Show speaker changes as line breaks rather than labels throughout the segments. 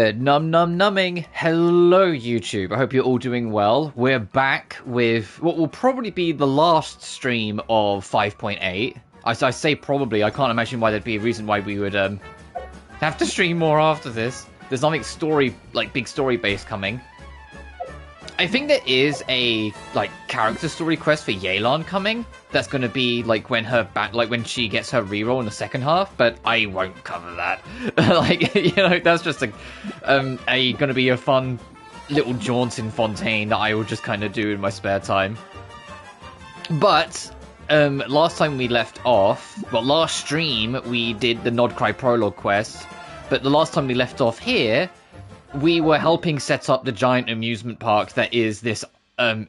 Good numbing. Hello, YouTube. I hope you're all doing well. We're back with what will probably be the last stream of 5.8. I say probably. I can't imagine why there'd be a reason why we would have to stream more after this. There's nothing big story based coming. I think there is a character story quest for Yelan coming. That's going to be when she gets her reroll in the second half, but I won't cover that. That's just going to be a fun little jaunt in Fontaine that I will just kind of do in my spare time. But last time we left off, last stream we did the Nodcry prologue quest, but the last time we left off here, we were helping set up the giant amusement park that is this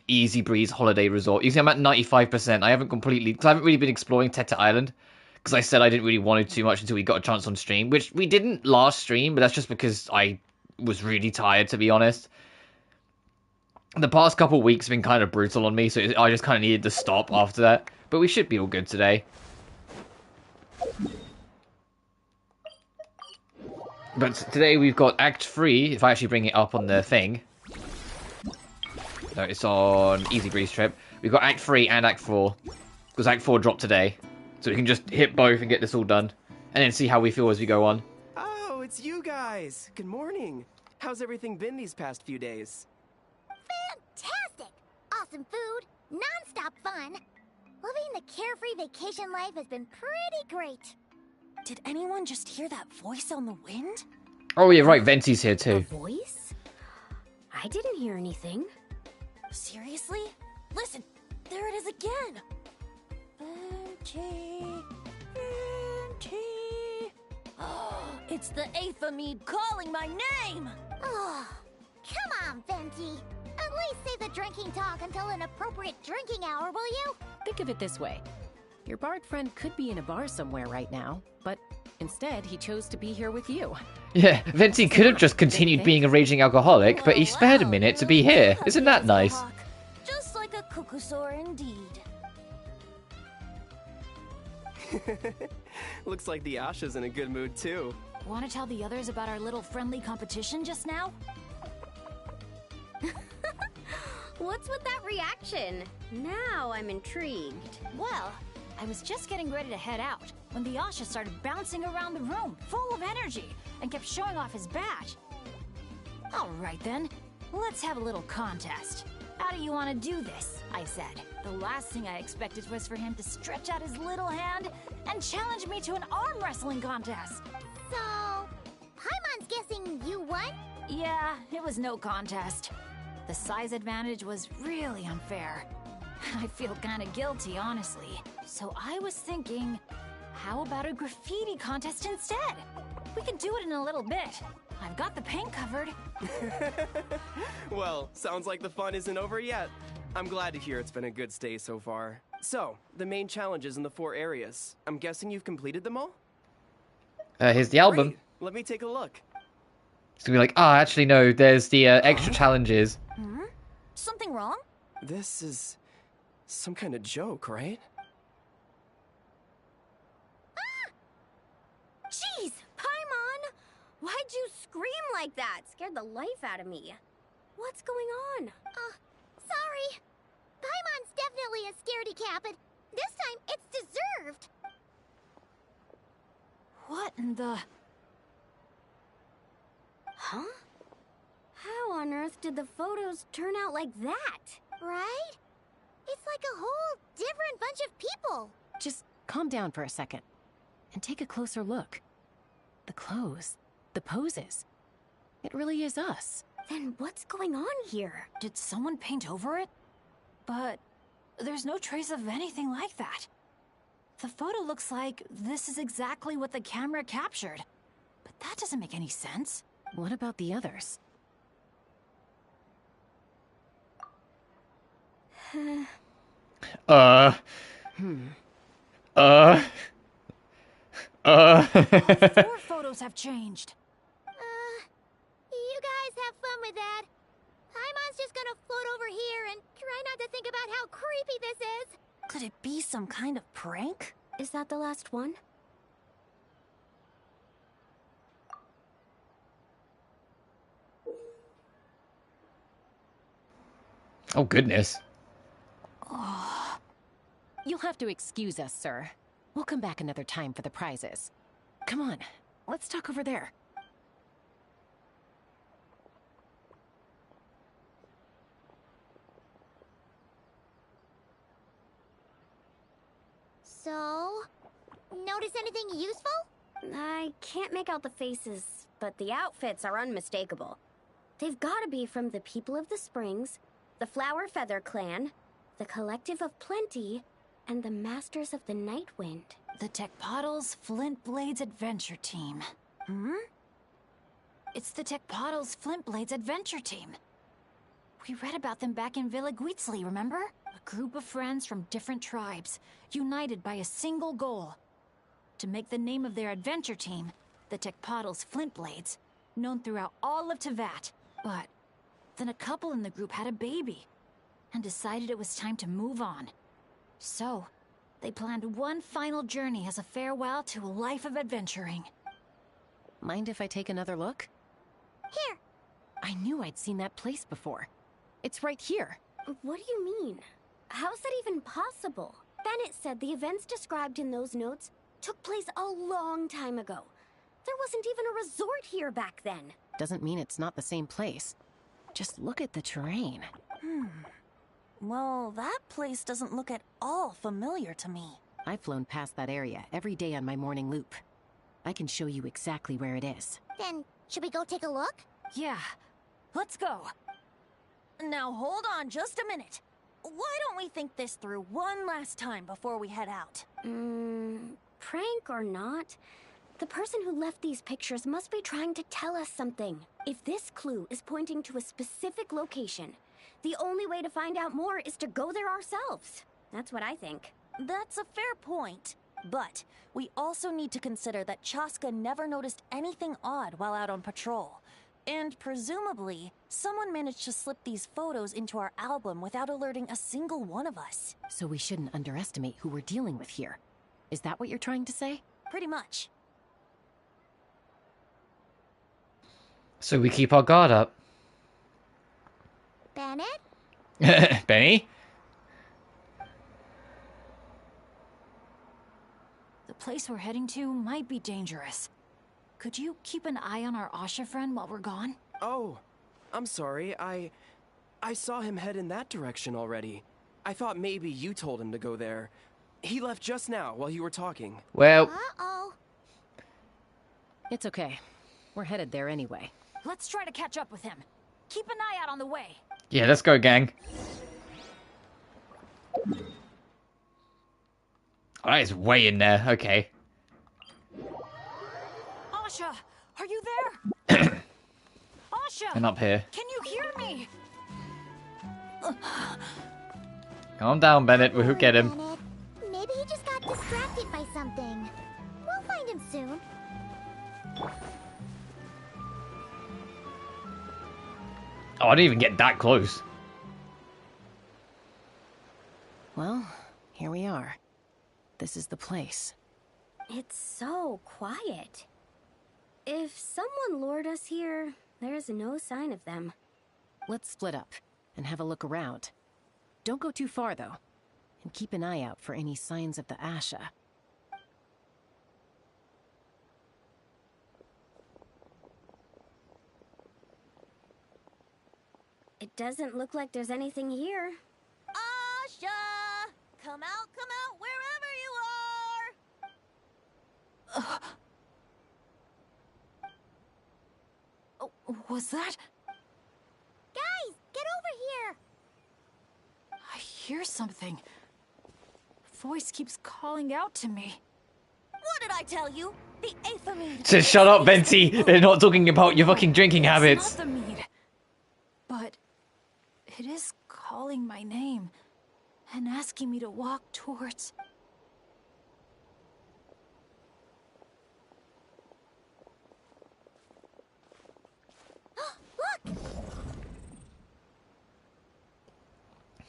Easy Breeze holiday resort. You see, I'm at 95%. I haven't really been exploring Teta Island, because I said I didn't really want to too much until we got a chance on stream, which we didn't last stream, but that's just because I was really tired, to be honest. The past couple weeks have been kind of brutal on me, so I just kind of needed to stop after that. But we should be all good today. But today we've got Act 3, if I actually bring it up on the thing. No, it's on Easy Breeze Trip. We've got Act 3 and Act 4, because Act 4 dropped today. So we can just hit both and get this all done, and then see how we feel as we go on.
Oh, it's you guys! Good morning! How's everything been these past few days?
Fantastic! Awesome food, non-stop fun. Living the carefree vacation life has been pretty great.
Did anyone just hear that voice on the wind?
Oh yeah, right, Venti's here too.
A voice? I didn't hear anything. Seriously? Listen, there it is again. Venti, Venti. Oh, it's the Aphemide calling my name.
Oh, come on, Venti. At least save the drinking talk until an appropriate drinking hour, will you?
Think of it this way. Your bard friend could be in a bar somewhere right now, but instead he chose to be here with you.
Yeah, Venti could have just continued being a raging alcoholic, but he spared a minute to be here. Isn't that nice?
Just like a cuckoosaur indeed.
Looks like the Asha's in a good mood too.
Want to tell the others about our little friendly competition just now?
What's with that reaction? Now I'm intrigued.
Well, I was just getting ready to head out when the Asha started bouncing around the room, full of energy, and kept showing off his badge. All right then, let's have a little contest. How do you want to do this? I said. The last thing I expected was for him to stretch out his little hand and challenge me to an arm wrestling contest.
So, Paimon's guessing you won?
Yeah, it was no contest. The size advantage was really unfair. I feel kind of guilty, honestly. So I was thinking, how about a graffiti contest instead? We can do it in a little bit. I've got the paint covered.
Well, sounds like the fun isn't over yet. I'm glad to hear it's been a good stay so far. So, the main challenges in the 4 areas. I'm guessing you've completed them all?
Here's the album.
Great. Let me take a look.
It's gonna be like, actually no, there's the extra challenges.
Hmm? Something wrong?
This is some kind of joke, right?
Jeez, Paimon! Why'd you scream like that? Scared the life out of me. What's going on?
Sorry. Paimon's definitely a scaredy cat, but this time it's deserved.
What in the...
Huh? How on earth did the photos turn out like that?
Right? It's like a whole different bunch of people.
Just calm down for a second and take a closer look. The clothes, the poses. It really is us.
Then what's going on here?
Did someone paint over it? But there's no trace of anything like that. The photo looks like this is exactly what the camera captured. But that doesn't make any sense.
What about the others?
All 4 photos have changed.
You guys have fun with that. Paimon's just gonna float over here and try not to think about how creepy this is.
Could it be some kind of prank?
Is that the last one?
Oh, goodness.
You'll have to excuse us, sir. We'll come back another time for the prizes. Come on, let's talk over there.
So, notice anything useful?
I can't make out the faces, but the outfits are unmistakable. They've gotta be from the People of the Springs, the Flower Feather Clan, the Collective of Plenty, and the Masters of the Night Wind.
The Tecpotals Flint Blades Adventure Team. It's the Tecpotals Flint Blades Adventure Team. We read about them back in Villa Guitzli, remember? A group of friends from different tribes, united by a single goal. To make the name of their adventure team, the Tecpotals Flint Blades, known throughout all of Teyvat. But then a couple in the group had a baby, and decided it was time to move on. So, they planned one final journey as a farewell to a life of adventuring.
Mind if I take another look?
Here.
I knew I'd seen that place before. It's right here.
What do you mean? How's that even possible? Bennett said the events described in those notes took place a long time ago. There wasn't even a resort here back then.
Doesn't mean it's not the same place. Just look at the terrain.
Well, that place doesn't look at all familiar to me.
I've flown past that area every day on my morning loop. I can show you exactly where it is.
Then, should we go take a look?
Yeah, let's go.
Now hold on just a minute. Why don't we think this through one last time before we head out?
Prank or not, the person who left these pictures must be trying to tell us something. If this clue is pointing to a specific location, the only way to find out more is to go there ourselves. That's what I think.
That's a fair point. But we also need to consider that Chaska never noticed anything odd while out on patrol. And presumably, someone managed to slip these photos into our album without alerting a single one of us.
So we shouldn't underestimate who we're dealing with here. Is that what you're trying to say?
Pretty much.
So we keep our guard up.
Bennett?
Benny?
The place we're heading to might be dangerous. Could you keep an eye on our Asha friend while we're gone?
Oh, I'm sorry. I saw him head in that direction already. I thought maybe you told him to go there. He left just now while you were talking.
Well,
Uh-oh.
It's okay. We're headed there anyway.
Let's try to catch up with him. Keep an eye out on the way.
yeah, let's go, gang. Oh, that is way in there. Okay.
Asha, are you there? Asha!
And up here.
Can you hear me?
Calm down, Bennett. We'll get him.
Bennett. Maybe he just got distracted by something. We'll find him soon.
Oh, I didn't even get that close.
Well, here we are. This is the place.
It's so quiet. If someone lured us here, there's no sign of them.
Let's split up and have a look around. Don't go too far, though. And keep an eye out for any signs of the Asha.
It doesn't look like there's anything here.
Asha! Come out, wherever you are!
Oh, was that?
Guys, get over here!
I hear something. Voice keeps calling out to me.
What did I tell you? The Aethamine!
Just shut up, Venti. They're not talking about your fucking drinking habits.
It's not the mead. But it is calling my name and asking me to walk towards...
Look!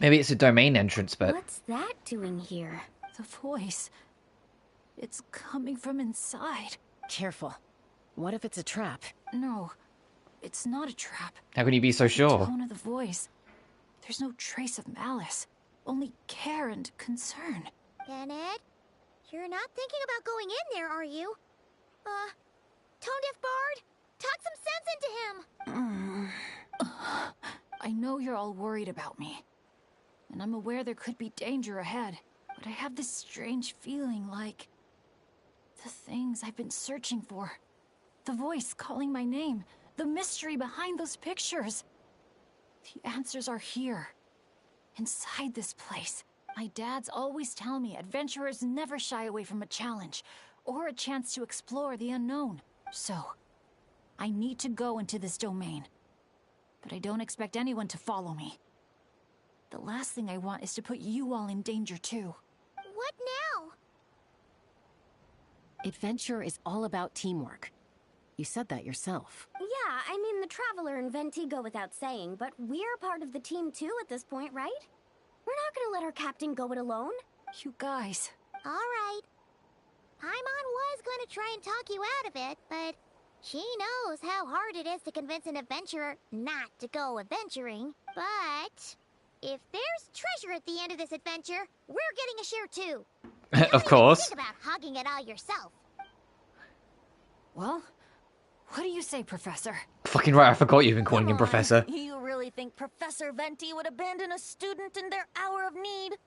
Maybe it's a domain entrance, but...
What's that doing here?
The voice. It's coming from inside.
Careful. What if it's a trap?
No, it's not a trap.
How can you be so
The
sure?
tone of the voice. There's no trace of malice, only care and concern.
Bennett, you're not thinking about going in there, are you? Tone-deaf Bard, talk some sense into him.
I know you're all worried about me, and I'm aware there could be danger ahead, but I have this strange feeling like the things I've been searching for. The voice calling my name, the mystery behind those pictures. The answers are here, inside this place. My dads always tell me adventurers never shy away from a challenge or a chance to explore the unknown. So, I need to go into this domain. But I don't expect anyone to follow me. The last thing I want is to put you all in danger too.
What now?
Adventure is all about teamwork. You said that yourself.
Yeah, I mean, the Traveler and Venti go without saying, but we're part of the team too at this point, right? We're not gonna let our captain go it alone.
You guys.
All right. Paimon was going to try and talk you out of it, but she knows how hard it is to convince an adventurer not to go adventuring. But if there's treasure at the end of this adventure, we're getting a share too.
Of course.
Think about hogging it all yourself.
Well, what do you say, Professor?
Fucking right, I forgot you've been calling
Come
him
on,
Professor.
You really think Professor Venti would abandon a student in their hour of need?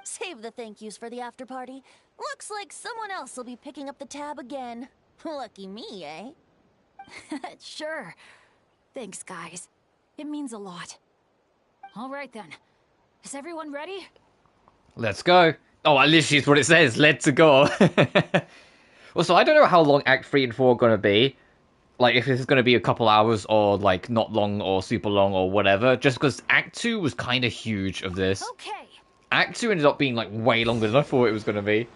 Save the thank yous for the after party. Looks like someone else will be picking up the tab again. Lucky me, eh?
Sure. Thanks, guys. It means a lot. All right, then. Is everyone ready?
Let's go. Oh, literally is what it says. Let's go. Well, so I don't know how long Act 3 and 4 are going to be. Like, if it's going to be a couple hours or, like, not long or super long or whatever. Just because Act 2 was kind of huge of this.
Okay.
Act 2 ended up being, like, way longer than I thought it was going to be.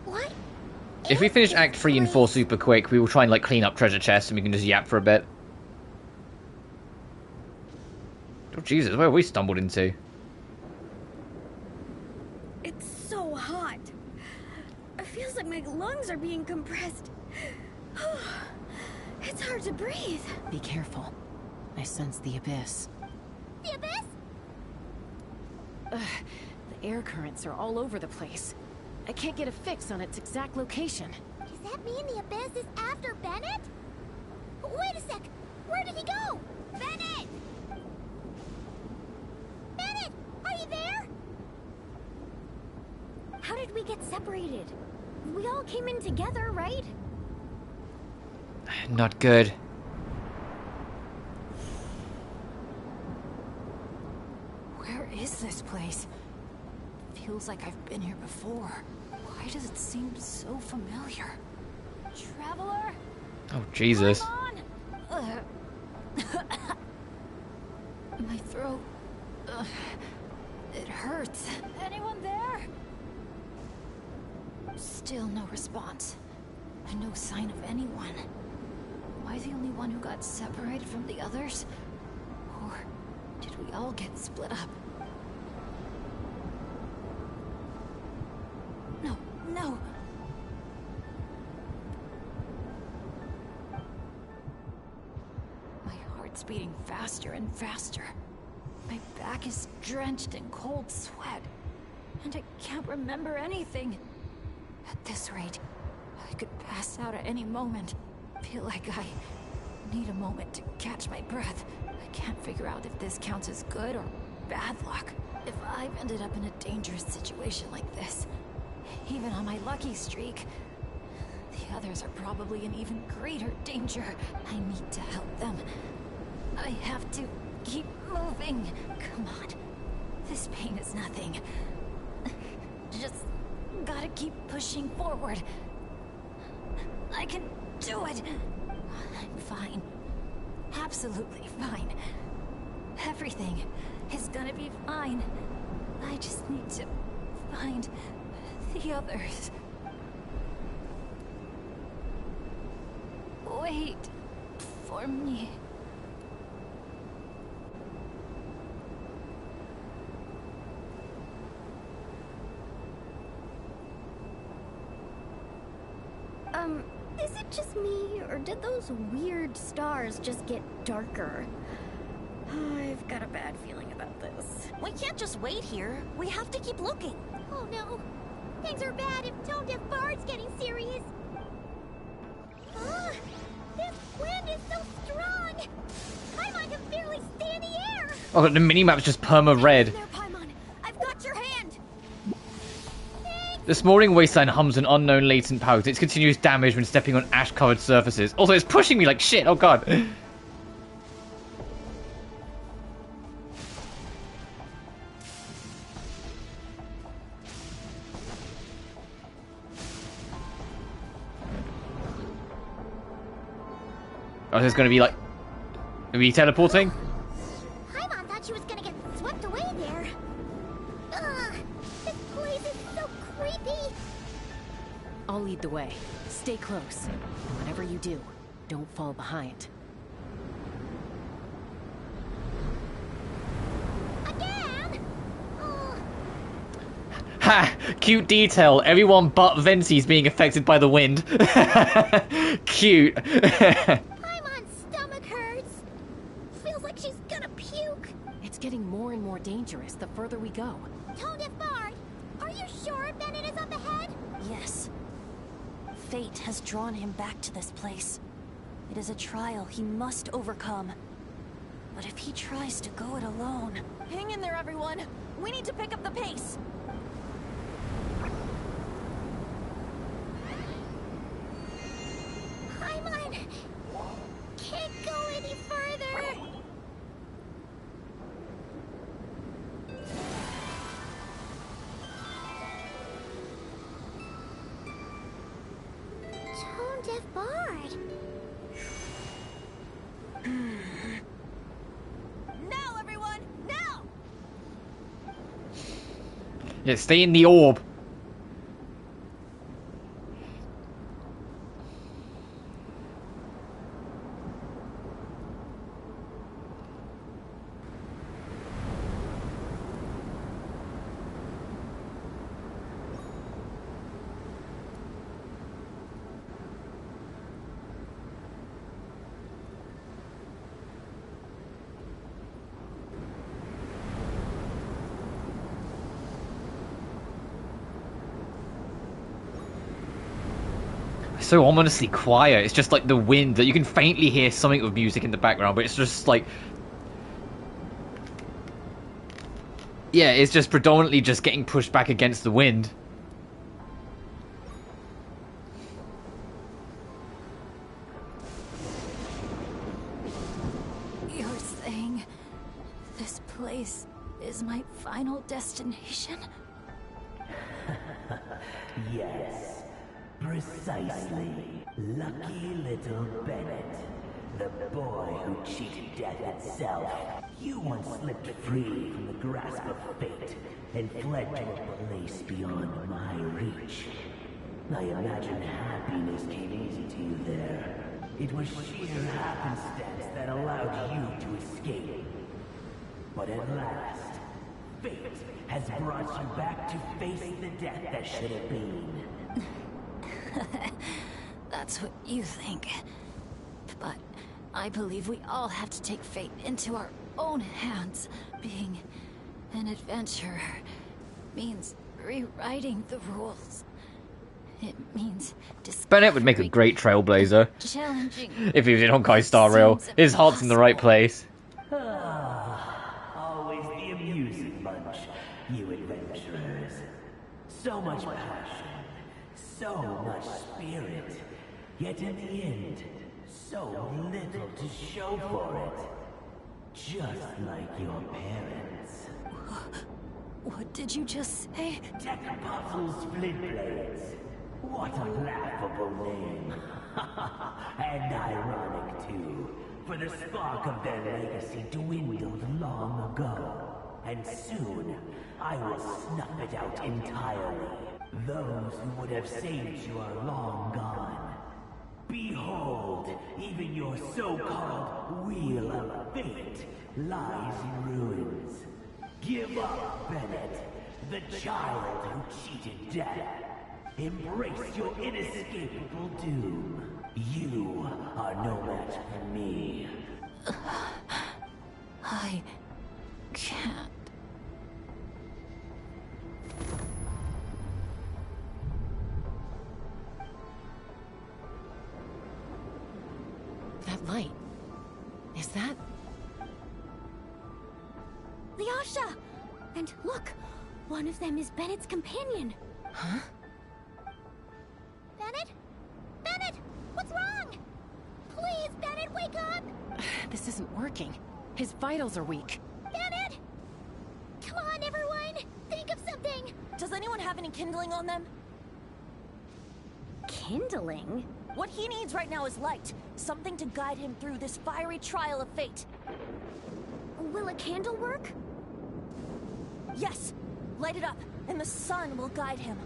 What?
If we finish Act 3 and 4 super quick, we will try and, like, clean up treasure chests and we can just yap for a bit. Oh, Jesus, where have we stumbled into?
It's so hot. It feels like my lungs are being compressed. It's hard to breathe.
Be careful. I sense the abyss.
The abyss?
The air currents are all over the place. I can't get a fix on its exact location.
Does that mean the abyss is after Bennett? Wait a sec! Where did he go? Bennett! Bennett! Are you there?
How did we get separated? We all came in together, right?
Not good.
Where is this place? Feels like I've been here before. Why does it seem so familiar? Traveler?
Oh, Jesus.
Come on! My throat. It hurts. Anyone there? Still no response. And no sign of anyone. Am I the only one who got separated from the others? Or did we all get split up? No, no! My heart's beating faster and faster. My back is drenched in cold sweat. And I can't remember anything. At this rate, I could pass out at any moment. Feel like I need a moment to catch my breath. I can't figure out if this counts as good or bad luck. If I've ended up in a dangerous situation like this, even on my lucky streak, the others are probably in even greater danger. I need to help them. I have to keep moving. Come on. This pain is nothing. Just gotta keep pushing forward. I can do it. I'm fine. Absolutely fine. Everything is gonna be fine. I just need to find the others. Wait for me.
Is it just me, or did those weird stars just get darker? I've got a bad feeling about this.
We can't just wait here. We have to keep looking.
Oh no, things are bad if Tone Deaf Bard's getting serious. This wind is so strong. Paimon can barely stay in the air.
Oh, the minimap's just perma-red.
There, Paimon. I've got your hand.
This morning wasteland hums an unknown latent power. Its continuous damage when stepping on ash-covered surfaces. Also, it's pushing me like shit. Oh god. Oh, there's gonna be like... Are we teleporting?
Paimon thought she was gonna get swept away there. Ugh, this place is so creepy.
I'll lead the way. Stay close. And whatever you do, don't fall behind.
Again? Oh,
Ha! Cute detail. Everyone but Venti's being affected by the wind. Cute.
Paimon's stomach hurts. Feels like she's gonna puke.
It's getting more and more dangerous the further we go.
Tone Deaf Bard, are you sure Bennett is up ahead?
Yes. Fate has drawn him back to this place. It is a trial he must overcome. But if he tries to go it alone... Hang in there, everyone! We need to pick up the pace!
Paimon can't go any further. Tone Deaf Bard.
Now, everyone! Now!
Yeah, stay in the orb. So ominously quiet. It's just like the wind that you can faintly hear something of music in the background, but it's just like... Yeah, it's just predominantly just getting pushed back against the wind.
You're saying this place is my final destination?
Yes, precisely. Lucky little Bennett. The boy who cheated death itself. You once slipped free from the grasp of fate and fled to a place beyond my reach. I imagine happiness came easy to you there. It was sheer happenstance that allowed you to escape. But at last, fate has brought you back to face the death that should have been.
That's what you think. But I believe we all have to take fate into our own hands. Being an adventurer means rewriting the rules. It means
Bennett would make a great trailblazer
challenging.
if he was in Honkai Star Rail. His heart's in the right place.
Always the amusing bunch, you adventurers. So much passion, so much spirit, yet in the end, so little to show for it. Just like your parents.
What did you just say?
Tech Puzzles Flintblades. What a laughable name. And ironic, too. For the spark of their legacy dwindled long ago. And soon, I will snuff it out entirely. Those who would have saved you are long gone. Behold, even your so-called Wheel of Fate lies in ruins. Give up, Bennett, the child who cheated death. Embrace your inescapable doom. You are no match for me.
I can't.
That light. Is that?
The Asha! And look, one of them is Bennett's companion.
Huh?
Bennett? Bennett! What's wrong? Please, Bennett, wake up!
This isn't working. His vitals are weak.
Bennett! Come on, everyone! Think of something!
Does anyone have any kindling on them?
Kindling?
What he needs right now is light. Something to guide him through this fiery trial of fate.
Will a candle work?
Yes! Light it up, and the sun will guide him.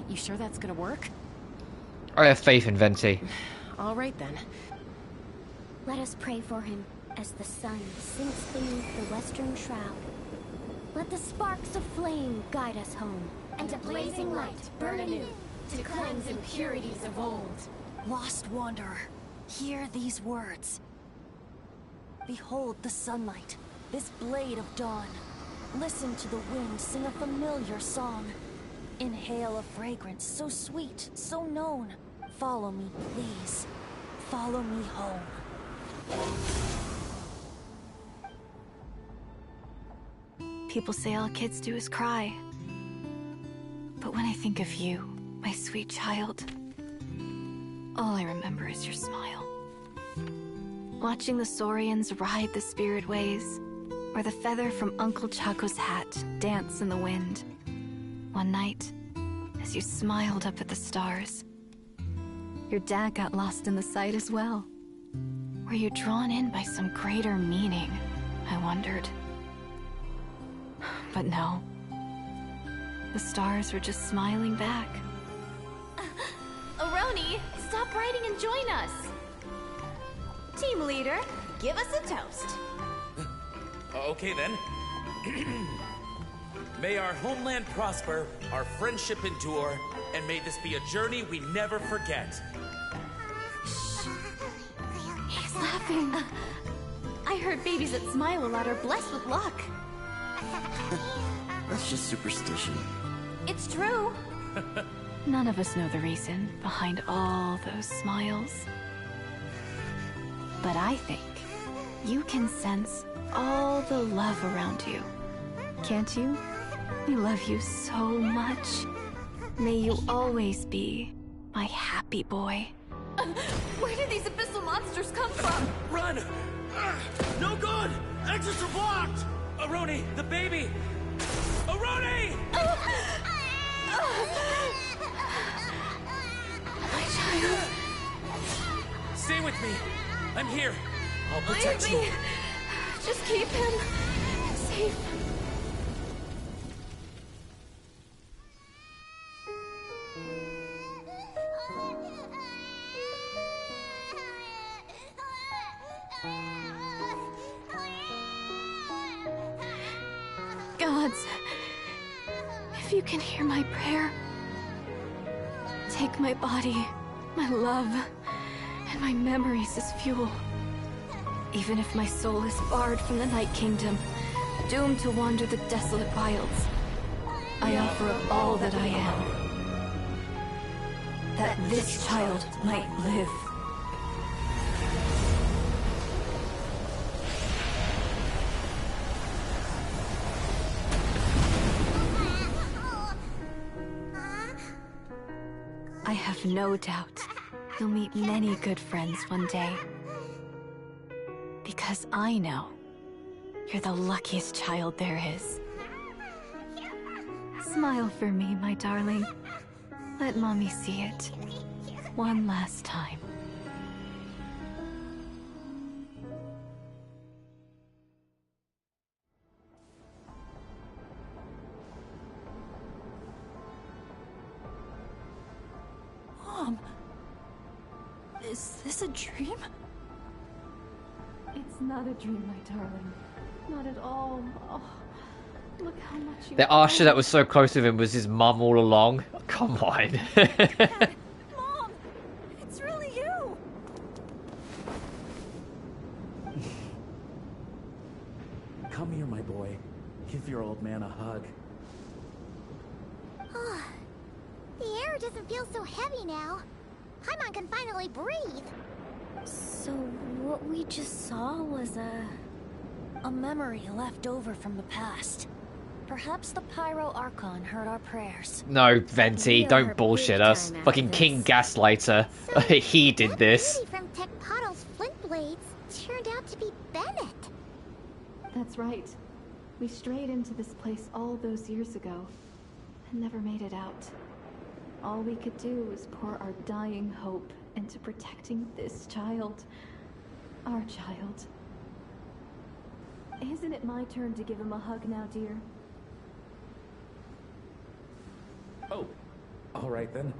You sure that's gonna work?
I have faith in Venti.
All right then.
Let us pray for him as the sun sinks beneath the western shroud. Let the sparks of flame guide us home.
And a blazing light burn anew to cleanse impurities of old.
Lost wanderer, hear these words. Behold the sunlight, this blade of dawn. Listen to the wind sing a familiar song. Inhale a fragrance so sweet, so known. Follow me, please. Follow me home.
People say all kids do is cry. But when I think of you, my sweet child, all I remember is your smile. Watching the Saurians ride the spirit ways, or the feather from Uncle Chaco's hat dance in the wind. One night, as you smiled up at the stars, your dad got lost in the sight as well. Were you drawn in by some greater meaning? I wondered. But no. The stars were just smiling back.
Aroni, stop writing and join us. Team leader, give us a toast.
Okay then. May our homeland prosper, our friendship endure, and may this be a journey we never forget.
He's laughing. I heard babies that smile a lot are blessed with luck.
That's just superstition.
It's true.
None of us know the reason behind all those smiles. But I think you can sense all the love around you. Can't you? We love you so much. May you always be my happy boy.
Where did these abyssal monsters come from?
Run! No good! Exits are blocked! Aroni, the baby! Aroni!
My child.
Stay with me. I'm here. I'll protect you.
Just keep him safe.
Gods, if you can hear my prayer, take my body, my love, and my memories as fuel. Even if my soul is barred from the Night Kingdom, doomed to wander the desolate wilds, I offer up all that I am, that this child might live. I have no doubt you'll meet many good friends one day. Because I know you're the luckiest child there is. Smile for me, my darling. Let Mommy see it. One last time.
Mom! Is this a dream?
It's not a dream, my darling. Not at all. Oh, Look how much you
The Asha that was so close with him was his mum all along. Come on.
Mom! It's really you!
Come here, my boy. Give your old man a hug.
The air doesn't feel so heavy now. Paimon can finally breathe.
So what we just saw was
A memory left over from the past. Perhaps the Pyro Archon heard our prayers.
No, Venti, don't bullshit us. Fucking King Gaslighter. He did this.
That lady from Tecpato's Flint Blades turned out to be Bennett.
That's right. We strayed into this place all those years ago and never made it out. All we could do was pour our dying hope into protecting this child. Our child. Isn't it my turn to give him a hug now, dear?
Oh, all right then.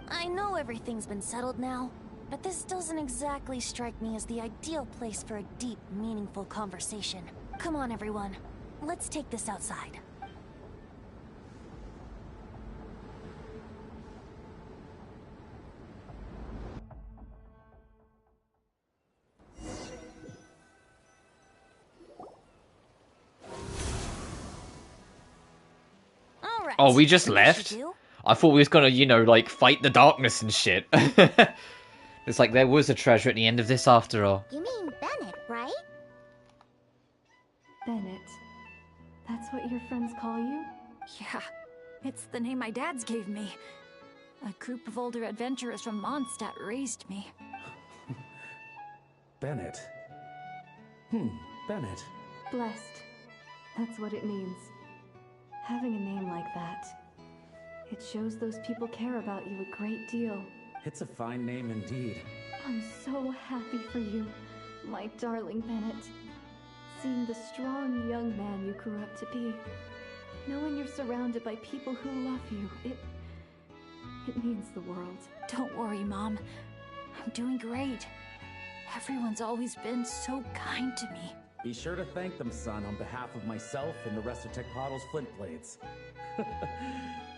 I know everything's been settled now, but this doesn't exactly strike me as the ideal place for a deep, meaningful conversation. Come on, everyone. Let's take this outside. Alright.
Oh, we just
what
left?
should we do?
I thought we was gonna, you know, like, fight the darkness and shit. It's like there was a treasure at the end of this after all.
You mean Bennett, right?
Bennett. That's what your friends call you?
Yeah, it's the name my dad's gave me. A group of older adventurers from Mondstadt raised me.
Bennett. Bennett.
Blessed. That's what it means. Having a name like that. It shows those people care about you a great deal.
It's a fine name indeed.
I'm so happy for you, my darling Bennett. Seeing the strong young man you grew up to be. Knowing you're surrounded by people who love you, it means the world.
Don't worry, Mom. I'm doing great. Everyone's always been so kind to me.
Be sure to thank them, son, on behalf of myself and the rest of Tecpato's Flint Blades.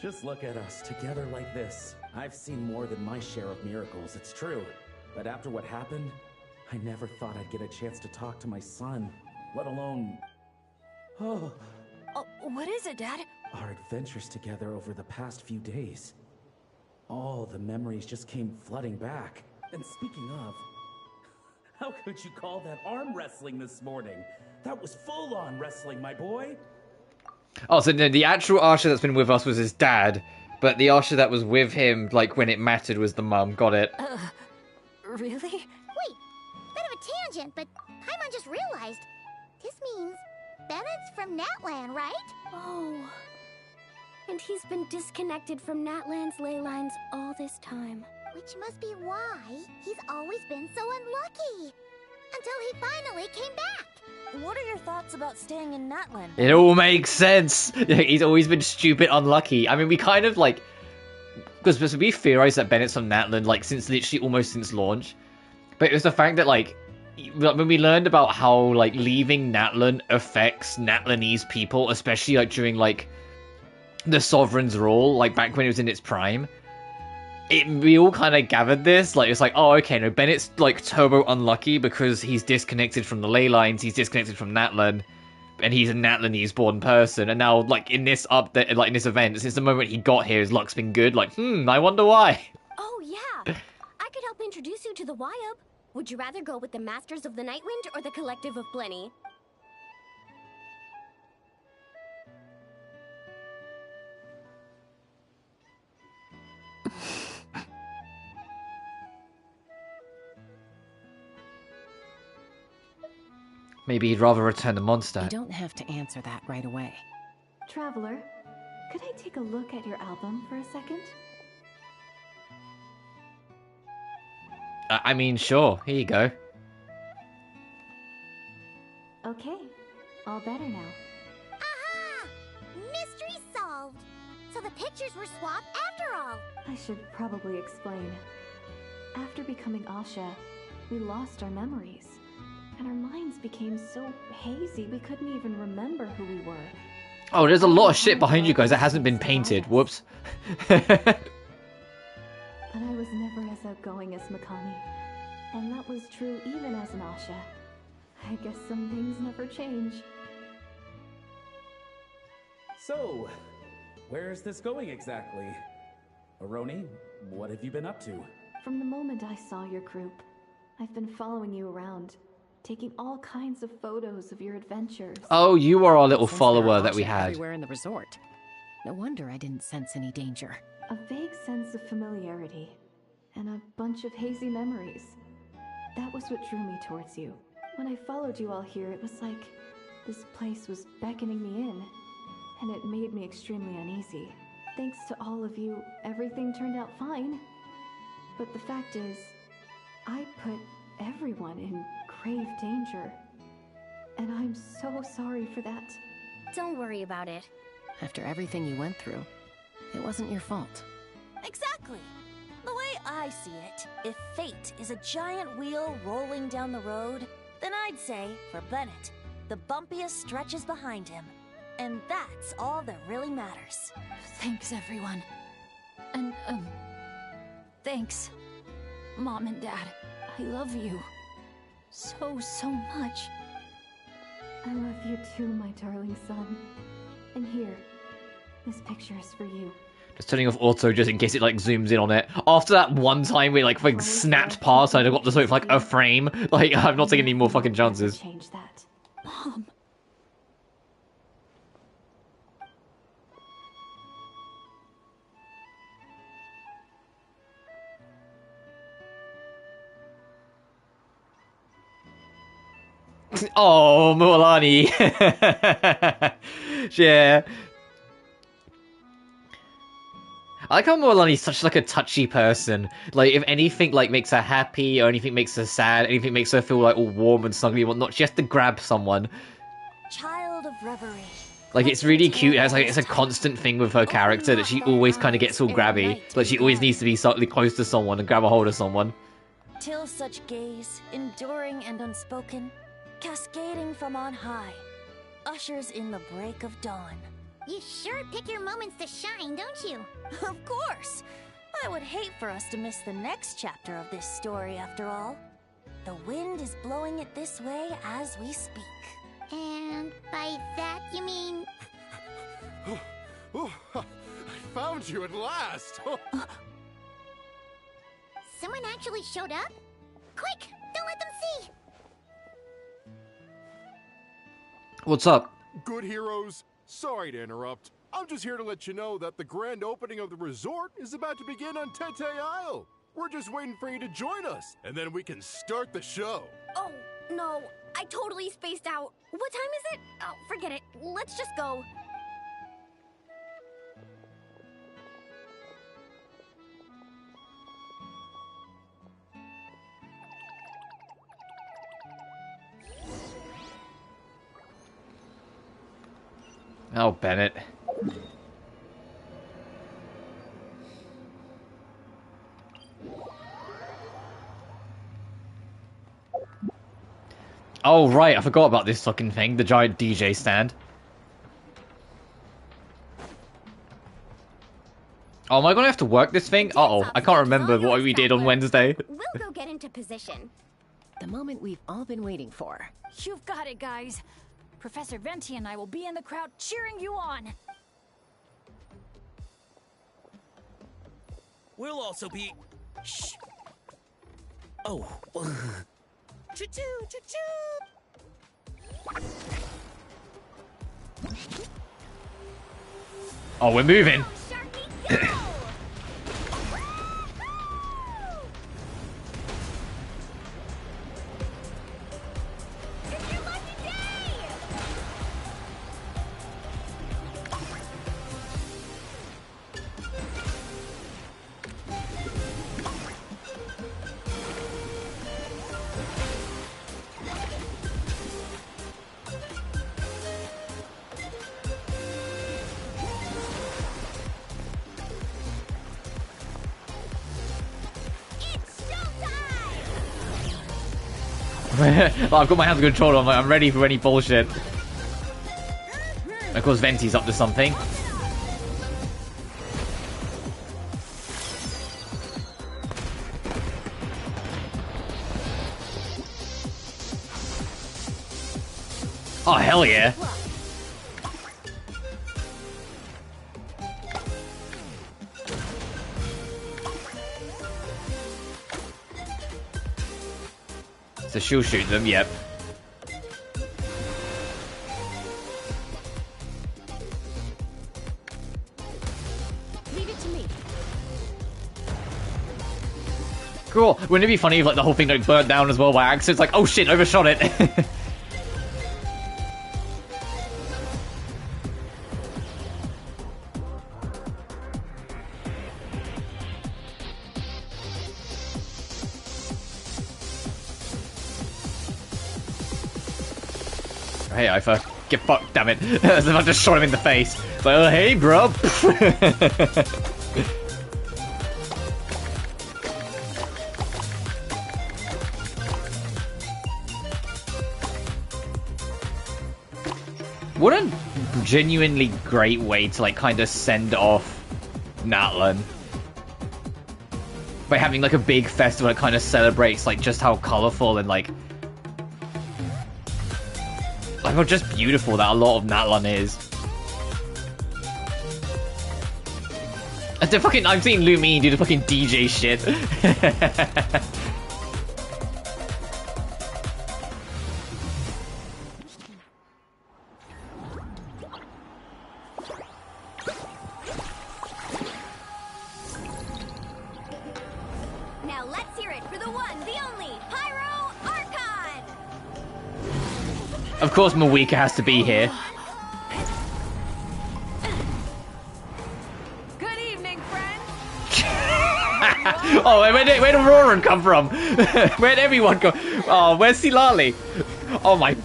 Just look at us, together like this. I've seen more than my share of miracles, it's true. But after what happened, I never thought I'd get a chance to talk to my son, let alone... Oh,
What is it, Dad?
our adventures together over the past few days. All the memories just came flooding back. And speaking of, how could you call that arm wrestling this morning? That was full-on wrestling, my boy.
Oh, so no, the actual Asha that's been with us was his dad, but the Asha that was with him, like, when it mattered was the mum. Got it.
Really?
Wait, bit of a tangent, but Paimon just realized. This means Bennett's from Natlan, right?
Oh. And he's been disconnected from Natlan's ley lines all this time.
Which must be why he's always been so unlucky. Until he finally came back.
What are your thoughts about staying in Natlan?
It all makes sense. He's always been stupid unlucky. I mean, we kind of, like... Because we theorized that Bennett's from Natlan, like, since literally almost since launch. But it was the fact that, like, when we learned about how, like, leaving Natlan affects Natlanese people, especially, like, during, like, the Sovereign's rule, like, back when it was in its prime, we all kind of gathered this. Like, it's like, oh, okay, no, Bennett's, like, turbo unlucky because he's disconnected from the ley lines, he's disconnected from Natlan, and he's a Natlanese-born person. And now, like, in this update, like, in this event, since the moment he got here, his luck's been good. Like, I wonder why.
Oh, yeah. I could help introduce you to the Wyub. Would you rather go with the Masters of the Nightwind or the Collective of Plenty?
Maybe he'd rather return to
You
Mondstadt.
don't have to answer that right away.
Traveler, could I take a look at your album for a second?
I mean, sure. Here you go.
Okay, all better now.
Aha! Mystery solved. So the pictures were swapped after all.
I should probably explain. After becoming Asha, we lost our memories. and our minds became so hazy we couldn't even remember who we were.
Oh, there's a lot of shit behind you guys that hasn't been painted. Whoops.
But I was never as outgoing as Mikami, and that was true even as an Asha. I guess some things never change.
So, where's this going exactly? Aroni, what have you been up to?
From the moment I saw your group, I've been following you around, taking all kinds of photos of your adventures.
Oh, you are our little
Since
follower
there are
that we
Asha
had.
everywhere in the resort. No wonder I didn't sense any danger.
A vague sense of familiarity, and a bunch of hazy memories. That was what drew me towards you. When I followed you all here, it was like this place was beckoning me in, and it made me extremely uneasy. Thanks to all of you, everything turned out fine. But the fact is, I put everyone in grave danger. And I'm so sorry for that.
Don't worry about it.
After everything you went through, it wasn't your fault.
Exactly. The way I see it, if fate is a giant wheel rolling down the road, then I'd say, for Bennett, the bumpiest stretches behind him. And that's all that really matters.
Thanks, everyone. And, thanks, Mom and Dad. I love you so, so much.
I love you too, my darling son. And here, this picture is for you.
Just turning off auto just in case it like zooms in on it. After that one time we like fucking snapped past and I got to sort of like a frame, like I'm not taking any more fucking chances.
Change that.
Mom.
Oh, Mualani. Yeah. I like how Mualani's such like a touchy person. Like if anything like makes her happy or anything makes her sad, anything makes her feel like all warm and snuggly and whatnot, she has to grab someone.
Child of reverie.
Like it's really cute. It's a constant thing with her character that she always kind of gets all grabby. Like she always needs to be slightly close to someone and grab a hold of someone.
Till such gaze, enduring and unspoken, cascading from on high, ushers in the break of dawn.
You sure pick your moments to shine, don't you?
Of course! I would hate for us to miss the next chapter of this story, after all. The wind is blowing it this way as we speak.
And by that you mean...
Oh, I found you at last!
Someone actually showed up? Quick, don't let them see!
What's up?
Good heroes, sorry to interrupt. I'm just here to let you know that the grand opening of the resort is about to begin on Tete Isle. We're just waiting for you to join us, and then we can start the show.
Oh, no. I totally spaced out. What time is it? Oh, forget it. Let's just go.
Oh, Bennett. Oh, right, I forgot about this fucking thing, the giant DJ stand. Oh, am I gonna have to work this thing? Uh-oh, I can't remember what we did on Wednesday.
We'll go get into position.
The moment we've all been waiting for.
You've got it, guys. Professor Venti and I will be in the crowd cheering you on.
We'll also be... Shh. Oh. Choo-choo, choo-choo!
Oh, we're moving. I've got my hands on the controller, I'm ready for any bullshit. Of course, Venti's up to something. Oh, hell yeah. So she'll shoot them, yep.
Leave it to me.
Cool. Wouldn't it be funny if like the whole thing like burnt down as well by accident? It's like, oh shit, overshot it. Hey, Ifa. Get fucked, damn it. I was about to shot him in the face. It's like, oh, hey, bro. What a genuinely great way to, like, kind of send off Natlan. By having, like, a big festival that kind of celebrates, like, just how colorful and, like, how just beautiful that a lot of Natlan is. And the fucking, I'm seeing Lumine do the fucking DJ shit.
Now let's hear it for the one, the only, Pyro Archon!
Of course, Mawika has to be here.
Good evening, friends.
Oh, where'd Aurora come from? Where'd everyone go? Oh, where's Silali? Oh my.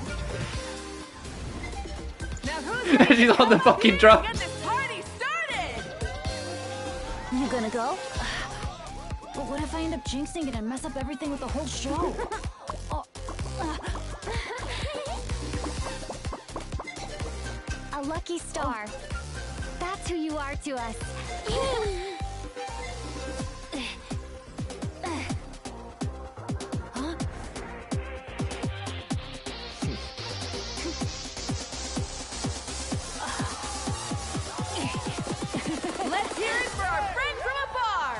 She's on the fucking drum.
Get this party started.
You gonna go? But what if I end up jinxing it and mess up everything with the whole show?
A lucky star. That's who you are to us.
Huh?
Let's hear it for our friend from afar.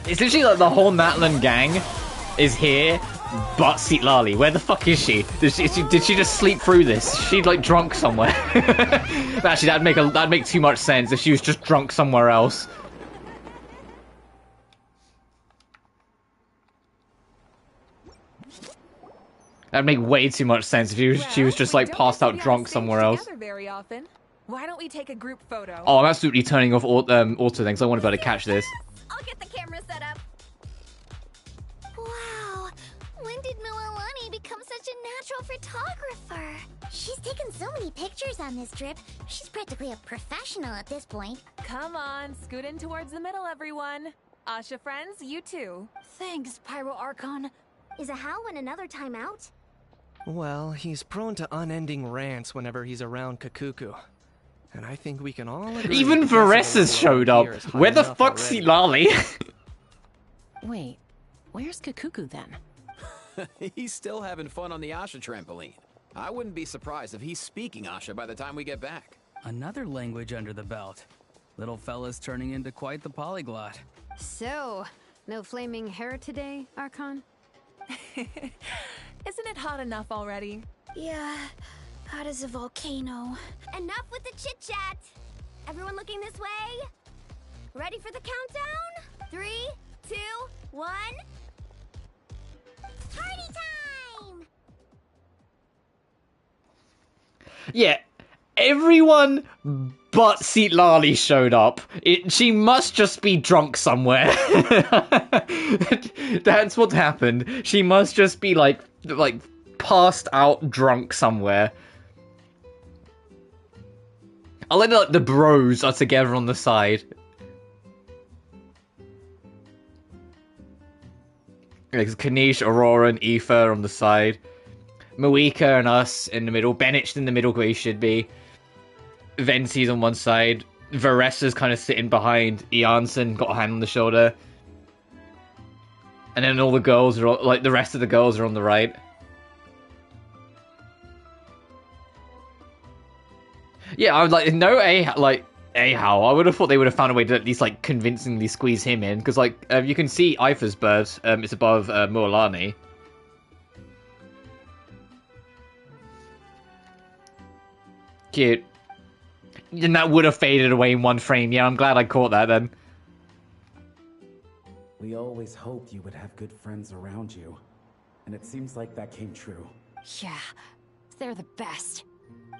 It's literally like the whole Natlan gang is here, but Sitlali. Where the fuck is she? Did she just sleep through this? She's like drunk somewhere. Actually, that'd make too much sense if she was just drunk somewhere else. That'd make way too much sense if she was just like passed out drunk somewhere else.
Very often. Why don't we take a group photo?
Oh, I'm absolutely turning off auto things. I want to be able to catch this.
I'll get the camera set up.
Wow, when did Mililani become such a natural photographer? She's taken so many pictures on this trip. She's practically a professional at this point.
Come on, scoot in towards the middle, everyone. Asha friends, you too.
Thanks, Pyro Archon.
Is a Howlin another timeout?
Well, he's prone to unending rants whenever he's around Kakuku. And I think we can all agree...
Even Varesa's showed up. Where the fuck's Silali?
Wait, where's Kakuku then?
He's still having fun on the Asha trampoline. I wouldn't be surprised if he's speaking Asha by the time we get back.
Another language under the belt. Little fella's turning into quite the polyglot.
So, no flaming hair today, Archon?
Isn't it hot enough already?
Yeah, hot as a volcano. Enough with the chit-chat! Everyone looking this way? Ready for the countdown? 3, 2, 1... Party time!
Yeah, Everyone but Seat Lali showed up. She must just be drunk somewhere. That's what happened. She must just be like passed out drunk somewhere. I like that the bros are together on the side. There's Kanish, Aurora, and Aoife on the side. Moeka and us in the middle. Bennett's in the middle where he should be. Venti's on one side. Varessa's kind of sitting behind. Janssen got a hand on the shoulder. And then all the girls are like the rest of the girls are on the right. Yeah, I would like Ahau. I would have thought they would have found a way to at least like convincingly squeeze him in, because like you can see Aoife's bird. It's above Mualani. Cute. And that would have faded away in one frame. Yeah, I'm glad I caught that then.
We always hoped you would have good friends around you. And it seems like that came true.
Yeah, they're the best.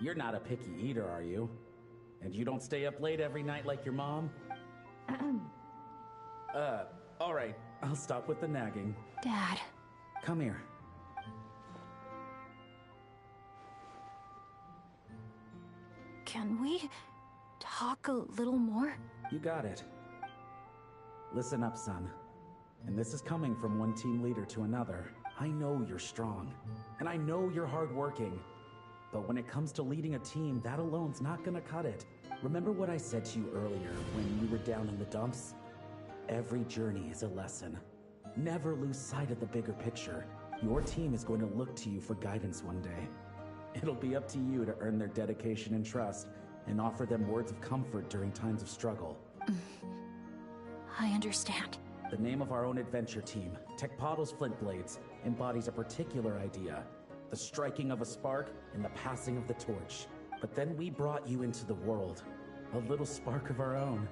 You're not a picky eater, are you? And you don't stay up late every night like your mom? Alright. I'll stop with the nagging.
Dad.
Come here.
Can we talk a little more?
You got it. Listen up, son. And this is coming from one team leader to another. I know you're strong. And I know you're hardworking. But when it comes to leading a team, that alone's not gonna cut it. Remember what I said to you earlier when you were down in the dumps? Every journey is a lesson. Never lose sight of the bigger picture. Your team is going to look to you for guidance one day. It'll be up to you to earn their dedication and trust, and offer them words of comfort during times of struggle.
I understand.
The name of our own adventure team, Tecpato's Flint Blades, embodies a particular idea. The striking of a spark and the passing of the torch. But then we brought you into the world. A little spark of our own.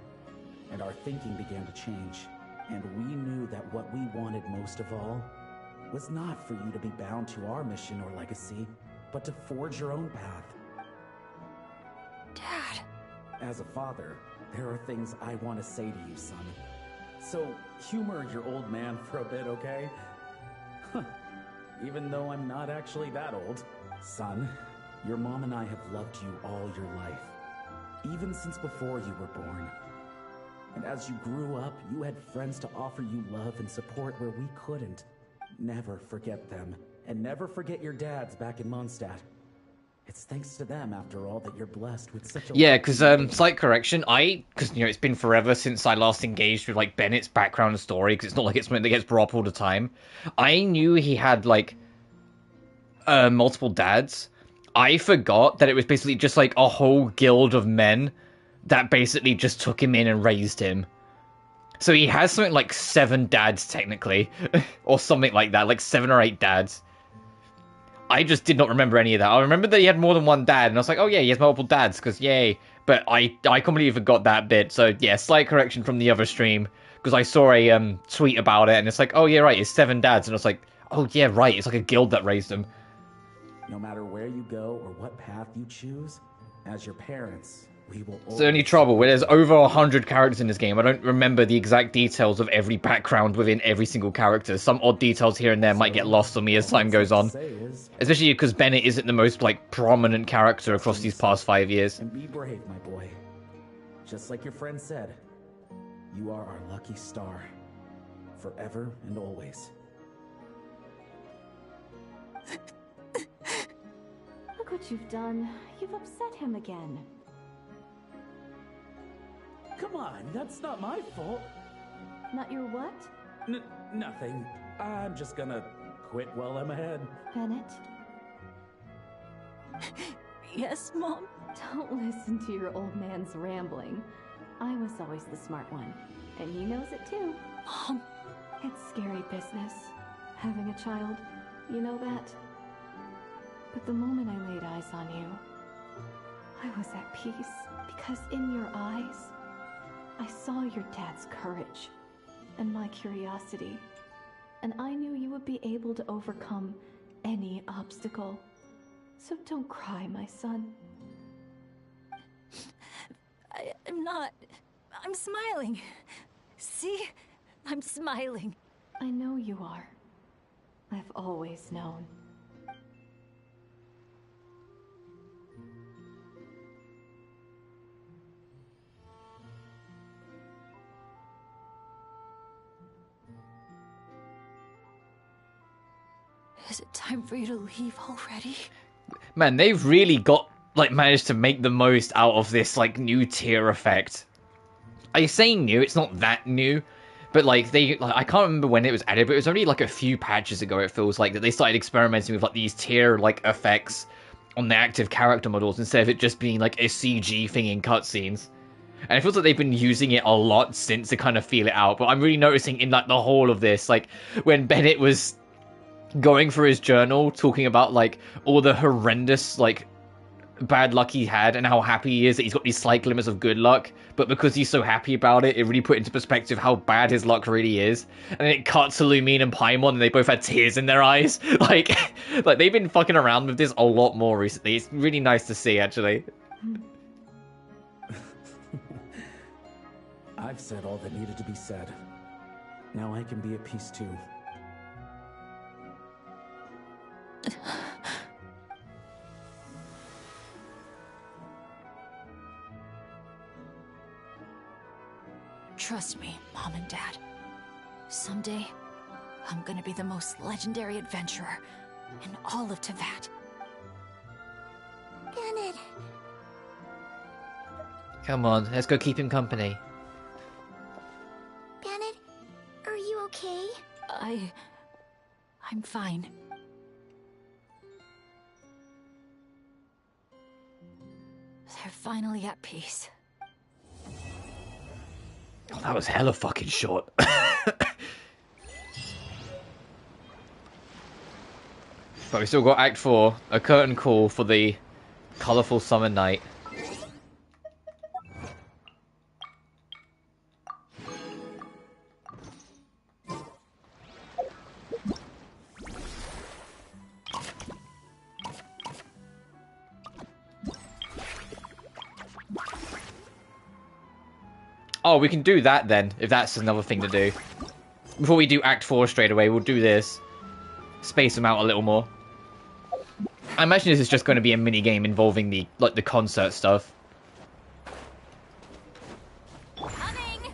And our thinking began to change. And we knew that what we wanted most of all was not for you to be bound to our mission or legacy, but to forge your own path.
Dad.
As a father, there are things I want to say to you, son. So humor your old man for a bit, okay? Even though I'm not actually that old. Son, your mom and I have loved you all your life. Even since before you were born. And as you grew up, you had friends to offer you love and support where we couldn't. Never forget them. And never forget your dads back in Mondstadt. It's thanks to them, after all, that you're blessed with such a...
Yeah, because, slight correction, because, you know, it's been forever since I last engaged with, like, Bennett's background and story, because it's not like it's something that gets brought up all the time. I knew he had, like, multiple dads. I forgot that it was basically just, like, a whole guild of men that basically just took him in and raised him. So he has something like 7 dads, technically. Or something like that, like 7 or 8 dads. I just did not remember any of that. I remember that he had more than one dad, and I was like, oh yeah, he has multiple dads, because yay. But I completely forgot that bit, so yeah, slight correction from the other stream, because I saw a tweet about it, and it's like, oh yeah, right, it's 7 dads, and I was like, oh yeah, right, it's like a guild that raised them.
No matter where you go or what path you choose, as your parents, we will
It's the only trouble, where there's over 100 characters in this game, I don't remember the exact details of every background within every single character. Some odd details here and there might get lost on me as time goes on. Especially because Bennett isn't the most, like, prominent character across these past 5 years.
And be brave, my boy. Just like your friend said, you are our lucky star. Forever and always.
Look what you've done. You've upset him again.
Come on, that's not my fault.
Not your what?
Nothing. I'm just gonna quit while I'm ahead.
Bennett?
Yes, Mom?
Don't listen to your old man's rambling. I was always the smart one, and he knows it too.
Mom.
It's scary business, having a child. You know that? But the moment I laid eyes on you, I was at peace, because in your eyes, I saw your dad's courage and my curiosity, and I knew you would be able to overcome any obstacle. So don't cry, my son.
I'm not. I'm smiling. See? I'm smiling.
I know you are. I've always known.
Is it time for you to leave already?
Man, they've really got, like, managed to make the most out of this, like, new tier effect. I say new, it's not that new, but, like, I can't remember when it was added, but it was only, like, a few patches ago, it feels like, that they started experimenting with, like, these tier, like, effects on the active character models, instead of it just being, like, a CG thing in cutscenes. And it feels like they've been using it a lot since to kind of feel it out, but I'm really noticing in, like, the whole of this, like, when Bennett was going through his journal, talking about, like, all the horrendous, like, bad luck he had and how happy he is that he's got these slight glimmers of good luck, but because he's so happy about it, it really put into perspective how bad his luck really is. And then it cuts to Lumine and Paimon and they both had tears in their eyes. Like they've been fucking around with this a lot more recently. It's really nice to see, actually.
I've said all that needed to be said. Now I can be at peace too.
Trust me, Mom and Dad. Someday, I'm gonna be the most legendary adventurer in all of Teyvat.
Bennett.
Come on, let's go keep him company.
Bennett, are you okay?
I'm fine. They're finally at peace.
Oh, that was hella fucking short. But we still got Act 4, a curtain call for the colourful summer night. Oh, we can do that then, if that's another thing to do. Before we do Act 4 straight away, we'll do this. Space them out a little more. I imagine this is just going to be a mini-game involving the concert stuff.
Coming!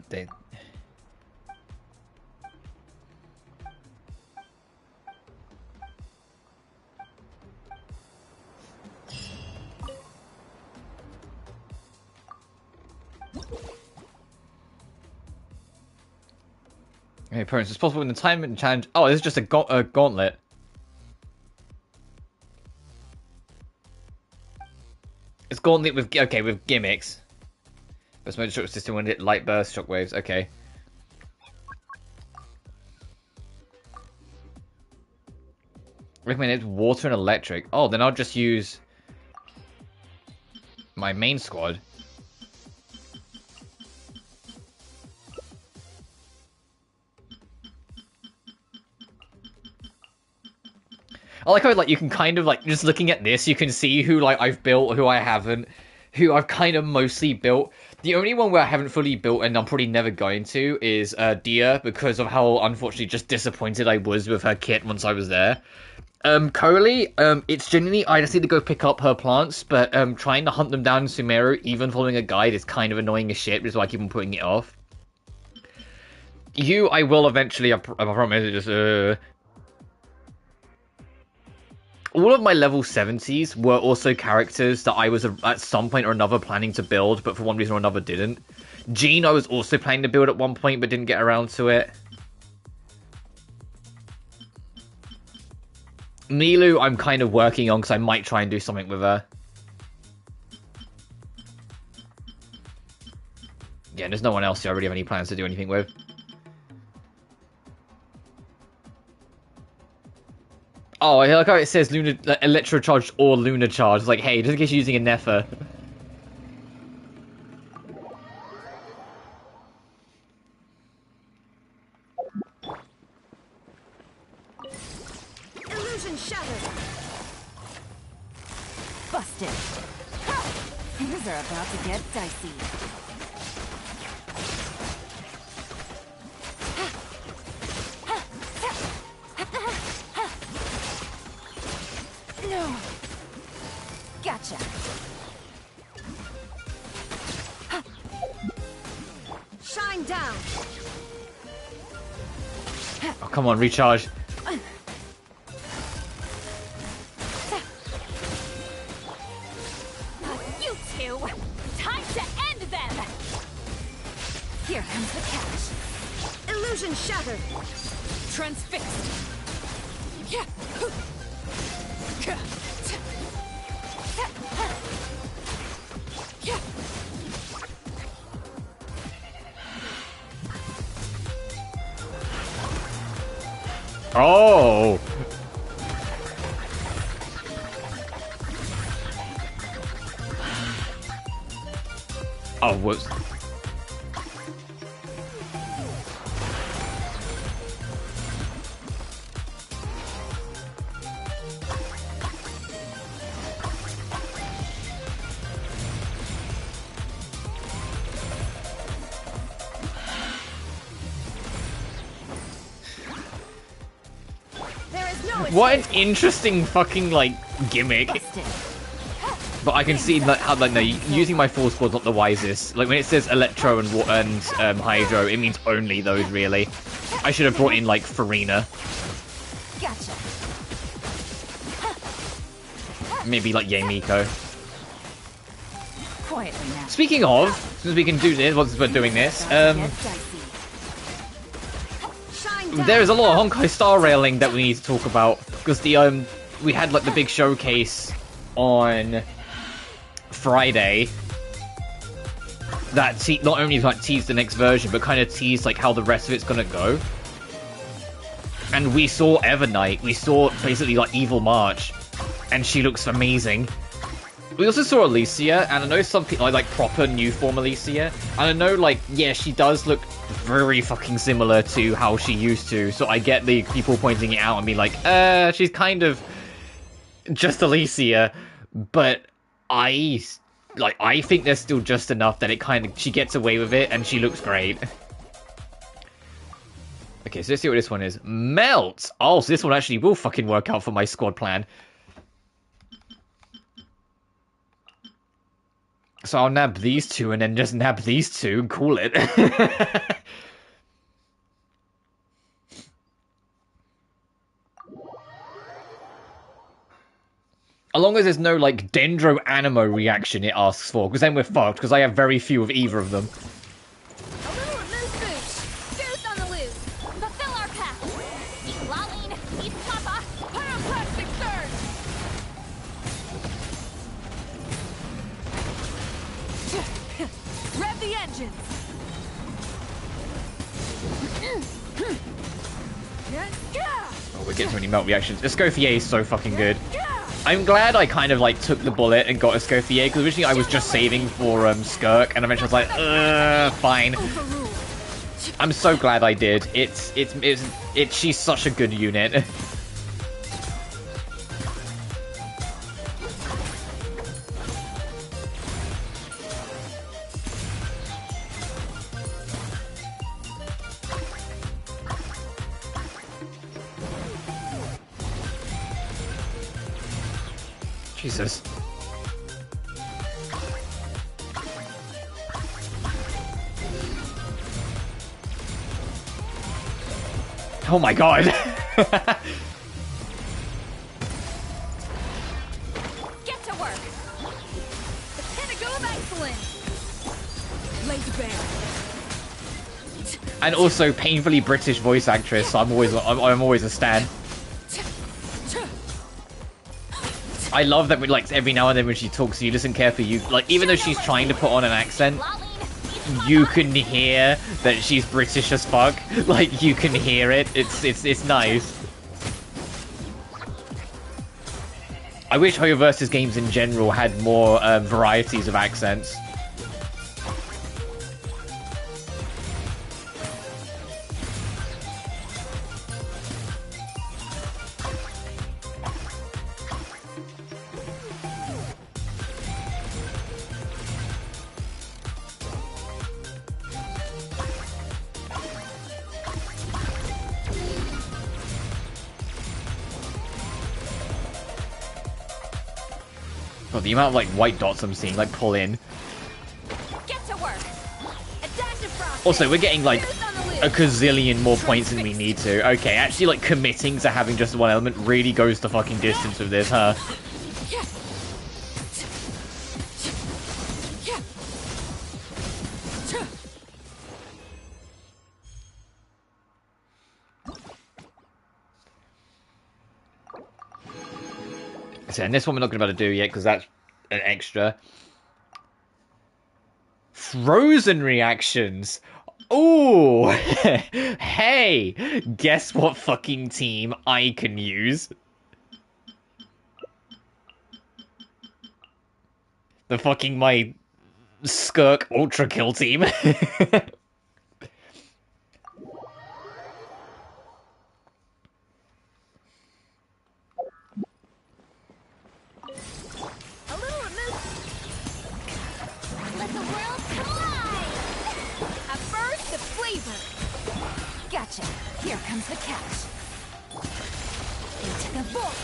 They... Okay, opponents, it's possible in the time and challenge. Oh, this is just a gauntlet. It's gauntlet with with gimmicks. But smoke shock system when it light burst shockwaves. Okay. Recommended water and electric. Oh, then I'll just use my main squad. I like how you can kind of just looking at this, you can see who I've built, who I haven't, who I've kind of mostly built. The only one where I haven't fully built, and I'm probably never going to, is Dia, because of how unfortunately just disappointed I was with her kit once I was there. Currently, it's genuinely I just need to go pick up her plants, but trying to hunt them down in Sumeru, even following a guide, is kind of annoying as shit, which is why I keep on putting it off. You, I will eventually, I promise, just all of my level 70s were also characters that I was at some point or another planning to build, but for one reason or another didn't. Jean I was also planning to build at one point, but didn't get around to it. Milu I'm kind of working on because I might try and do something with her. Yeah, there's no one else who I really have any plans to do anything with. Oh, I like how it says Lunar, Electrocharged or Lunar Charge. It's like, hey, just in case you're using a Nefer.
shattered.
Busted. Things are about to get dicey. No. Gotcha.
Shine down.
Oh, come on, recharge.
You two! Time to end them! Here comes the catch.
Illusion shattered.
Transfixed.
Oh! Oh, whoops. What an interesting fucking, like, gimmick. But I can see like, how, like, no, using my full squad's not the wisest. Like, when it says Electro and Hydro, it means only those, really. I should have brought in, like, Farina.
Gotcha.
Maybe, like, Yamiko.
Quietly now.
Speaking of, since we can do this, once we're doing this, there is a lot of Honkai Star railing that we need to talk about, because the we had like the big showcase on Friday that not only like teased the next version, but kind of teased like how the rest of it's gonna go. And we saw Evernight, we saw basically like Evil March, and she looks amazing. We also saw Alicia, and I know some people like proper new form Alicia, and I know like, yeah, she does look very fucking similar to how she used to, so I get the people pointing it out and being like, she's kind of just Alicia, but I think there's still just enough that it kind of, she gets away with it and she looks great. Okay, so let's see what this one is. Melt! Oh, so this one actually will fucking work out for my squad plan. So I'll nab these two and then just nab these two and call it. As long as there's no, like, Dendro Animo reaction it asks for, because then we're fucked, because I have very few of either of them.
A little loose boots. Goose on the loose. Fulfill our path. Eat Laline, eat Papa. Pyroclastic surge. Rev the engines.
Oh, we're getting too many melt reactions. Escoffier is so fucking good. I'm glad I kind of like took the bullet and got Escoffier, because originally I was just saving for Skirk, and eventually I was like, fine. I'm so glad I did. She's such a good unit. Jesus. Oh my god.
Get to work. The pinnacle of excellence. Laser bear.
And also painfully British voice actress, so I'm always a stan. I love that, like, every now and then when she talks, you listen carefully. Like, even though she's trying to put on an accent, you can hear that she's British as fuck. Like, you can hear it. It's nice. I wish Hoyo Versus games in general had more varieties of accents. God, the amount of like white dots I'm seeing like pull in.
Get to work. Adaptive process.
Also, we're getting like a gazillion more points than we need to. Okay, actually like committing to having just one element really goes the fucking distance with this, huh? So, and this one we're not going to be able to do yet because that's an extra. Frozen reactions. Ooh, hey, guess what fucking team I can use? The fucking my Skirk Ultra Kill team.
Gotcha. Here comes the catch. Into the vault.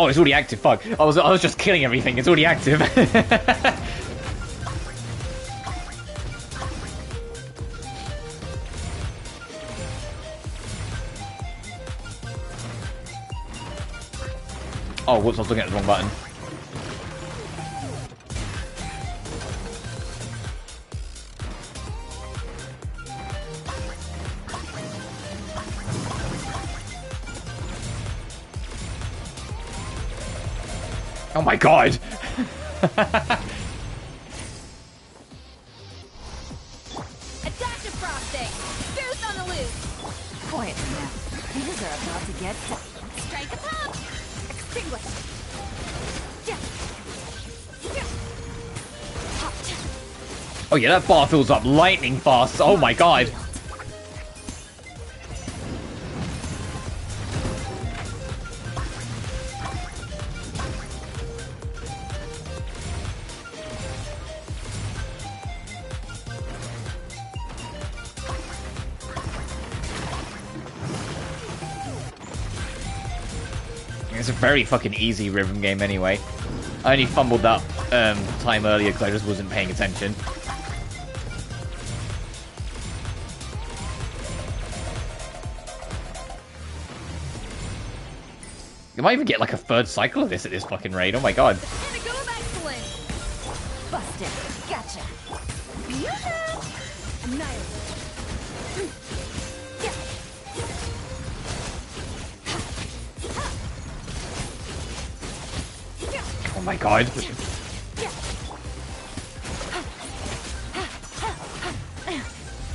Oh, it's already active. Fuck. I was just killing everything. It's already active. Oh, whoops, I was looking at the wrong button. Oh my god!
Adaptive frosting! Goose on the loose! Quiet now. Things are about to get strike a pop! Extinguish!
Oh yeah, that bar fills up lightning fast. Oh my god. It's a very fucking easy rhythm game anyway. I only fumbled that time earlier because I just wasn't paying attention. You might even get like a third cycle of this at this fucking rate. Oh my god.
Busted. Gotcha. Annihilate.
Oh my god.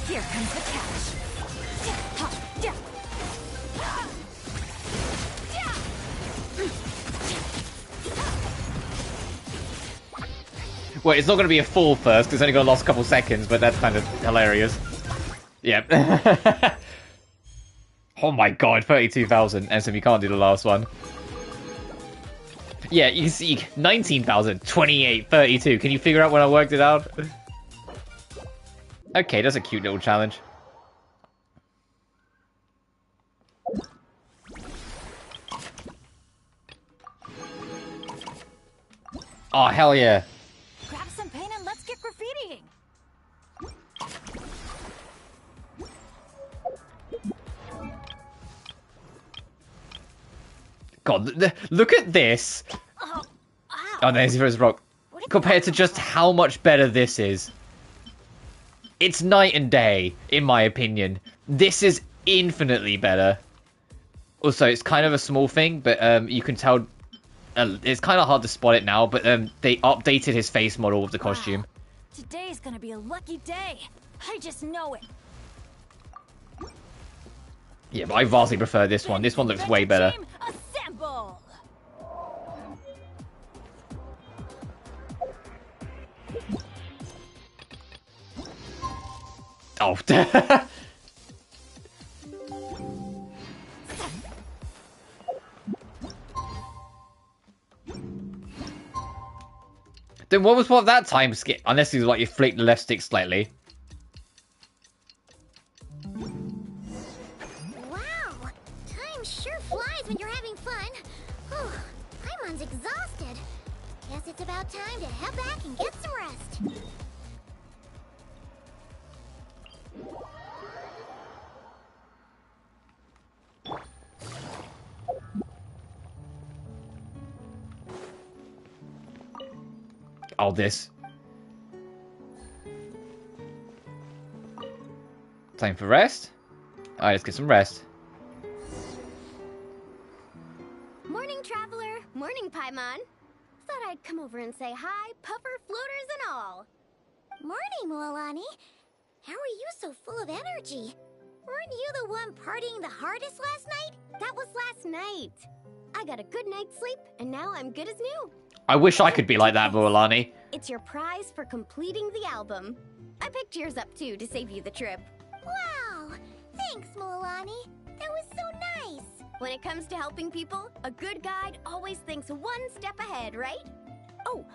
Here comes the catch.
Well, it's not going to be a full first, because it's only going to last a couple seconds, but that's kind of hilarious. Yep. Oh my god, 32,000. And so you can't do the last one. Yeah, you see, 19,000, 28, 32. Can you figure out when I worked it out? Okay, that's a cute little challenge. Oh, hell yeah.
Grab some paint and let's get graffitiing.
God, look at this. Oh, there's his rock. Compared to just how much better this is. It's night and day, in my opinion. This is infinitely better. Also, it's kind of a small thing, but you can tell... it's kind of hard to spot it now, but they updated his face model with the costume.
Today's gonna be a lucky day. I just know it.
Yeah, but I vastly prefer this one. This one looks way better.
Assemble!
Oh. Then what was that time skip? Unless you like you flick the left stick slightly.
Guess it's about time to head back and get some rest.
All this. Time for rest? Alright, let's get some rest.
Morning, traveler. Morning, Paimon. Thought I'd come over and say hi, puffer, floaters, and all.
Morning, Mualani. How are you so full of energy? Weren't you the one partying the hardest last night?
That was last night. I got a good night's sleep, and now I'm good as new.
I wish I could be like that, Mualani.
It's your prize for completing the album. I picked yours up, too, to save you the trip.
Wow! Thanks, Mualani. That was so nice.
When it comes to helping people, a good guide always thinks one step ahead, right? Oh,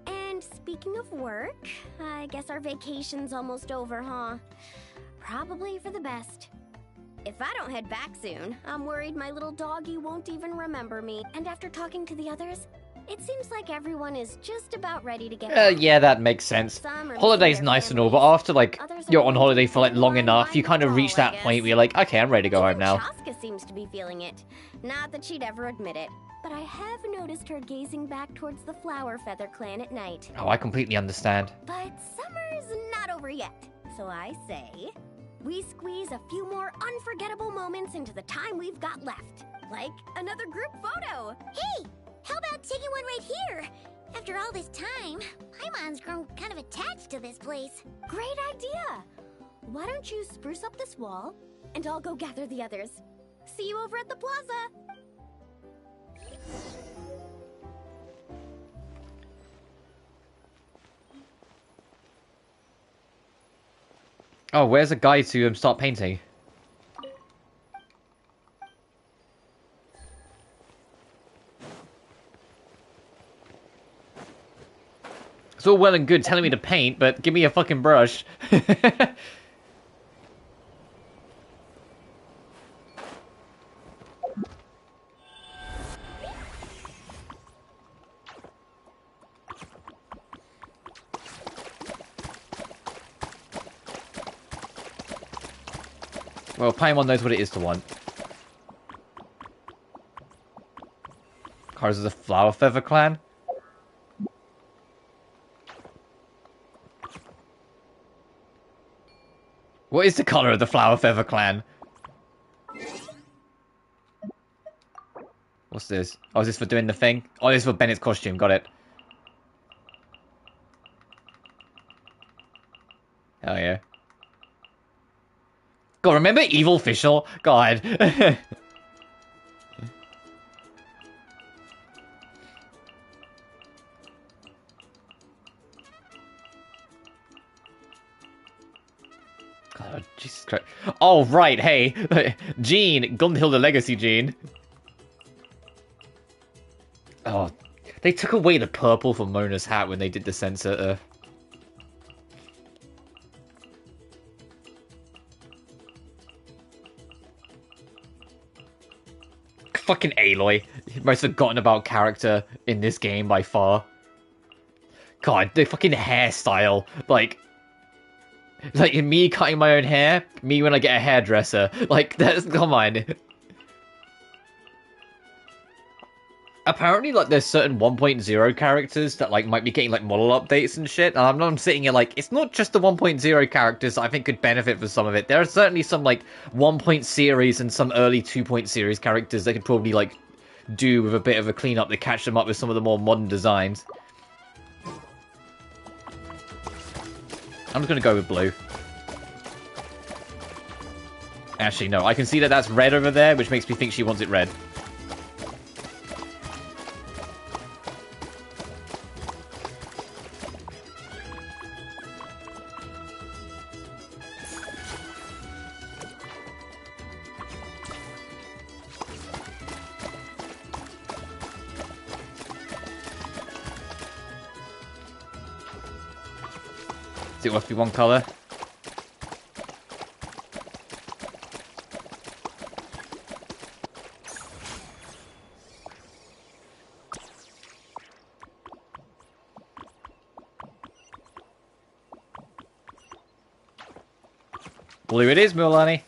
and speaking of work, I guess our vacation's almost over, huh? Probably for the best. If I don't head back soon, I'm worried my little doggy won't even remember me. And after talking to the others, it seems like everyone is just about ready to get back.
Yeah, that makes sense. Holiday's nice and all, but after, like, you're on holiday for, like, long enough, you kind of reach that point where you're like, okay, I'm ready to go home now.
Chaska seems to be feeling it. Not that she'd ever admit it, but I have noticed her gazing back towards the Flower Feather clan at night.
Oh, I completely understand.
But summer's not over yet, so I say, we squeeze a few more unforgettable moments into the time we've got left. Like another group photo.
Hey! How about taking one right here? After all this time, Paimon's grown kind of attached to this place.
Great idea! Why don't you spruce up this wall, and I'll go gather the others. See you over at the plaza!
Oh, where's a guide to start painting? It's all well and good telling me to paint, but give me a fucking brush. Well, Paimon knows what it is to want. Cars of the Flower Feather clan? What is the color of the Flower Feather clan? What's this? Oh, is this for doing the thing? Oh, this is for Bennett's costume. Got it. Hell yeah. God, remember Evil Fischl? God. God, Jesus Christ. Oh, right, hey. Jean. Gunhild Legacy Jean. Oh, they took away the purple from Mona's hat when they did the censor. Fucking Aloy. Most forgotten about character in this game by far. God, the fucking hairstyle. Like me cutting my own hair, me when I get a hairdresser. Like, that's, come on. Apparently, like, there's certain 1.0 characters that, like, might be getting, like, model updates and shit. And I'm sitting here like, it's not just the 1.0 characters that I think could benefit from some of it. There are certainly some, like, 1. Series and some early 2. Series characters that could probably, like, do with a bit of a cleanup to catch them up with some of the more modern designs. I'm just gonna go with blue. Actually, no. I can see that that's red over there, which makes me think she wants it red. Does it must be one colour? Blue it is, Milani.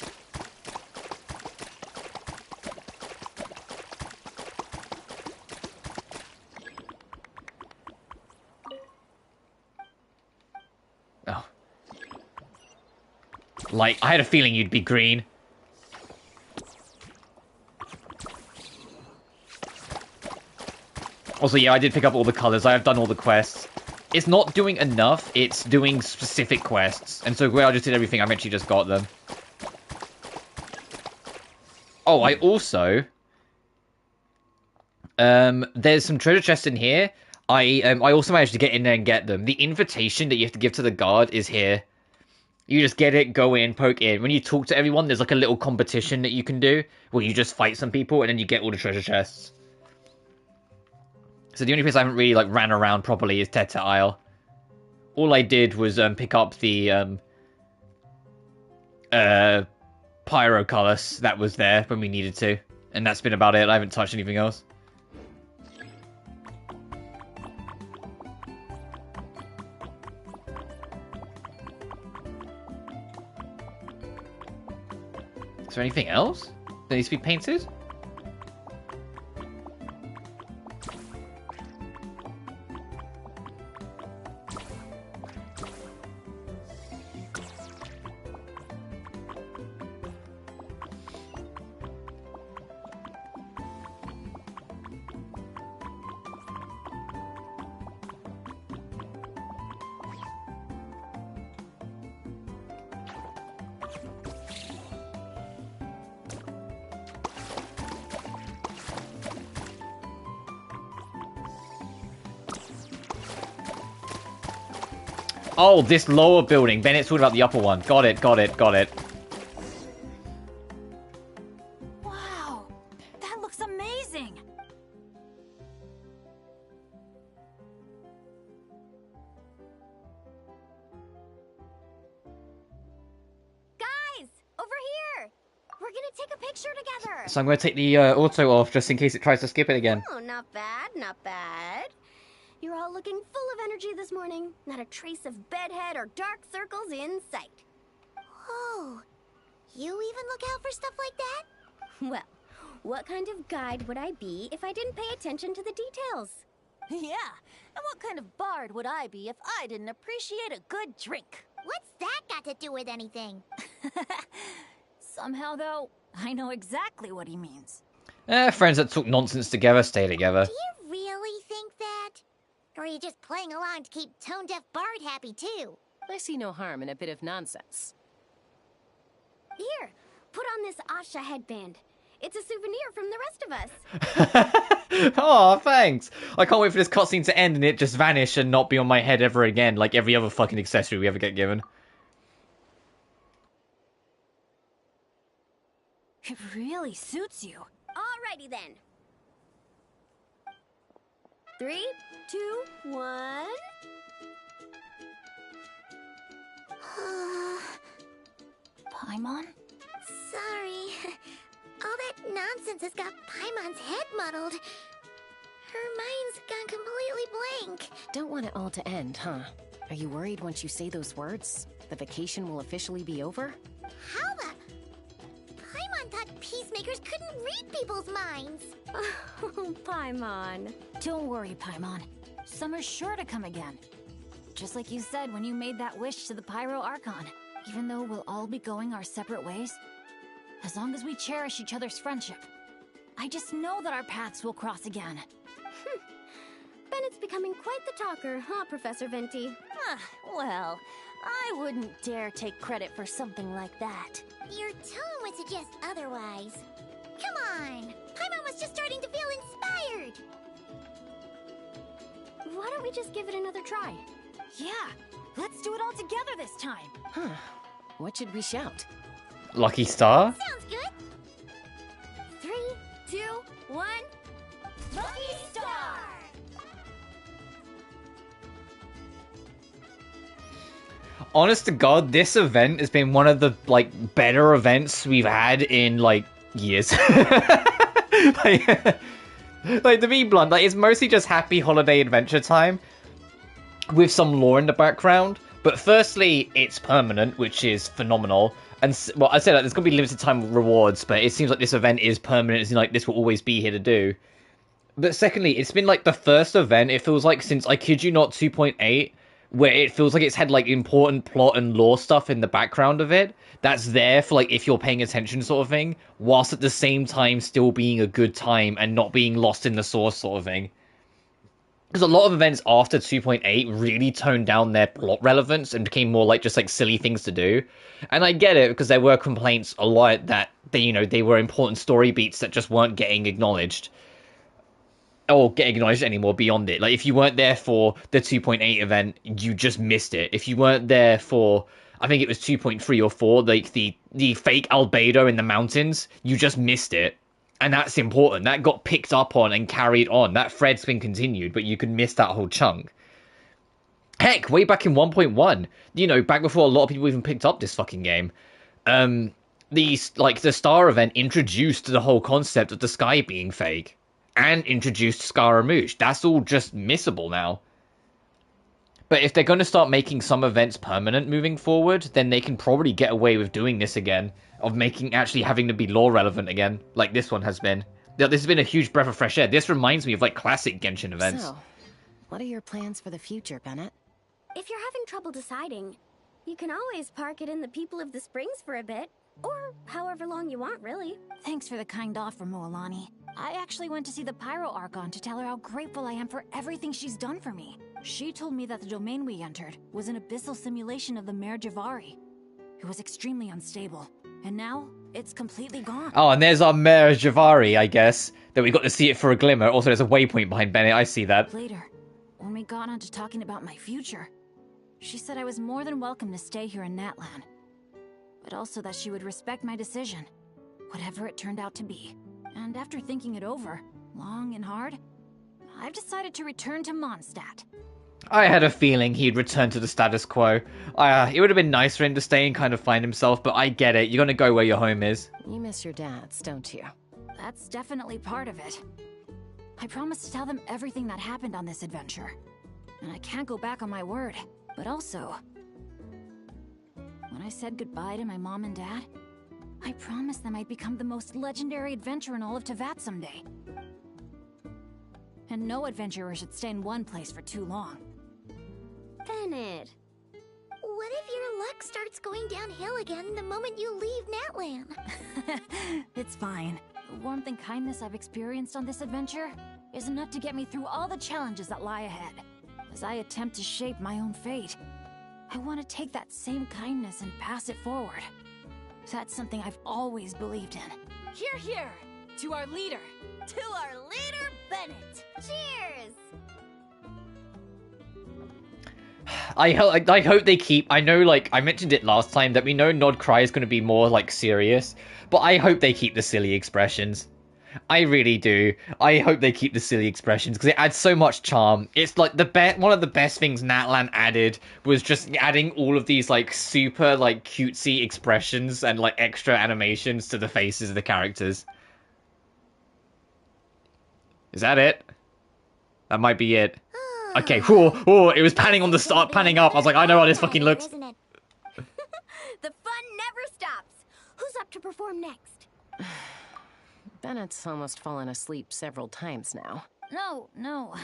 Oh. Like, I had a feeling you'd be green. Also, yeah, I did pick up all the colors. I have done all the quests. It's not doing enough. It's doing specific quests. And so where I just did everything, I eventually just got them. Oh, I also... there's some treasure chests in here. I also managed to get in there and get them. The invitation that you have to give to the guard is here. You just get it, go in, poke in. When you talk to everyone, there's like a little competition that you can do where you just fight some people and then you get all the treasure chests. So the only place I haven't really like ran around properly is Tete Isle. All I did was pick up the pyro colors that was there when we needed to, and that's been about it. I haven't touched anything else. Is there anything else that needs to be painted? Oh, this lower building. Bennett's talking about the upper one. Got it, got it, got it.
Wow, that looks amazing.
Guys, over here. We're gonna take a picture together.
So I'm going to take the auto off just in case it tries to skip it again.
Oh, not bad, not bad. You're all looking full of energy this morning. Not a trace of bedhead or dark circles in sight.
Oh, you even look out for stuff like that?
Well, what kind of guide would I be if I didn't pay attention to the details?
Yeah, and what kind of bard would I be if I didn't appreciate a good drink?
What's that got to do with anything?
Somehow, though, I know exactly what he means.
Friends that talk nonsense together stay together.
Do you really think that? Or are you just playing along to keep tone-deaf Bard happy, too?
I see no harm in a bit of nonsense.
Here, put on this Asha headband. It's a souvenir from the rest of us.
Oh, thanks. I can't wait for this cutscene to end and it just vanish and not be on my head ever again, like every other fucking accessory we ever get given.
It really suits you.
Alrighty then. 3, 2, 1.
Paimon?
Sorry. All that nonsense has got Paimon's head muddled. Her mind's gone completely blank.
Don't want it all to end, huh? Are you worried once you say those words, the vacation will officially be over?
How the... Paimon thought peacemakers couldn't read people's minds.
Oh, Paimon.
Don't worry, Paimon. Summer's sure to come again. Just like you said when you made that wish to the Pyro Archon. Even though we'll all be going our separate ways, as long as we cherish each other's friendship, I just know that our paths will cross again.
Bennett's becoming quite the talker, huh, Professor Venti?
Well, I wouldn't dare take credit for something like that.
Your tone would suggest otherwise. Come on! Paimon was just starting to feel inspired!
Why don't we just give it another try?
Yeah, let's do it all together this time.
Huh. What should we shout?
Lucky Star?
Sounds good!
3, 2, 1...
Lucky Star!
Honest to God, this event has been one of the, like, better events we've had in, like, years. like, to be blunt, like, it's mostly just happy holiday adventure time with some lore in the background. But firstly, it's permanent, which is phenomenal. And well, I said that there's gonna be limited time rewards, but it seems like this event is permanent. It's like this will always be here to do. But secondly, it's been like the first event, it feels like, since, I kid you not, 2.8, where it feels like it's had like important plot and lore stuff in the background of it that's there for like if you're paying attention sort of thing, whilst at the same time still being a good time and not being lost in the source sort of thing. Because a lot of events after 2.8 really toned down their plot relevance and became more like just like silly things to do. And I get it, because there were complaints a lot that they were important story beats that just weren't getting acknowledged. Or get acknowledged anymore beyond it. Like, if you weren't there for the 2.8 event, you just missed it. If you weren't there for, I think it was 2.3 or 4, like the fake albedo in the mountains, you just missed it. And that's important. That got picked up on and carried on. That thread's been continued, but you could miss that whole chunk. Heck, way back in 1.1, back before a lot of people even picked up this fucking game, the Star event introduced the whole concept of the sky being fake. And introduced Scaramouche. That's all just missable now. But if they're going to start making some events permanent moving forward, then they can probably get away with doing this again. Of actually having to be lore relevant again. Like this one has been. This has been a huge breath of fresh air. This reminds me of like classic Genshin events.
So, what are your plans for the future, Bennett?
If you're having trouble deciding, you can always park it in the People of the Springs for a bit. Or however long you want, really.
Thanks for the kind offer, Moalani. I actually went to see the Pyro Archon to tell her how grateful I am for everything she's done for me. She told me that the domain we entered was an abyssal simulation of the Mare Javari. It was extremely unstable, and now it's completely gone.
Oh, and there's our Mare Javari, I guess, that we got to see it for a glimmer. Also, there's a waypoint behind Bennett, I see that.
Later, when we got on to talking about my future, she said I was more than welcome to stay here in Natlan. But also that she would respect my decision, whatever it turned out to be. And after thinking it over, long and hard, I've decided to return to Mondstadt.
I had a feeling he'd return to the status quo. It would have been nice for him to stay and kind of find himself, but I get it. You're gonna go where your home is.
You miss your dads, don't you?
That's definitely part of it. I promised to tell them everything that happened on this adventure. And I can't go back on my word. But also, when I said goodbye to my mom and dad, I promised them I'd become the most legendary adventurer in all of Teyvat someday. And no adventurer should stay in one place for too long.
Bennett.
What if your luck starts going downhill again the moment you leave Natlan?
It's fine. The warmth and kindness I've experienced on this adventure is enough to get me through all the challenges that lie ahead. As I attempt to shape my own fate, I want to take that same kindness and pass it forward. That's something I've always believed in.
Hear, hear! To our leader! To our leader, Bennett!
Cheers!
I hope they keep... I know, like, I mentioned it last time, that we know Nod Cry is going to be more, like, serious. But I hope they keep the silly expressions. I really do. I hope they keep the silly expressions, because it adds so much charm. It's like one of the best things Natlan added was just adding all of these like super like cutesy expressions and like extra animations to the faces of the characters. Is that it? That might be it. Okay, whoa, it was panning on the start, panning up. I was like, I know how this fucking looks.
The fun never stops. Who's up to perform next?
Bennett's almost fallen asleep several times now.
No.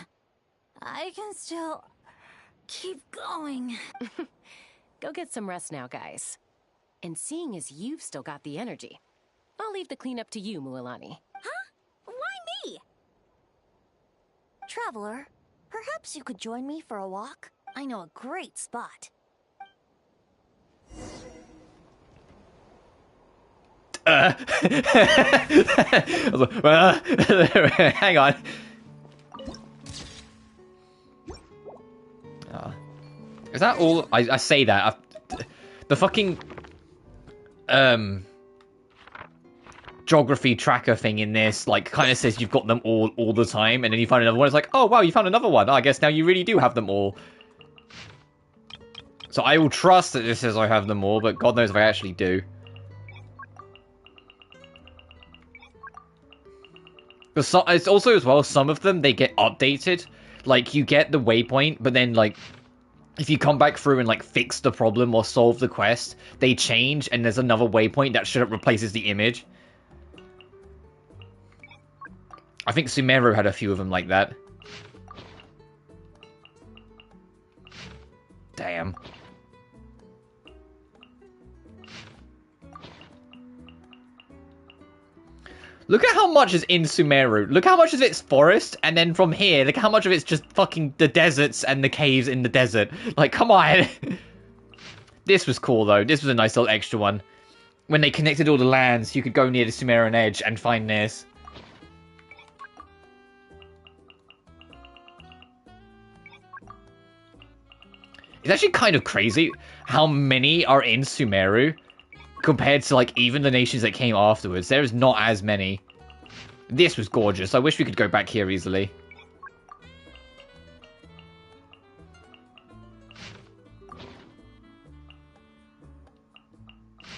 I can still keep going.
Go get some rest now, guys. And seeing as you've still got the energy, I'll leave the cleanup to you, Mualani.
Huh? Why me?
Traveler, perhaps you could join me for a walk? I know a great spot.
Hang on. Is that all? I say that. The fucking geography tracker thing in this, like, kind of says you've got them all the time, and then you find another one. It's like, oh wow, you found another one. Oh, I guess now you really do have them all. So I will trust that this says I have them all, but God knows if I actually do. But it's also as well, some of them, they get updated. Like, you get the waypoint, but then, like, if you come back through and like fix the problem or solve the quest, they change and there's another waypoint that should replaces the image. I think Sumeru had a few of them like that. Damn. Look at how much is in Sumeru. Look how much of it's forest, and then from here, look how much of it's just fucking the deserts and the caves in the desert. Like, come on. This was cool, though. This was a nice little extra one. When they connected all the lands, you could go near the Sumerian edge and find this. It's actually kind of crazy how many are in Sumeru compared to, like, even the nations that came afterwards. There's not as many. This was gorgeous. I wish we could go back here easily.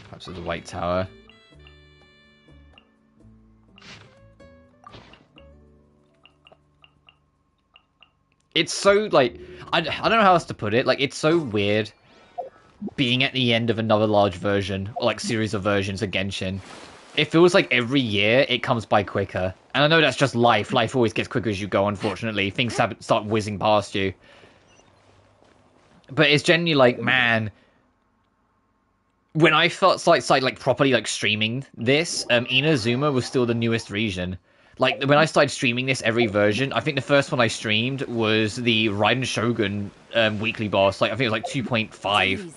Perhaps there's a White Tower. It's so, like, I don't know how else to put it. Like, it's so weird being at the end of another large version, or like series of versions of Genshin. It feels like every year it comes by quicker. And I know that's just life. Life always gets quicker as you go, unfortunately. Things start whizzing past you. But it's genuinely like, man, when I started like properly like streaming this, Inazuma was still the newest region. Like, when I started streaming this every version, I think the first one I streamed was the Raiden Shogun weekly boss. Like, I think it was like 2.5.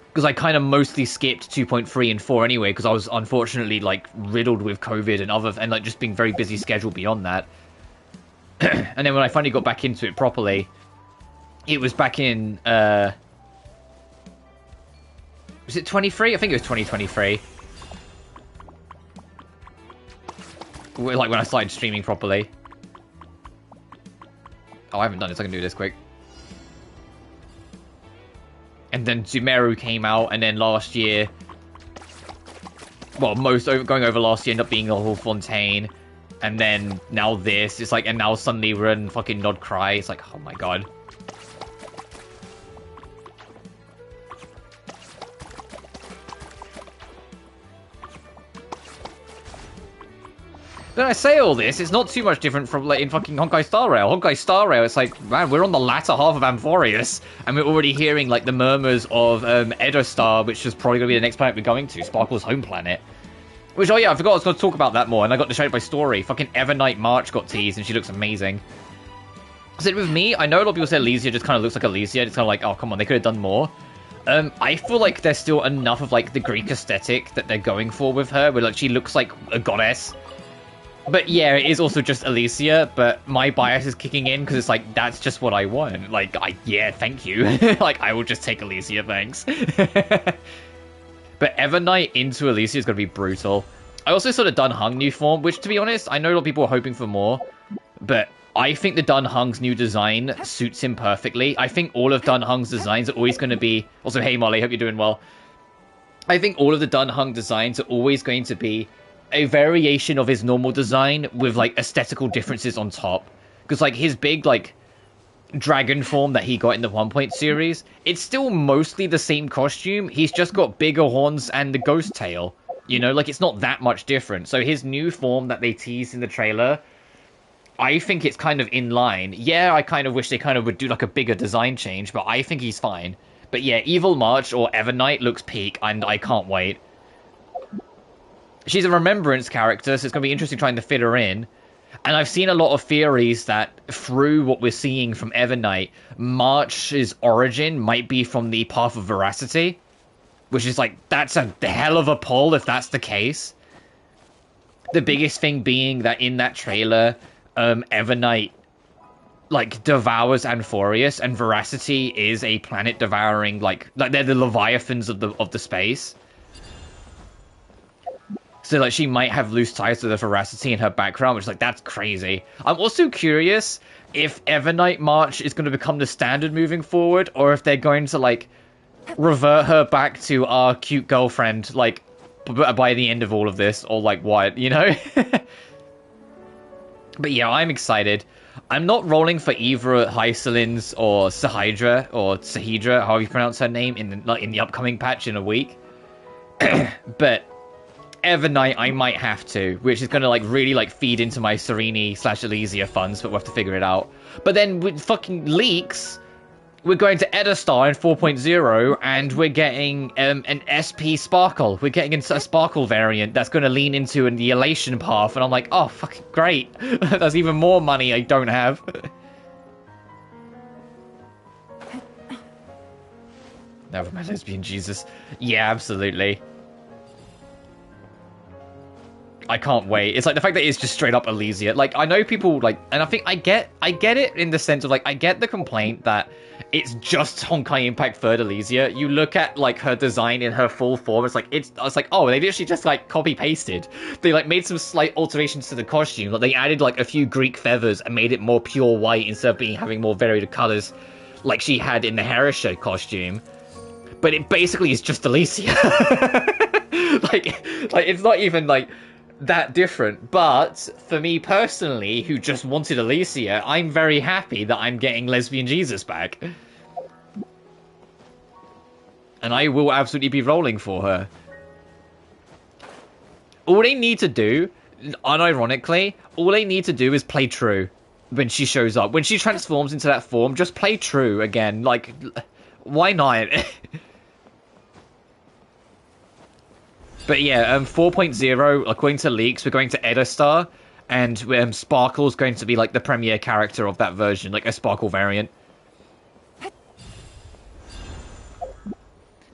Because I kind of mostly skipped 2.3 and 4 anyway, because I was unfortunately, like, riddled with COVID and like, just being very busy scheduled beyond that. And then when I finally got back into it properly, it was back in, was it 23? I think it was 2023. Like, when I started streaming properly. Oh, I haven't done this. I can do this quick. And then Sumeru came out, and then last year... Well, going over last year ended up being the whole Fontaine. And then now this. It's like, and now suddenly we're in fucking Nod Cry. It's like, oh my god. When I say all this, it's not too much different from like in fucking Honkai Star Rail. Honkai Star Rail, it's like, man, we're on the latter half of Amphorius, and we're already hearing like the murmurs of Edostar, which is probably going to be the next planet we're going to, Sparkle's home planet. Which, oh yeah, I forgot I was going to talk about that more, and I got distracted by story. Fucking Evernight March got teased, and she looks amazing. So with me, I know a lot of people say Elysia just kind of looks like Elysia. It's kind of like, oh, come on, they could have done more. I feel like there's still enough of like the Greek aesthetic that they're going for with her, where like she looks like a goddess. But yeah, it is also just Elysia, but my bias is kicking in because it's like, that's just what I want. Like, yeah, thank you. Like, I will just take Elysia, thanks. But Evernight into Elysia is going to be brutal. I also saw the Dunhung new form, which, to be honest, I know a lot of people are hoping for more, but I think the Dunhung's new design suits him perfectly. I think all of Dunhung's designs are always going to be... Also, hey, Molly, hope you're doing well. I think all of the Dunhung designs are always going to be a variation of his normal design with, like, aesthetical differences on top. Because, like, his big, like, dragon form that he got in the 1 Point series, it's still mostly the same costume. He's just got bigger horns and the ghost tail. You know, like, it's not that much different. So his new form that they teased in the trailer, I think it's kind of in line. Yeah, I kind of wish they kind of would do, like, a bigger design change, but I think he's fine. But yeah, Evil March or Evernight looks peak, and I can't wait. She's a remembrance character, so it's going to be interesting trying to fit her in. And I've seen a lot of theories that through what we're seeing from Evernight, March's origin might be from the Path of Veracity. Which is like, that's a hell of a pull if that's the case. The biggest thing being that in that trailer, Evernight, like, devours Amphorius, and Veracity is a planet devouring, like they're the Leviathans of the space. So, like, she might have loose ties to the Veracity in her background, which is like, that's crazy. I'm also curious if Evernight March is going to become the standard moving forward, or if they're going to, like, revert her back to our cute girlfriend, like, by the end of all of this, or, like, what, you know? But yeah, I'm excited. I'm not rolling for either Hycelin's or Sahidra, however you pronounce her name, in the upcoming patch in a week. But Evernight I might have to, which is going to like really like feed into my Serini/Elysia funds, but we'll have to figure it out. But then with fucking leaks, we're going to Edistar in 4.0, and we're getting an SP Sparkle. We're getting a Sparkle variant that's going to lean into the Elation path, and I'm like, oh, fucking great. That's even more money I don't have. Never mind, lesbian Jesus. Yeah, absolutely. I can't wait. It's like the fact that it's just straight up Elysia. Like, I know people like, and I think I get it in the sense of like, I get the complaint that it's just Honkai Impact 3rd Elysia. You look at like her design in her full form, it's like oh, they literally just like copy pasted. They like made some slight alterations to the costume. Like they added like a few Greek feathers and made it more pure white instead of having more varied colors, like she had in the Herisha costume. But it basically is just Elysia. like it's not even like that different. But for me personally, who just wanted Elysia, I'm very happy that I'm getting Lesbian Jesus back. And I will absolutely be rolling for her. All they need to do, unironically, all they need to do is play true when she shows up. When she transforms into that form, just play true again. Like, why not? But yeah, 4.0, according to leaks, we're going to Edistar, and Sparkle's going to be like the premier character of that version, like a Sparkle variant.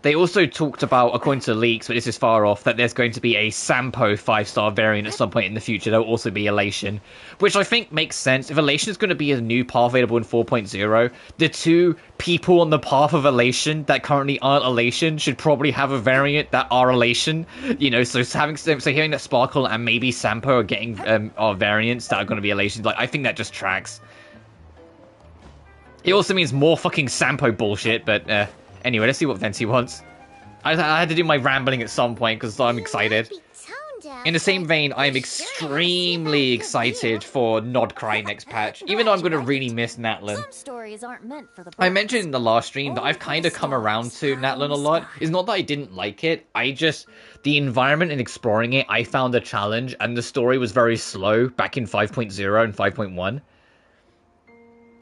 They also talked about, according to leaks, but this is far off, that there's going to be a Sampo 5-star variant at some point in the future. There'll also be Elation, which I think makes sense. If Elation is going to be a new path available in 4.0, the two people on the path of Elation that currently aren't Elation should probably have a variant that are Elation. You know, so hearing that Sparkle and maybe Sampo are getting are variants that are going to be Elation, like I think that just tracks. It also means more fucking Sampo bullshit, but anyway, let's see what Venti wants. I had to do my rambling at some point because I'm excited. In the same vein, I'm extremely excited for Nodcry next patch, even though I'm going to really miss Natlan.
Some stories aren't meant for the
I mentioned in the last stream that I've kind of come around to Natlan a lot. It's not that I didn't like it, the environment and exploring it, I found a challenge, and the story was very slow back in 5.0 and 5.1.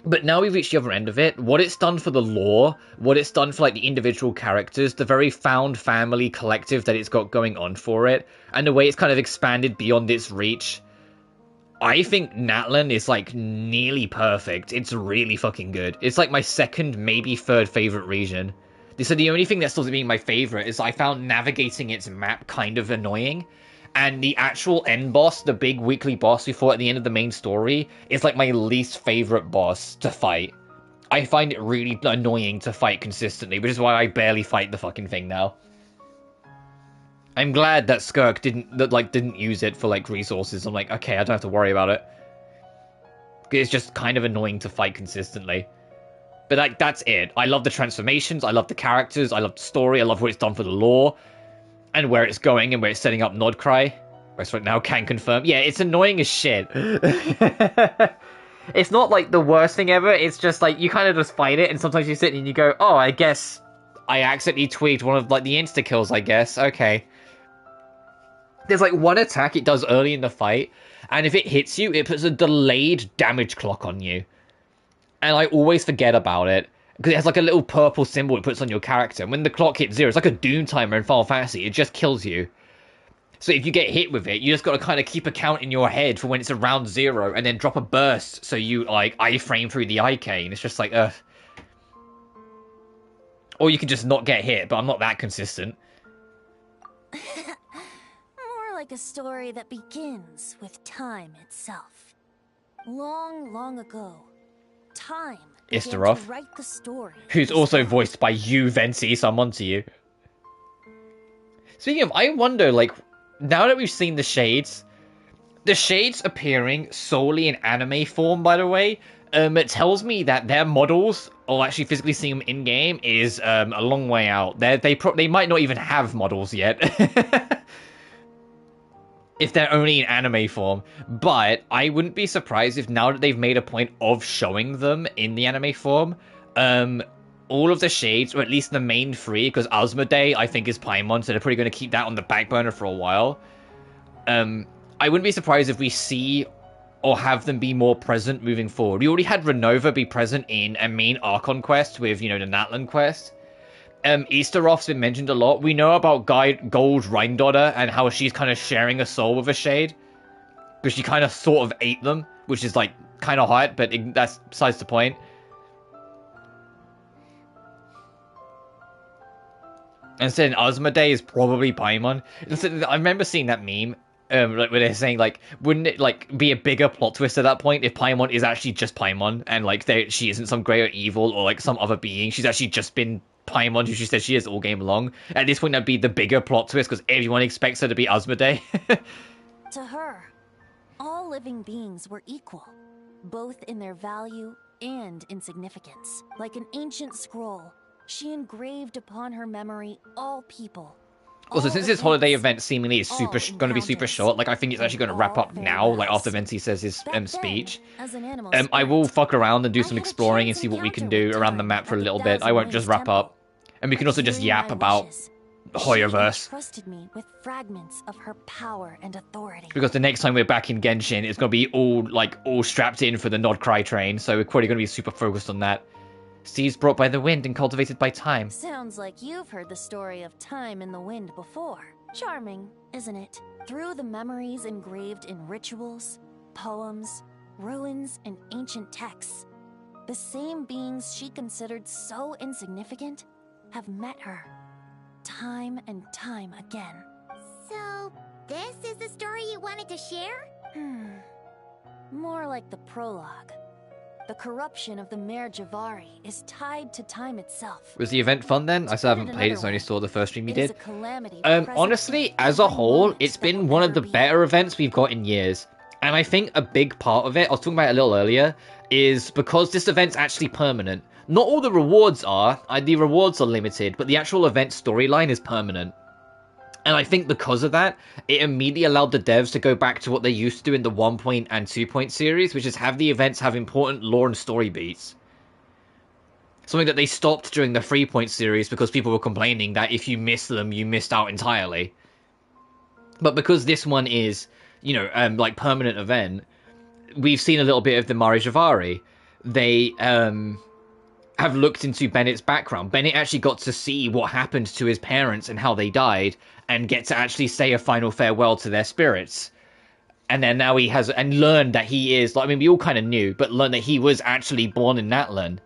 But now we've reached the other end of it. What it's done for the lore, what it's done for like the individual characters, the very found family collective that it's got going on for it, and the way it's kind of expanded beyond its reach. I think Natlan is like nearly perfect. It's really fucking good. It's like my second, maybe third favorite region. So the only thing that stops it being my favorite is I found navigating its map kind of annoying. And the actual end boss, the big weekly boss we fought at the end of the main story, is like my least favorite boss to fight. I find it really annoying to fight consistently, which is why I barely fight the fucking thing now. I'm glad that Skirk didn't use it for like resources. I'm like, okay, I don't have to worry about it. It's just kind of annoying to fight consistently. But like, that's it. I love the transformations, I love the characters, I love the story, I love what it's done for the lore. And where it's going and where it's setting up Nodcry. Right now can confirm. Yeah, it's annoying as shit. It's not like the worst thing ever. It's just like you kind of just fight it and sometimes you sit and you go, oh, I guess I accidentally tweaked one of like the insta-kills, I guess. Okay. There's like one attack it does early in the fight, and if it hits you, it puts a delayed damage clock on you. And I always forget about it. Because it has like a little purple symbol it puts on your character. And when the clock hits 0, it's like a Doom timer in Final Fantasy. It just kills you. So if you get hit with it, you just got to kind of keep a count in your head for when it's around 0. And then drop a burst so you like iframe through the IK. And it's just like, Or you can just not get hit, but I'm not that consistent.
More like a story that begins with time itself. Long, long ago, time
Istarov, who's also voiced by you, Venti, so I'm onto you. Speaking of, I wonder, like, now that we've seen the Shades appearing solely in anime form, by the way, it tells me that their models, or actually physically seeing them in-game, is a long way out. They might not even have models yet. if they're only in anime form. But I wouldn't be surprised if now that they've made a point of showing them in the anime form, all of the shades, or at least the main three, because Asmodee I think is Paimon, so they're probably going to keep that on the back burner for a while. I wouldn't be surprised if we see or have them be more present moving forward. We already had Renova be present in a main Archon quest with, you know, the Natlan quest. Easteroth's been mentioned a lot. We know about Gold's Rhine-daughter and how she's kind of sharing a soul with a shade. Because she kind of sort of ate them, which is, like, kind of hot, but that's besides the point. And saying Asmodee is probably Paimon. I remember seeing that meme, like where they're saying, like, wouldn't it, like, be a bigger plot twist at that point if Paimon is actually just Paimon, and, like, she isn't some greater evil or, like, some other being. She's actually just been Paimon, who she says she is all game long. At this point, that'd be the bigger plot twist, because everyone expects her to be Asmodee.
To her, all living beings were equal, both in their value and in significance. Like an ancient scroll, she engraved upon her memory all people.
Also, since this holiday event seemingly is going to be super short, like, I think it's actually going to wrap up now, like, after Venti says his speech. I will fuck around and do some exploring and see what we can do around the map for a little bit. I won't just wrap up. And we can also just yap about Hoyoverse.
Trusted me with fragments of her power and authority.
Because the next time we're back in Genshin, it's going to be all strapped in for the Nod Cry train, so we're probably going to be super focused on that. Seeds brought by the wind and cultivated by time.
Sounds like you've heard the story of time in the wind before. Charming, isn't it? Through the memories engraved in rituals, poems, ruins, and ancient texts, the same beings she considered so insignificant have met her, time and time again.
So, this is the story you wanted to share?
More like the prologue. The corruption of the Mare Javari is tied to time itself.
Was the event fun then? I still haven't played it, so I only saw the first stream you did. Honestly, as a whole, it's been one of the better events we've got in years. And I think a big part of it, I was talking about it a little earlier, is because this event's actually permanent. Not all the rewards are. The rewards are limited, but the actual event storyline is permanent. And I think because of that, it immediately allowed the devs to go back to what they used to do in the 1 point and 2 point series, which is have the events have important lore and story beats. Something that they stopped during the 3 point series because people were complaining that if you missed them, you missed out entirely. But because this one is, you know, like permanent event, we've seen a little bit of the Mare Javari. They, have looked into Bennett's background. Bennett actually got to see what happened to his parents and how they died, and get to actually say a final farewell to their spirits. And then now he has, and learned that he is, like, I mean, we all kind of knew, but learned that he was actually born in Natlan.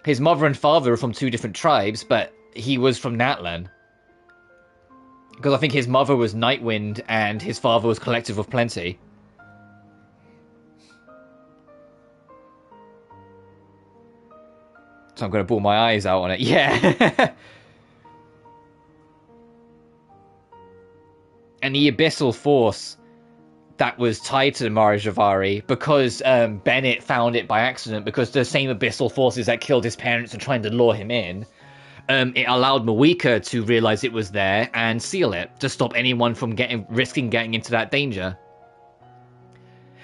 His mother and father are from 2 different tribes, but he was from Natlan. Because I think his mother was Nightwind, and his father was Collective of Plenty. So I'm going to bawl my eyes out on it. Yeah. And the Abyssal Force that was tied to the Mare Javari, because Bennett found it by accident, because the same Abyssal Forces that killed his parents and trying to lure him in, it allowed Mawika to realize it was there and seal it, to stop anyone from risking getting into that danger.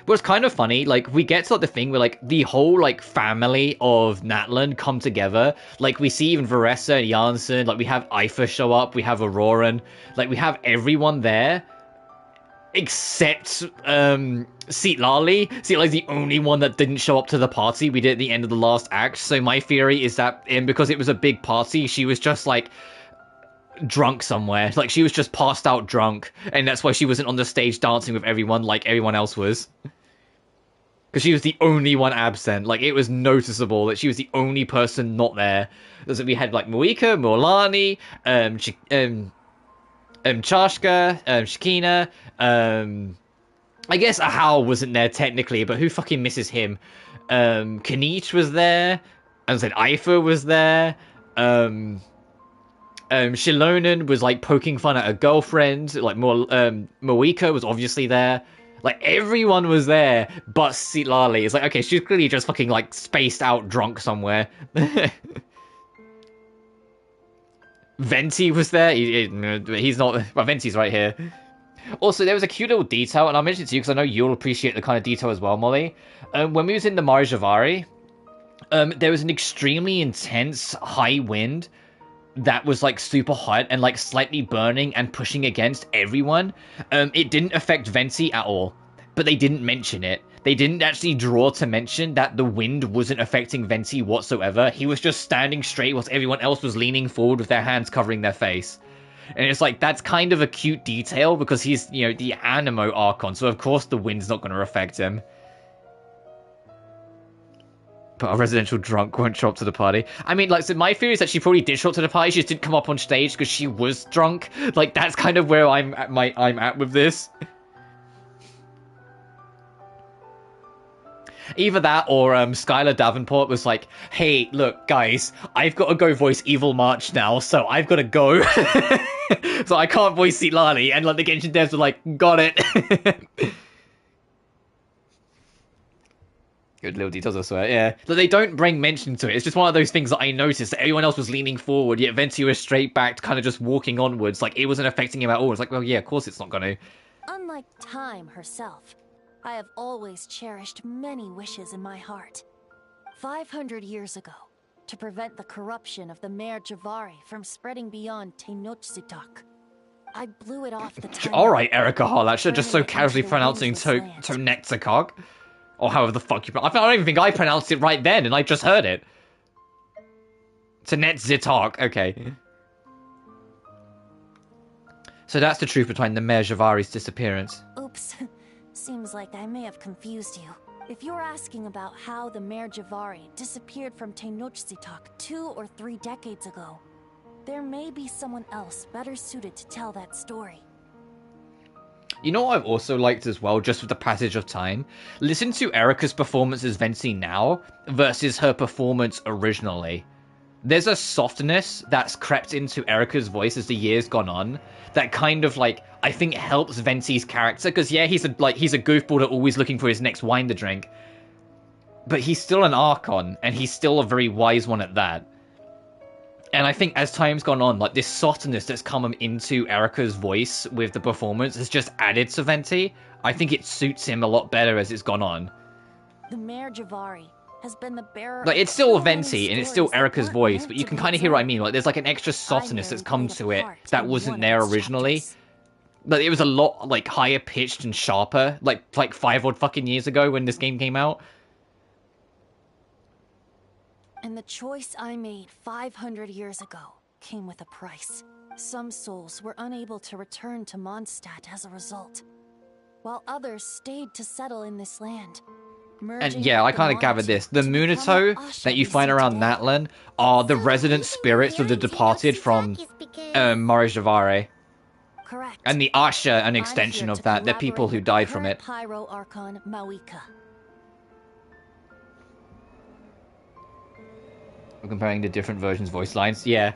But it's kind of funny, like, we get to like, the thing where, like, the whole, like, family of Natlan come together. Like, we see even Varessa and Janssen, like, we have Ifa show up, we have Auroran, like, we have everyone there, except, Citlali. Citlali's the only one that didn't show up to the party we did at the end of the last act, so my theory is that, because it was a big party, she was just, like, drunk somewhere. Like, she was just passed out drunk, and that's why she wasn't on the stage dancing with everyone like everyone else was. Because she was the only one absent. Like, it was noticeable that she was the only person not there. So we had, like, Mawika, Morlani, Chashka, Shakina, I guess Ahau wasn't there technically, but who fucking misses him? Kanish was there, and said Ifa was there, Shilonen was, like, poking fun at her girlfriend, like, Mawika was obviously there. Like, everyone was there, but Citlali. It's like, okay, she's clearly just fucking, like, spaced out drunk somewhere. Venti was there. He's not... Well, Venti's right here. Also, there was a cute little detail, and I'll mention it to you because I know you'll appreciate the kind of detail as well, Molly. When we was in the Marijavari, there was an extremely intense high wind that was like super hot and like slightly burning and pushing against everyone. It didn't affect Venti at all, but they didn't mention it. They didn't actually draw to mention that the wind wasn't affecting Venti whatsoever. He was just standing straight whilst everyone else was leaning forward with their hands covering their face. And it's like, that's kind of a cute detail because he's, you know, the Animo Archon, so of course the wind's not going to affect him. But a residential drunk won't show up to the party. I mean, like, so my theory is that she probably did show up to the party, she just didn't come up on stage because she was drunk. Like, that's kind of where I'm at with this. Either that or Skylar Davenport was like, hey, look, guys, I've got to go voice Evil March now, so I've got to go. So I can't voice Silani. And like the Genshin devs were like, got it. Good little details, I swear, yeah. But they don't bring mention to it. It's just one of those things that I noticed, that everyone else was leaning forward, yet Venti was straight back, kind of just walking onwards. Like, it wasn't affecting him at all. It's like, well, yeah, of course it's not going to.
Unlike Time herself, I have always cherished many wishes in my heart. 500 years ago, to prevent the corruption of the Mare Javari from spreading beyond Tenochtitlan, I blew it off the time.
Alright, Erica Harlatch, you're just so casually pronouncing Tonexicog. Or however the fuck you pronounce it. I don't even think I pronounced it right then, and I just heard it. Tonexitog, okay. So that's the truth behind the Mare Javari's disappearance.
Oops. Seems like I may have confused you. If you're asking about how the Mare Javari disappeared from Tenochtitlan 2 or 3 decades ago, there may be someone else better suited to tell that story.
You know what I've also liked as well, just with the passage of time? Listen to Erica's performance as Venti now versus her performance originally. There's a softness that's crept into Erica's voice as the years gone on that kind of like, I think helps Venti's character, because yeah, he's a goofball that always looking for his next wine to drink, but he's still an Archon, and he's still a very wise one at that. And I think as time's gone on, like this softness that's come into Erica's voice with the performance has just added to Venti. I think it suits him a lot better as it's gone on.
The Mare Javari has been the bearer.
Like, it's still Venti and it's still Erica's voice, but you can kind of hear what I mean. Like, there's like an extra softness that's come to it that wasn't there originally. Like, it was a lot like higher pitched and sharper, like 5 odd fucking years ago when this game came out.
And the choice I made 500 years ago came with a price. Some souls were unable to return to Mondstadt as a result, while others stayed to settle in this land.
And yeah, I kind of gathered this. The Munito that you find around Natlan are the resident spirits of the departed from Marijavari.
Correct.
And the Asha, an extension of that. They're people who died from it.
Pyro Archon Mawika.
I'm comparing the different versions' voice lines. Yeah.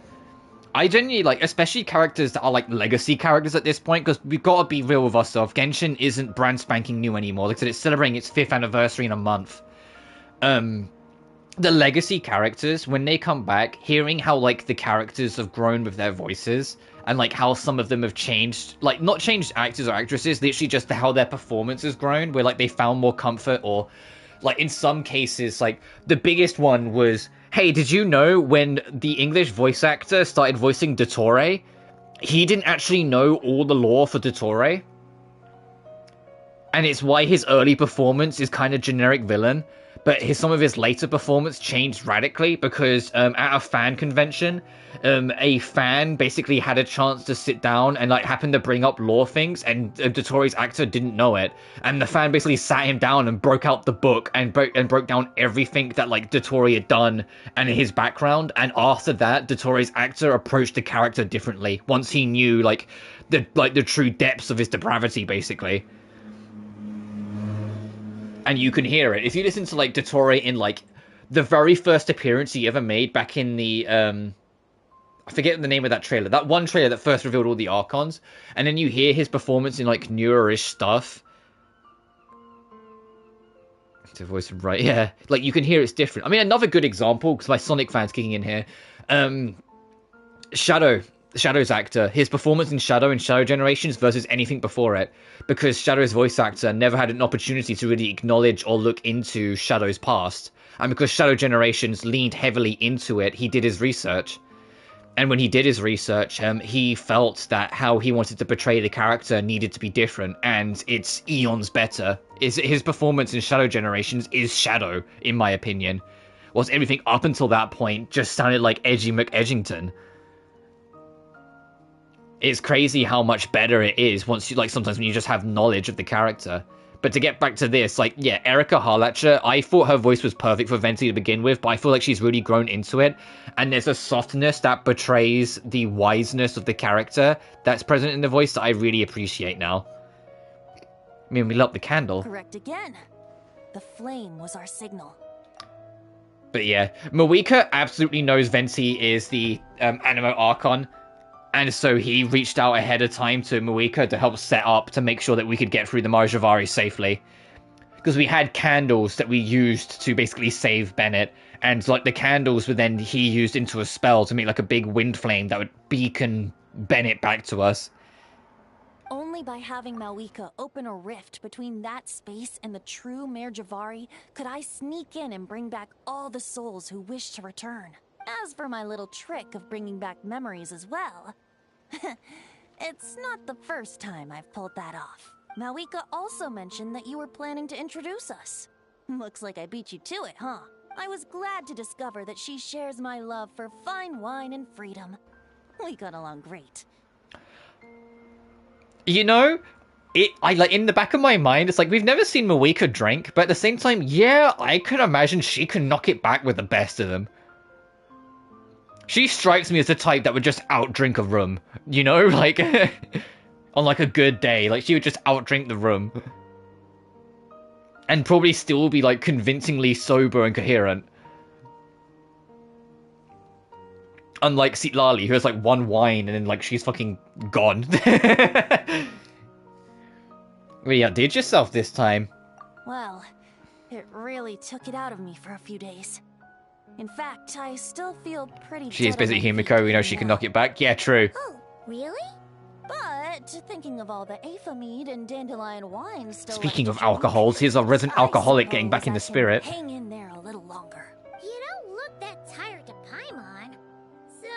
I genuinely like, especially characters that are like legacy characters at this point, because we've got to be real with ourselves. Genshin isn't brand spanking new anymore. Like I said, it's celebrating its 5th anniversary in a month. The legacy characters, when they come back, hearing how like the characters have grown with their voices, and like how some of them have changed, like not changed actors or actresses, literally just how their performance has grown, where like they found more comfort, or like in some cases, like the biggest one was, hey, did you know when the English voice actor started voicing Dottore, he didn't actually know all the lore for Dottore? And it's why his early performance is kind of generic villain, but some of his later performance changed radically because at a fan convention, a fan basically had a chance to sit down and like happened to bring up lore things, and Dottore's actor didn't know it, and the fan basically sat him down and broke out the book and broke down everything that like Dottore had done and his background. And after that, Dottore's actor approached the character differently once he knew like the true depths of his depravity, basically. And you can hear it if you listen to like Dottore in like the very first appearance he ever made back in the I forget the name of that trailer, that one trailer that first revealed all the Archons, and then you hear his performance in like newer-ish stuff. To voice right, yeah, like you can hear it's different. I mean, another good example, because my Sonic fan's kicking in here, Shadow Shadow's actor, his performance in Shadow Generations versus anything before it, because Shadow's voice actor never had an opportunity to really acknowledge or look into Shadow's past, and because Shadow Generations leaned heavily into it, he did his research. And when he did his research, he felt that how he wanted to portray the character needed to be different, and it's eons better. His performance in Shadow Generations is Shadow, in my opinion. Whilst everything up until that point just sounded like Edgy McEdgington. It's crazy how much better it is once you, like, sometimes when you just have knowledge of the character. But to get back to this, like, yeah, Erika Harlacher, I thought her voice was perfect for Venti to begin with, but I feel like she's really grown into it, and there's a softness that betrays the wiseness of the character that's present in the voice that I really appreciate now. I mean, we lit up the candle.
Correct again. The flame was our signal.
But yeah, Moeka absolutely knows Venti is the Animo Archon, and so he reached out ahead of time to Moeka to help set up to make sure that we could get through the Marjavari safely. Because we had candles that we used to basically save Bennett, and like the candles were then he used into a spell to make like a big wind flame that would beacon Bennett back to us.
Only by having Moeka open a rift between that space and the true Marjavari could I sneak in and bring back all the souls who wish to return. As for my little trick of bringing back memories as well, it's not the first time I've pulled that off. Moeka also mentioned that you were planning to introduce us. Looks like I beat you to it, huh? I was glad to discover that she shares my love for fine wine and freedom. We got along great.
You know, I like in the back of my mind, it's like we've never seen Moeka drink, but at the same time, yeah, I can imagine she can knock it back with the best of them. She strikes me as the type that would just outdrink a room, you know, like on like a good day, like she would just outdrink the room, and probably still be like convincingly sober and coherent. Unlike Sitlali, who has like one wine and then like she's fucking gone. Really outdid yourself this time.
Well, it really took it out of me for a few days. In fact, I still feel pretty.
She is busy Himiko, we know she can knock it back. Yeah, true.
Oh, really?
But thinking of all the Aether mead and dandelion wine still.
Speaking of alcohols, here's our resident alcoholic getting back in the spirit.
Hang in there a little longer.
You don't look that tired to Paimon. So,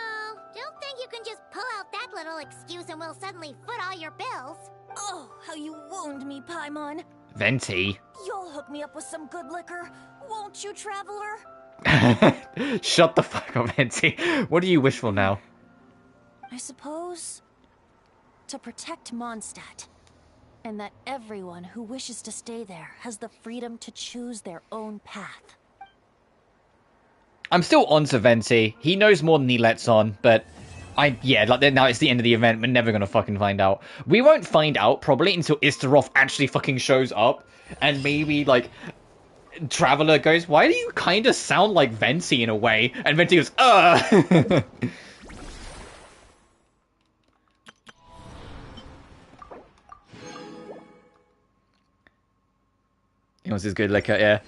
don't think you can just pull out that little excuse and we'll suddenly foot all your bills.
Oh, how you wound me, Paimon.
Venti.
You'll hook me up with some good liquor, won't you, traveler?
Shut the fuck up, Venti. What do you wish for now?
I suppose to protect Mondstadt, and that everyone who wishes to stay there has the freedom to choose their own path.
I'm still on to Venti. He knows more than he lets on, but yeah, like now it's the end of the event. We're never gonna fucking find out. We won't find out probably until Istaroth actually fucking shows up, and maybe like Traveler goes, "Why do you kind of sound like Venti in a way?" And Venti goes, It was his good liquor, yeah.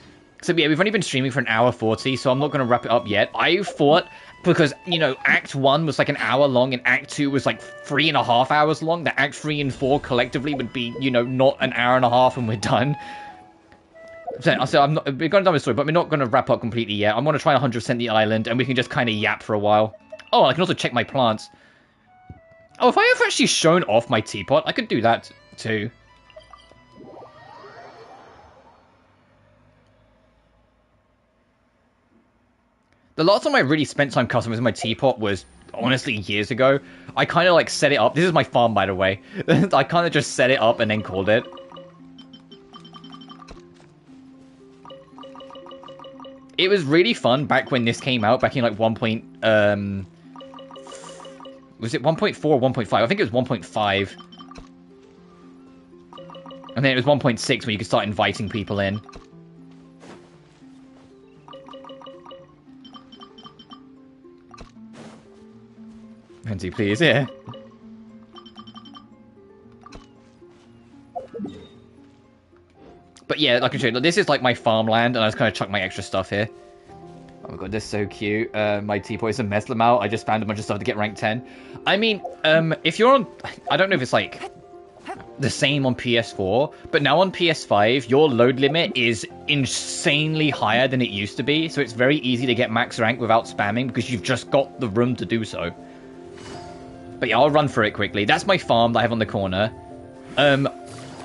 So yeah, we've only been streaming for an hour 40, so I'm not going to wrap it up yet. I thought, because, you know, Act 1 was like an hour long, and Act 2 was like 3.5 hours long, that Act 3 and 4 collectively would be, you know, not an hour and a half and we're done. So we're going to do the story, but we're not going to wrap up completely yet. I'm going to try 100% the island, and we can just kind of yap for a while. Oh, I can also check my plants. Oh, if I have actually shown off my teapot, I could do that too. The last time I really spent time customizing my teapot was, honestly, years ago. I kind of, like, set it up. This is my farm, by the way. I kind of just set it up and then called it. It was really fun back when this came out, back in, like, was it 1.4 or 1.5? I think it was 1.5. And then it was 1.6 when you could start inviting people in. Venti, please, yeah. But yeah, like I can show you, this is like my farmland, and I just kind of chuck my extra stuff here. my god, they're so cute. My teapot is a Meslam out. I just found a bunch of stuff to get rank 10. I mean, if you're on... I don't know if it's like the same on PS4, but now on PS5, your load limit is insanely higher than it used to be, so it's very easy to get max rank without spamming because you've just got the room to do so. But yeah, I'll run through it quickly. That's my farm that I have on the corner.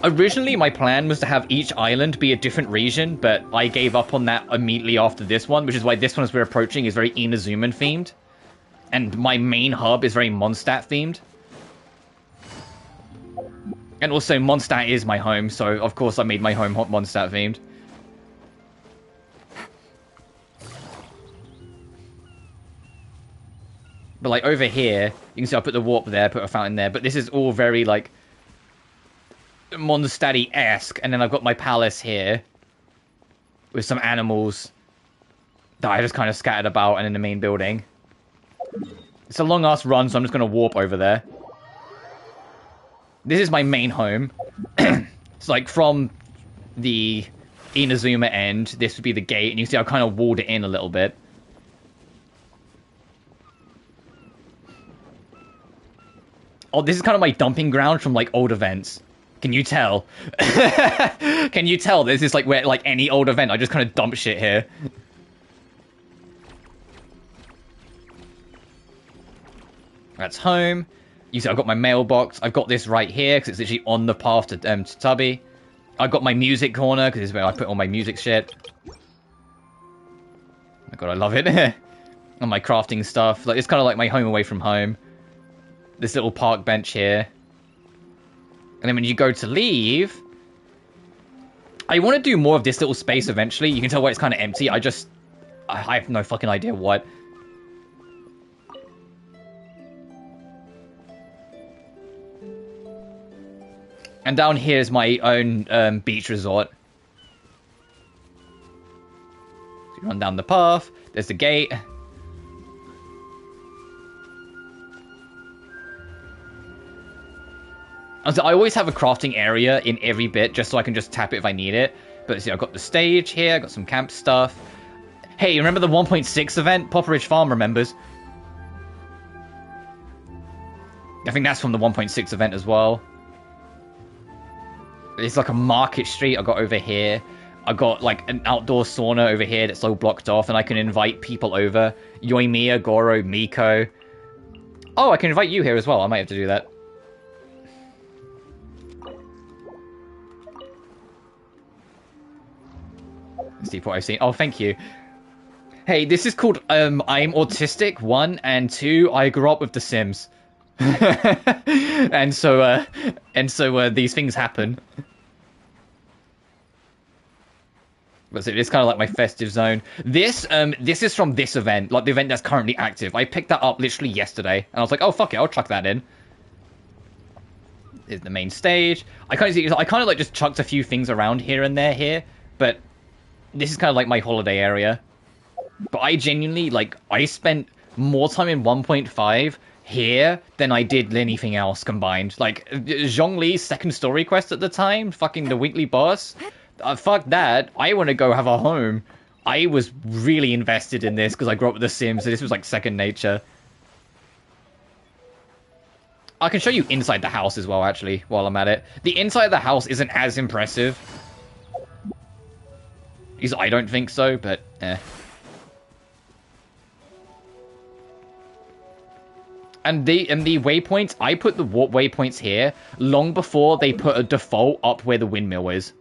Originally, my plan was to have each island be a different region, but I gave up on that immediately after this one, which is why this one, as we're approaching, is very Inazuman themed. And my main hub is very Mondstadt themed. And also, Mondstadt is my home, so of course I made my home Mondstadt themed. But like over here, you can see I put the warp there, put a fountain there, but this is all very like Mondstadt-esque, and then I've got my palace here with some animals that I just kind of scattered about and in the main building. It's a long ass run, so I'm just going to warp over there. This is my main home. It's like from the Inazuma end, this would be the gate, and you see I kind of walled it in a little bit. Oh, this is kind of my dumping ground from like old events. Can you tell? Can you tell this is like where, like any old event, I just kind of dump shit here. That's home. You see, I've got my mailbox. I've got this right here because it's literally on the path to Tubby. I've got my music corner because this is where I put all my music shit. Oh my god, I love it. And my crafting stuff. Like, it's kind of like my home away from home. This little park bench here. And then when you go to leave, I want to do more of this little space eventually. You can tell why it's kind of empty. I have no fucking idea what. And down here is my own beach resort. So you run down the path. There's the gate. So I always have a crafting area in every bit, just so I can just tap it if I need it. But see, I've got the stage here, I've got some camp stuff. Hey, remember the 1.6 event? Popperidge Farm remembers. I think that's from the 1.6 event as well. It's like a market street I got over here. I got like an outdoor sauna over here that's all blocked off, and I can invite people over. Yoimiya, Goro, Miko. Oh, I can invite you here as well. I might have to do that. See what I've seen. Oh, thank you. Hey, this is called I'm Autistic 1 and 2. I grew up with The Sims. and so these things happen. But it's kind of like my festive zone. This is from this event, like the event that's currently active. I picked that up literally yesterday, and I was like, oh fuck it, I'll chuck that in. Here's the main stage. I kind of like just chucked a few things around here and there here, but this is kind of like my holiday area. But I genuinely, like, I spent more time in 1.5 here than I did anything else combined. Like, Zhongli's second story quest at the time, fucking the weekly boss. Fuck that. I want to go have a home. I was really invested in this because I grew up with The Sims, so this was like second nature. I can show you inside the house as well, actually, while I'm at it. The inside of the house isn't as impressive. I don't think so, but eh. And the waypoints, I put the warp waypoints here long before they put a default up where the windmill is.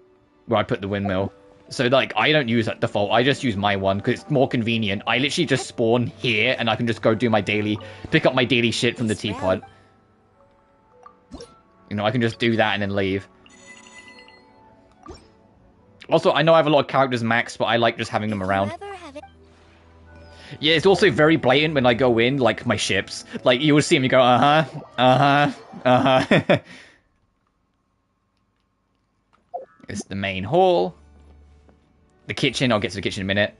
Where I put the windmill. So, like, I don't use that default. I just use my one because it's more convenient. I literally just spawn here and I can just go do my daily... Pick up my daily shit from the teapot. You know, I can just do that and then leave. Also, I know I have a lot of characters maxed, but I like just having them around. Yeah, it's also very blatant when I go in, like, my ships. Like, you will see them, you go, uh-huh, uh-huh, uh-huh. It's the main hall. The kitchen, I'll get to the kitchen in a minute.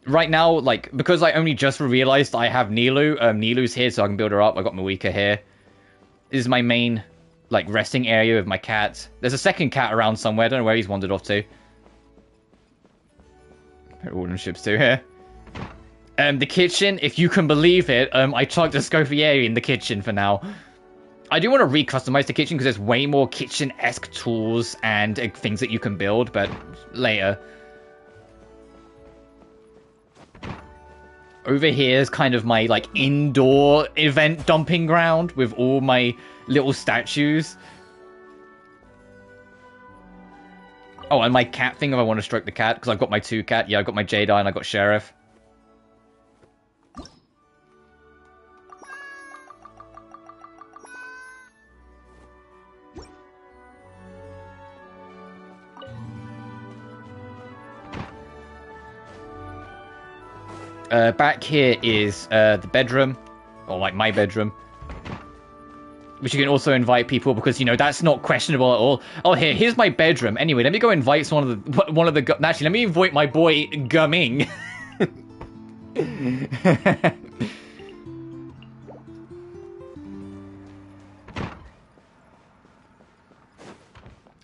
Right now, like, because I only just realized I have Nilu, Nilu's here, so I can build her up. I got Mawika here. This is my main... like, resting area with my cat. There's a second cat around somewhere. I don't know where he's wandered off to. Warden ships too here. The kitchen, if you can believe it, I chucked a Scofieri in the kitchen for now. I do want to re-customize the kitchen because there's way more kitchen-esque tools and things that you can build, but later. Over here is kind of my, like, indoor event dumping ground with all my little statues. Oh, and my cat thing if I want to stroke the cat, because I've got my 2 cat. Yeah, I've got my Jedi and I've got Sheriff. Back here is the bedroom, or like my bedroom, which you can also invite people because, you know, that's not questionable at all. Oh, here's my bedroom. Anyway, let me go invite one of the actually, let me invite my boy Gumming.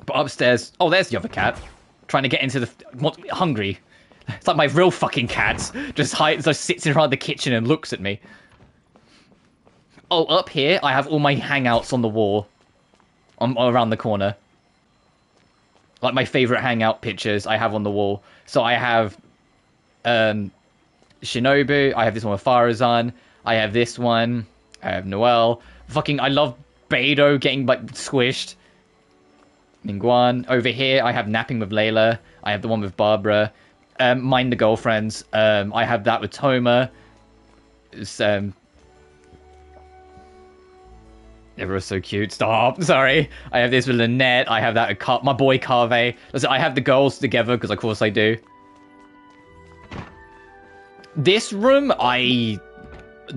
But upstairs, oh, there's the other cat trying to get into the hungry. It's like my real fucking cat just sits in front of the kitchen and looks at me. Oh, up here, I have all my hangouts on the wall. Around the corner. Like my favorite hangout pictures I have on the wall. So I have Shinobu, I have this one with Farazan, I have this one, I have Noelle. I love Beidou getting like squished. Ningguan. Over here, I have Napping with Layla. I have the one with Barbara. Mind the Girlfriends. I have that with Toma. It's, everyone's so cute. Stop. Sorry. I have this with Lynette. I have that with my boy Carve. Listen, I have the girls together because of course I do. This room, I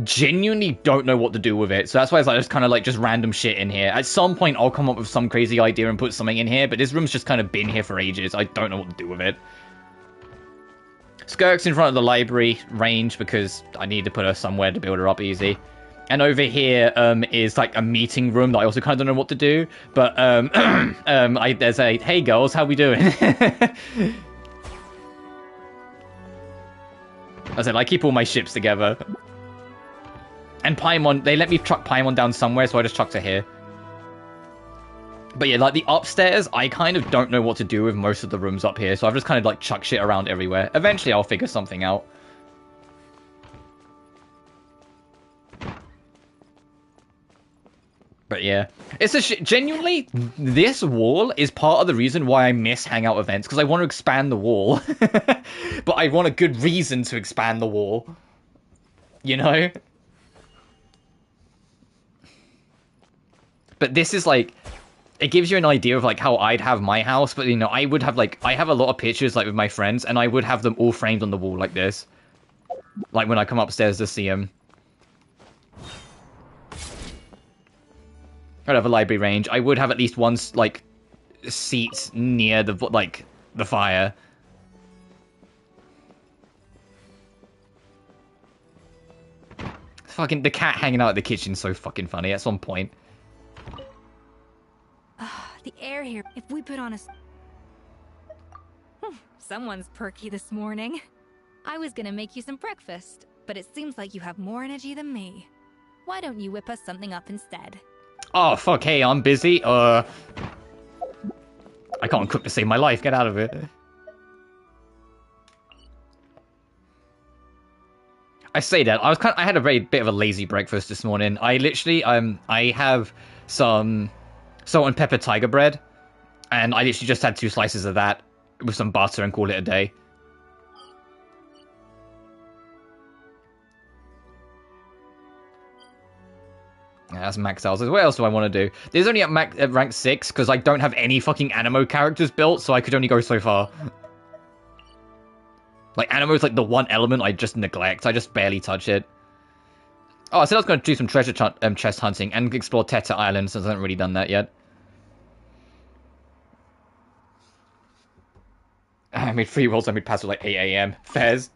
genuinely don't know what to do with it. So that's why it's like just kind of like just random shit in here. At some point, I'll come up with some crazy idea and put something in here. But this room's just kind of been here for ages. I don't know what to do with it. Skirk's in front of the library range because I need to put her somewhere to build her up easy. And over here is like a meeting room that I also kind of don't know what to do. But there's a, hey girls, how we doing? I said, I keep all my ships together. And Paimon, they let me chuck Paimon down somewhere, so I just chucked her here. But yeah, like the upstairs, I kind of don't know what to do with most of the rooms up here, so I've just kind of like chucked shit around everywhere. Eventually, I'll figure something out. But yeah, it's genuinely, this wall is part of the reason why I miss hangout events, because I want to expand the wall. But I want a good reason to expand the wall. You know? But this is like, it gives you an idea of like how I'd have my house, but you know, I would have like, I have a lot of pictures like with my friends, and I would have them all framed on the wall like this. Like when I come upstairs to see them. I'd have a library range. I would have at least one like seat near the the fire. Fucking the cat hanging out at the kitchen is so fucking funny at some point.
The air here. If we put on a... Someone's perky this morning. I was gonna make you some breakfast, but it seems like you have more energy than me. Why don't you whip us something up instead?
Oh, fuck, hey, I'm busy. I can't cook to save my life. Get out of it. I say that. I had a very bit of a lazy breakfast this morning. I literally, I have some salt and pepper tiger bread, and I literally just had 2 slices of that with some butter and call it a day. Yeah, that's max out. What else do I want to do? There's only at rank 6 because I don't have any fucking Animo characters built, so I could only go so far. Like, Animo is like the one element I just neglect. I just barely touch it. Oh, I said I was going to do some treasure chest hunting and explore Teta Island, since I haven't really done that yet. I made 3 rolls, I made past at like 8 AM. Fairs.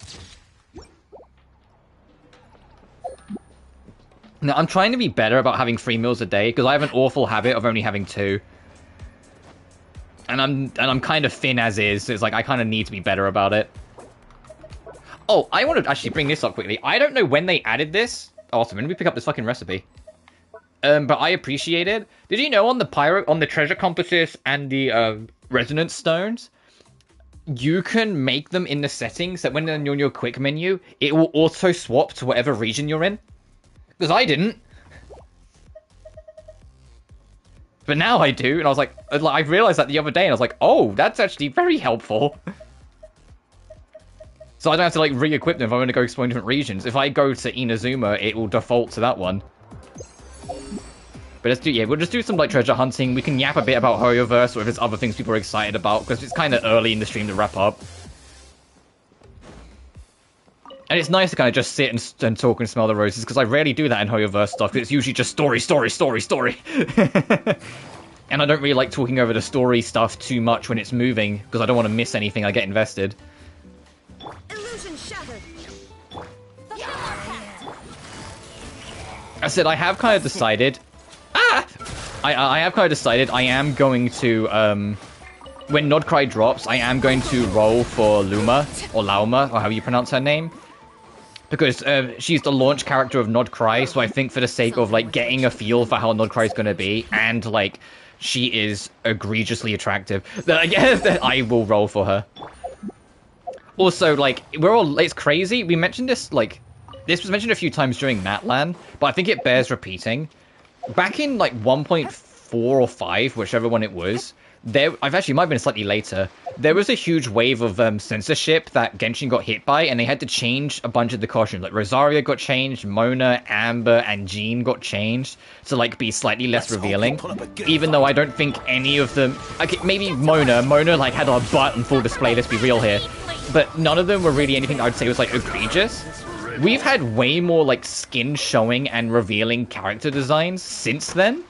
Now, I'm trying to be better about having 3 meals a day, because I have an awful habit of only having 2. And I'm kind of thin as is, so it's like I kind of need to be better about it. Oh, I want to actually bring this up quickly. I don't know when they added this. Awesome, let me pick up this fucking recipe. But I appreciate it. Did you know on the treasure compasses and the resonance stones, you can make them in the settings that when you're in your quick menu, it will auto swap to whatever region you're in? Because I didn't. But now I do, and I was like, I realized that the other day, and I was like, oh, that's actually very helpful. So I don't have to, like, re-equip them if I want to go explore different regions. If I go to Inazuma, it will default to that one. But let's do, yeah, we'll just do some, like, treasure hunting. We can yap a bit about Hoyoverse, or if there's other things people are excited about, because it's kind of early in the stream to wrap up. And it's nice to kind of just sit and talk and smell the roses, because I rarely do that in Hoyoverse stuff, because it's usually just story, story, story, story. And I don't really like talking over the story stuff too much when it's moving, because I don't want to miss anything. I get invested.
Illusion shattered.
I said I have kind of decided... I have kind of decided I am going to, when Nodcry drops, I am going to roll for Luma, or Lauma, or how you pronounce her name. Because she's the launch character of Nodcry, so I think for the sake of, like, getting a feel for how Nodcry is going to be, and, like, she is egregiously attractive, that I guess that I will roll for her. Also, like, it's crazy, we mentioned this, like, this was mentioned a few times during Matlan, but I think it bears repeating. Back in, like, 1.4 or 5, whichever one it was, I've actually, might have been slightly later, there was a huge wave of censorship that Genshin got hit by, and they had to change a bunch of the costumes. Like, Rosaria got changed, Mona, Amber, and Jean got changed to, like, be slightly less revealing. Even though I don't think any of them... Okay, maybe Mona, like, had her butt on full display, let's be real here. But none of them were really anything I would say was, like, egregious. We've had way more, like, skin showing and revealing character designs since then.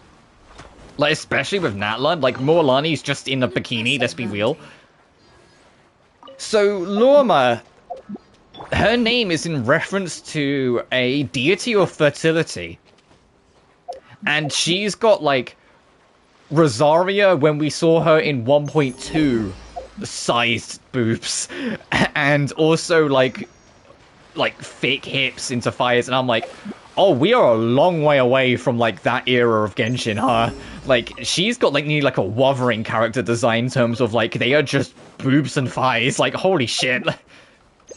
Like, especially with Natlan. Like, Morlani's just in a bikini, let's be real. So, Lorma, her name is in reference to a deity of fertility. And she's got, like, Rosaria, when we saw her in 1.2, sized boobs. And also, like thick hips into fires, and I'm like, oh, we are a long way away from, like, that era of Genshin, huh? Like, she's got, like, nearly, like, a Wuthering character design in terms of, like, they are just boobs and thighs. Like, holy shit.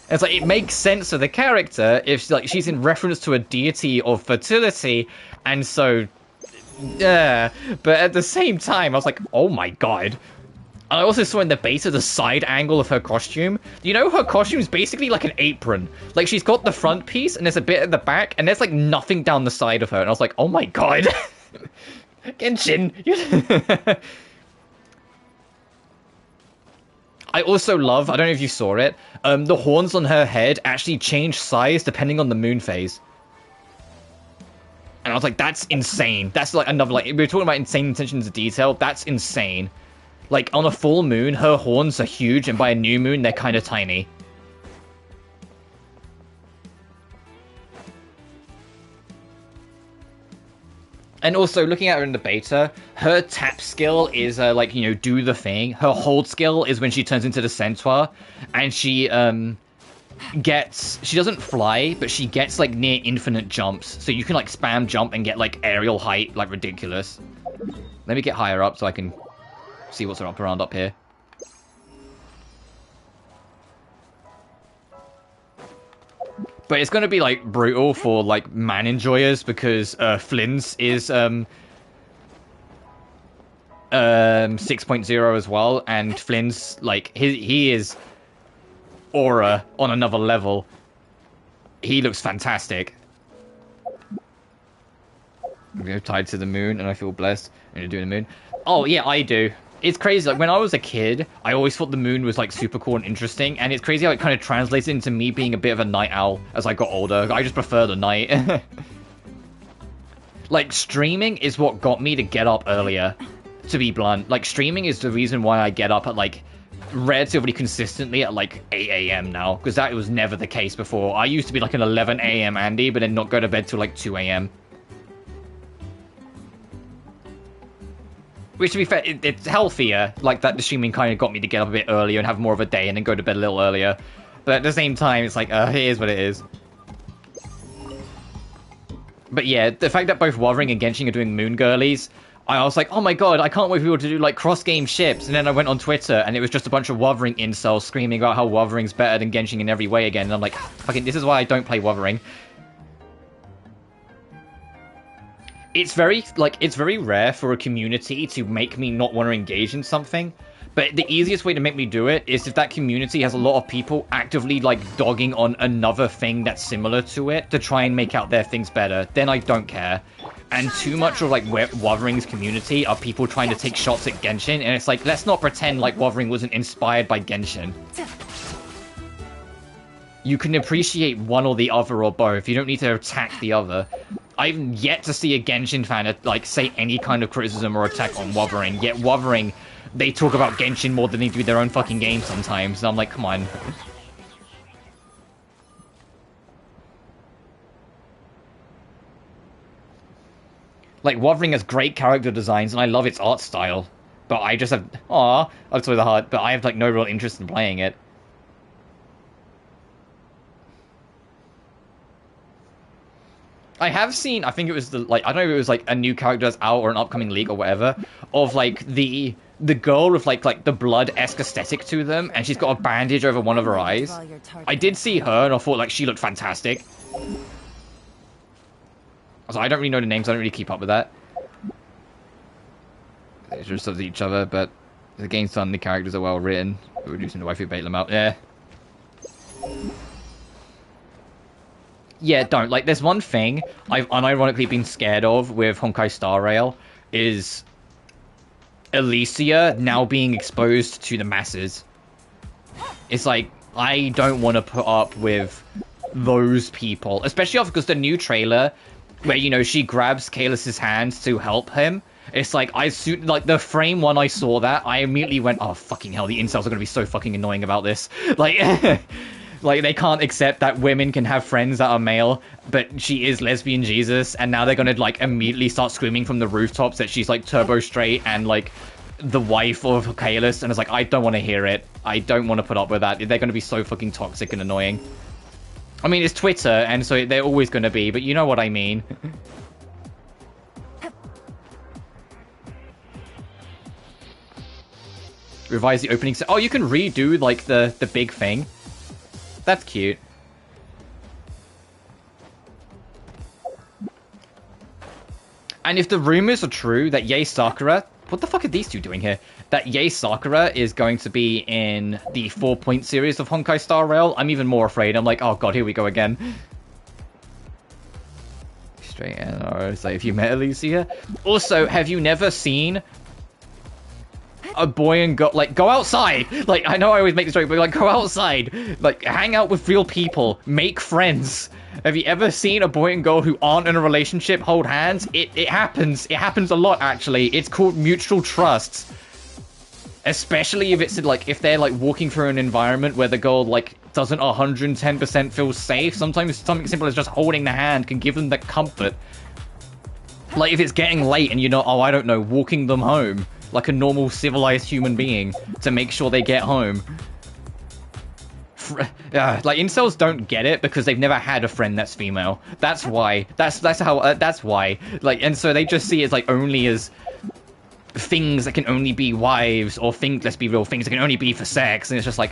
It's like, it makes sense for the character if, like, she's in reference to a deity of fertility, and so, yeah. But at the same time, I was like, oh my god. I also saw in the beta the side angle of her costume. You know, her costume is basically like an apron. Like, she's got the front piece, and there's a bit at the back, and there's, like, nothing down the side of her. And I was like, oh my god. Genshin. I also love, I don't know if you saw it, the horns on her head actually change size depending on the moon phase. And I was like, that's insane. That's, like, another, like, we were talking about insane attention to detail. That's insane. Like, on a full moon, her horns are huge, and by a new moon, they're kind of tiny. And also, looking at her in the beta, her tap skill is, like, you know, do the thing. Her hold skill is when she turns into the centaur, and she, she doesn't fly, but she gets, like, near infinite jumps. So you can, like, spam jump and get, like, aerial height, like, ridiculous. Let me get higher up so I can see what's up around up here. But it's going to be, like, brutal for, like, man enjoyers, because Flynn's is 6.0 as well, and Flynn's, like, he is aura on another level. He looks fantastic. I'm tied to the moon, and I feel blessed. I'm going to do the moon. Oh, yeah, I do. It's crazy, like, when I was a kid, I always thought the moon was, like, super cool and interesting, and it's crazy how it kind of translates into me being a bit of a night owl as I got older. I just prefer the night. Like, streaming is what got me to get up earlier, to be blunt. Like, streaming is the reason why I get up at, like, relatively consistently at, like, 8 a.m. now, because that was never the case before. I used to be, like, an 11 a.m. Andy, but then not go to bed till, like, 2 a.m. Which, to be fair, it's healthier. Like, that the streaming kind of got me to get up a bit earlier and have more of a day and then go to bed a little earlier. But at the same time, it's like, it is what it is. But yeah, the fact that both Wuthering and Genshin are doing moon girlies, I was like, oh my god, I can't wait for people to do like cross-game ships. And then I went on Twitter and it was just a bunch of Wuthering incels screaming about how Wuthering's better than Genshin in every way again. And I'm like, fucking, this is why I don't play Wuthering. It's very rare for a community to make me not want to engage in something. But the easiest way to make me do it is if that community has a lot of people actively, like, dogging on another thing that's similar to it to try and make out their things better. Then I don't care. And too much of, like, Wuthering's community are people trying to take shots at Genshin, and it's like, let's not pretend like Wuthering wasn't inspired by Genshin. You can appreciate one or the other or both. You don't need to attack the other. I've yet to see a Genshin fan, like, say any kind of criticism or attack on Wuthering, yet Wuthering... They talk about Genshin more than they do their own fucking game sometimes, and I'm like, come on. Like, Wuthering has great character designs, and I love its art style. But I just have... Aw, that's with the heart, but I have, like, no real interest in playing it. I have seen, I think it was the, like, I don't know if it was, like, a new character that's out or an upcoming leak or whatever, of, like, the girl with, like the blood-esque aesthetic to them, and she's got a bandage over one of her eyes. I did see her, and I thought, like, she looked fantastic. So I don't really know the names, I don't really keep up with that. They're just of each other, but the game's done, the characters are well written. We're reducing the waifu bait them out, yeah. Yeah, don't. Like, there's one thing I've unironically been scared of with Honkai Star Rail, is Alicia now being exposed to the masses. It's like, I don't want to put up with those people. Especially because the new trailer, where, you know, she grabs Kaelus's hands to help him. It's like, like, the frame when I saw that, I immediately went, oh, fucking hell, the incels are going to be so fucking annoying about this. Like... Like, they can't accept that women can have friends that are male, but she is lesbian Jesus, and now they're gonna, like, immediately start screaming from the rooftops that she's, like, turbo straight and, like, the wife of Kaelus, and it's like, I don't want to hear it. I don't want to put up with that. They're gonna be so fucking toxic and annoying. I mean, it's Twitter, and so they're always gonna be, but you know what I mean. Revise the opening set. Oh, you can redo, like, the big thing. That's cute. And if the rumors are true that Yae Sakura... What the fuck are these two doing here? That Yae Sakura is going to be in the 4-point series of Honkai Star Rail, I'm even more afraid. I'm like, oh god, here we go again. Straight in, or say, if you met Alicia. Also, have you never seen... a boy and girl, like, go outside. Like, I know I always make this joke, but, like, go outside. Like, hang out with real people. Make friends. Have you ever seen a boy and girl who aren't in a relationship hold hands? It happens. It happens a lot, actually. It's called mutual trust. Especially if it's, like, if they're, like, walking through an environment where the girl, like, doesn't 110% feel safe. Sometimes something simple as just holding the hand can give them that comfort. Like, if it's getting late and you're not, oh, I don't know, walking them home. Like a normal civilized human being to make sure they get home. Like, incels don't get it because they've never had a friend that's female. That's why. That's how. That's why. Like, and so they just see it like only as things that can only be wives, or things. Let's be real, things that can only be for sex. And it's just like,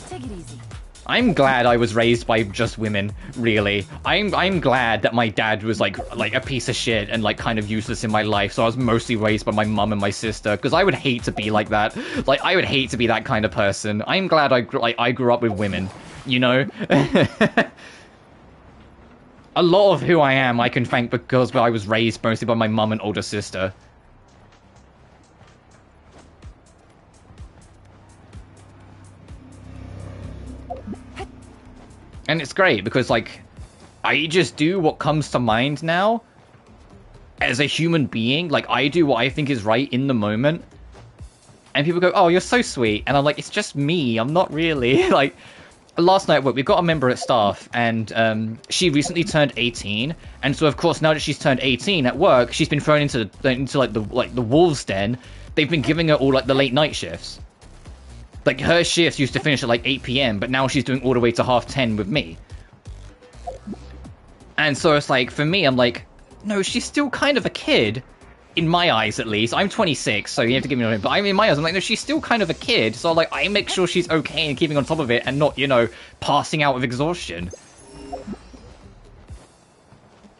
take it easy.
I'm glad I was raised by just women, really. I'm glad that my dad was like a piece of shit and like kind of useless in my life, so I was mostly raised by my mum and my sister, because I would hate to be like that. Like, I would hate to be that kind of person. I'm glad I grew up with women, you know? A lot of who I am, I can thank because I was raised mostly by my mum and older sister. And it's great because, like, I just do what comes to mind now. As a human being, like, I do what I think is right in the moment. And people go, oh, you're so sweet. And I'm like, it's just me. I'm not really. Like, last night at work, we've got a member at staff. And she recently turned 18. And so, of course, now that she's turned 18 at work, she's been thrown into the wolves' den. They've been giving her all, like, the late night shifts. Like, her shifts used to finish at like 8 p.m., but now she's doing all the way to 10:30 with me. And so it's like, for me, I'm like, no, she's still kind of a kid. In my eyes, at least. I'm 26, so you have to give me a minute. But in my eyes, I'm like, no, she's still kind of a kid. So, like, I make sure she's okay and keeping on top of it and not, you know, passing out of exhaustion.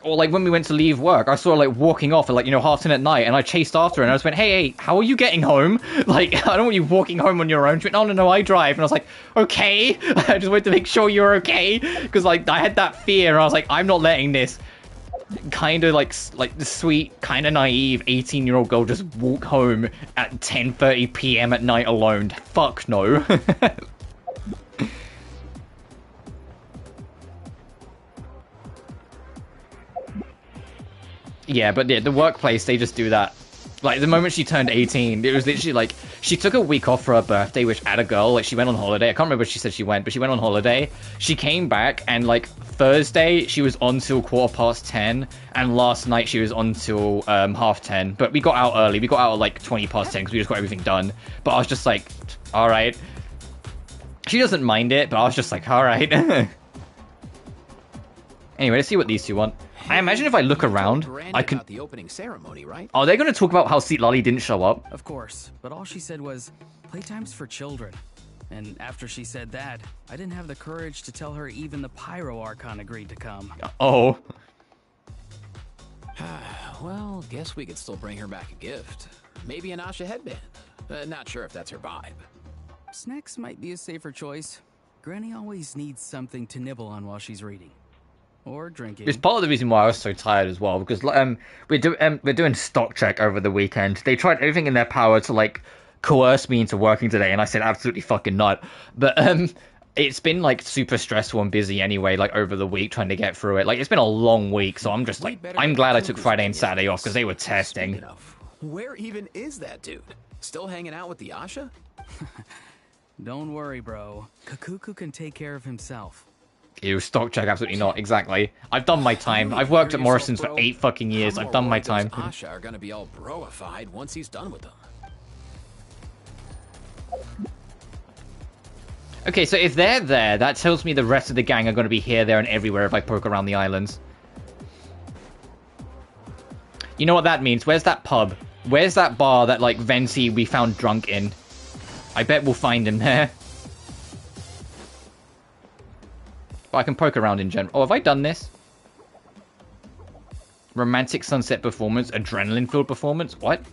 Or, like, when we went to leave work, I saw her, like, walking off at, like, you know, 10:30 at night, and I chased after her, and I just went, hey, how are you getting home? Like, I don't want you walking home on your own. She went, no, I drive. And I was like, okay. I just wanted to make sure you're okay. Because, like, I had that fear, and I was like, I'm not letting this kind of, like the sweet, kind of naive 18-year-old girl just walk home at 10:30 p.m. at night alone. Fuck no. Yeah, but yeah, the workplace, they just do that. Like, the moment she turned 18, it was literally like, she took a week off for her birthday, which had a girl, like, she went on holiday. I can't remember where she said she went, but she went on holiday. She came back, and, like, Thursday, she was on till 10:15, and last night she was on till 10:30. But we got out early. We got out at, like, 10:20, because we just got everything done. But I was just like, alright. She doesn't mind it, but I was just like, alright. Anyway, let's see what these two want. I imagine if I look around, I can...
the opening ceremony, right?
Are they going to talk about how Seat Lolly didn't show up?
Of course, but all she said was, playtime's for children. And after she said that, I didn't have the courage to tell her even the Pyro Archon agreed to come.
Oh.
Well, guess we could still bring her back a gift. Maybe an Asha headband. Not sure if that's her vibe.
Snacks might be a safer choice. Granny always needs something to nibble on while she's reading. Or drinking.
It's part of the reason why I was so tired as well, because we're doing stock check over the weekend. They tried everything in their power to, like, coerce me into working today, and I said absolutely fucking not. But it's been, like, super stressful and busy anyway, like, over the week trying to get through it. Like, it's been a long week, so I'm just like, I'm glad I took Friday and Saturday off because they were testing.
Where even is that dude? Still hanging out with the Asha?
Don't worry, bro. Kakuku can take care of himself.
Ew, stock check, absolutely not. Exactly. I've done my time. I've worked at Morrison's for 8 fucking years. I've done my time.
Asha are gonna be all broified once he's done with them.
Okay, so if they're there, that tells me the rest of the gang are going to be here, there, and everywhere if I poke around the islands. You know what that means? Where's that pub? Where's that bar that, like, Venti we found drunk in? I bet we'll find him there. But I can poke around in general. Oh, have I done this? Romantic sunset performance, adrenaline-filled performance? What?